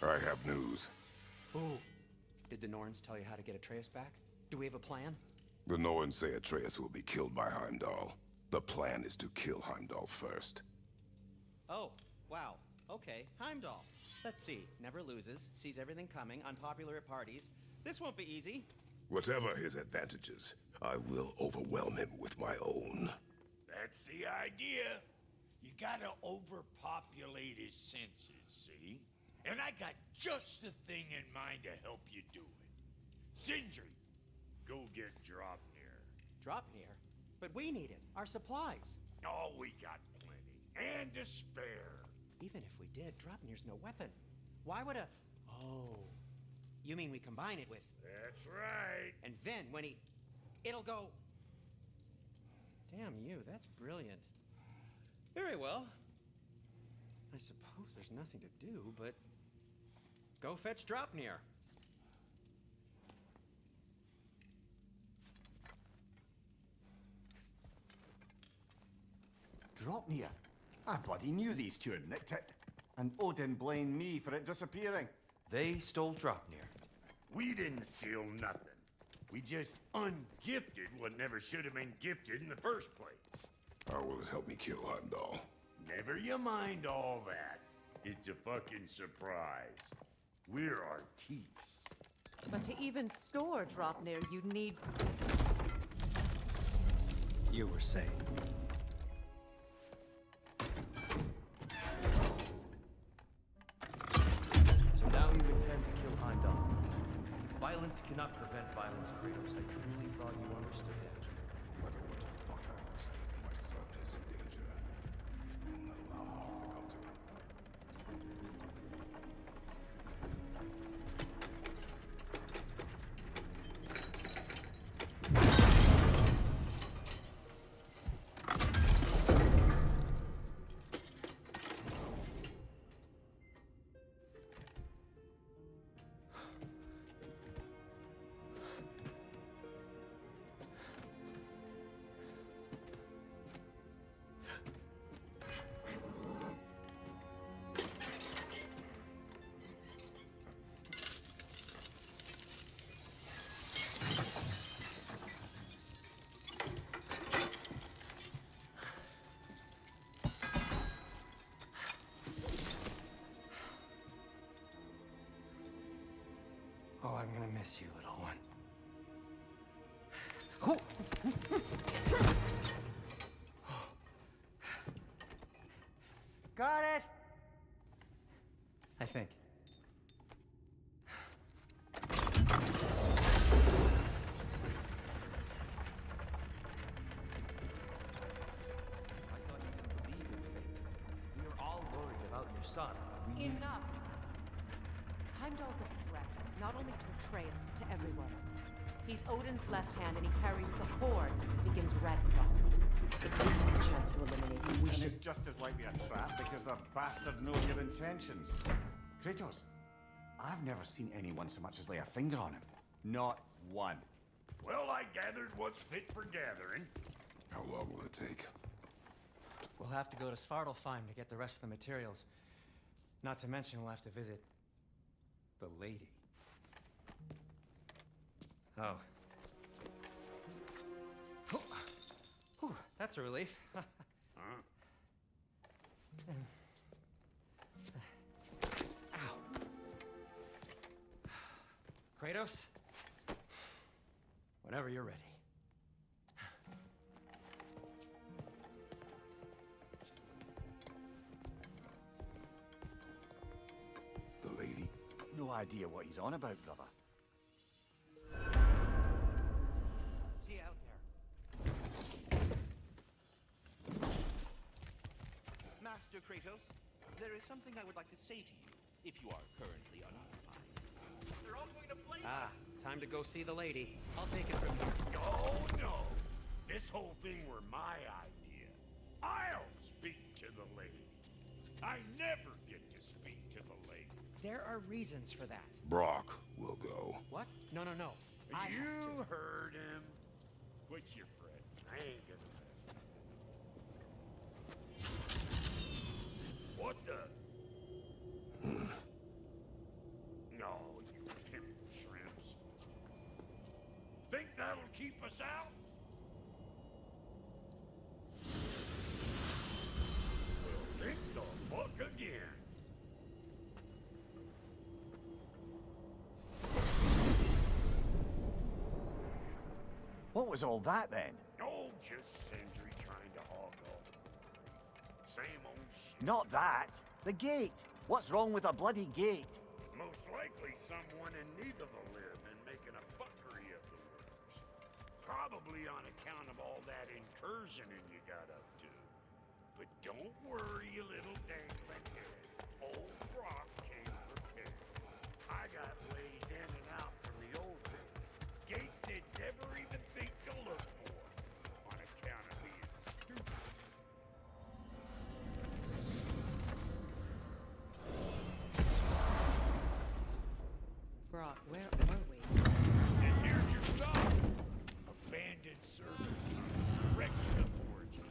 I have news. Oh. Did the Norns tell you how to get Atreus back? Do we have a plan? The Norns say Atreus will be killed by Heimdall. The plan is to kill Heimdall first. Oh, wow. Okay, Heimdall. Let's see. Never loses, sees everything coming, unpopular at parties. This won't be easy. Whatever his advantages, I will overwhelm him with my own. That's the idea. You gotta overpopulate his senses, see? And I got just the thing in mind to help you do it. Sindri, go get Dropnir. Dropnir? But we need it. Our supplies. Oh, we got plenty. And to spare. Even if we did, Dropnir's no weapon. Why would a... Oh. You mean we combine it with... That's right. And then when he... It'll go... Damn you, that's brilliant. Very well. I suppose there's nothing to do, but... Go fetch Dropnir. Dropnir? I bloody knew these two had nicked it. And Odin blamed me for it disappearing. They stole Dropnir. We didn't steal nothing. We just ungifted what never should have been gifted in the first place. How will it help me kill Heimdall? Never you mind all that. It's a fucking surprise. We're artistes. But to even store Dropnir, you'd need... You were saying. So now you intend to kill Heimdall. Violence cannot prevent violence, Kratos. I truly thought you understood that. No matter what the fuck I understand, my son is in danger. I will not allow harm to come to him. Oh, I'm gonna miss you, little one. Got it! I think. We were all worried about your son. Enough! Heimdall's a threat, not only to Atreus, but to everyone. He's Odin's left hand, and he carries the Horde that begins Ragnarok. If we have a chance to eliminate him, we And should... it's just as likely a trap because the bastard know your intentions. Kratos, I've never seen anyone so much as lay a finger on him. Not one. Well, I gathered what's fit for gathering. How long will it take? We'll have to go to Svartalfheim to get the rest of the materials. Not to mention we'll have to visit the lady. Oh. Whew, that's a relief. Ow. Kratos? Whenever you're ready. The lady? No idea what he's on about, brother. See you out there. Master Kratos, there is something I would like to say to you, if you are currently unoccupied. They're all going to blame Ah, us! time to go see the lady. I'll take it from here. Oh, no. This whole thing were my idea. I'll speak to the lady. I never get to speak to the lady. There are reasons for that. Brock will go. What? No. I You heard him. Quit your fret. I ain't gonna mess. What the? No, you pimple shrimps. Think that'll keep us out? Well, think the fuck again. What was all that then? Oh, just Sentry trying to hog all the glory. Same old shit. Not that. The gate. What's wrong with a bloody gate? Most likely someone in neither will live and making a fuckery of the works. Probably on account of all that incursioning you got up to. But don't worry, you little dangling head. Old Brock came prepared. I got ways in and out from the old days. Gates they'd never even think to look for. On account of being stupid. Brock, where are we? This here's your stop. Abandoned service tunnel, direct to the forge camp.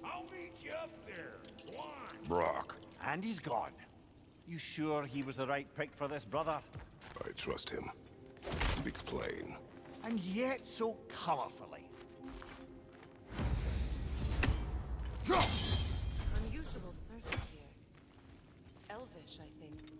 I'll meet you up there. Go on. Brock. And he's gone. You sure he was the right pick for this, brother? I trust him. Speaks plain. and yet so colorfully. Unusual surface here. Elvish, I think.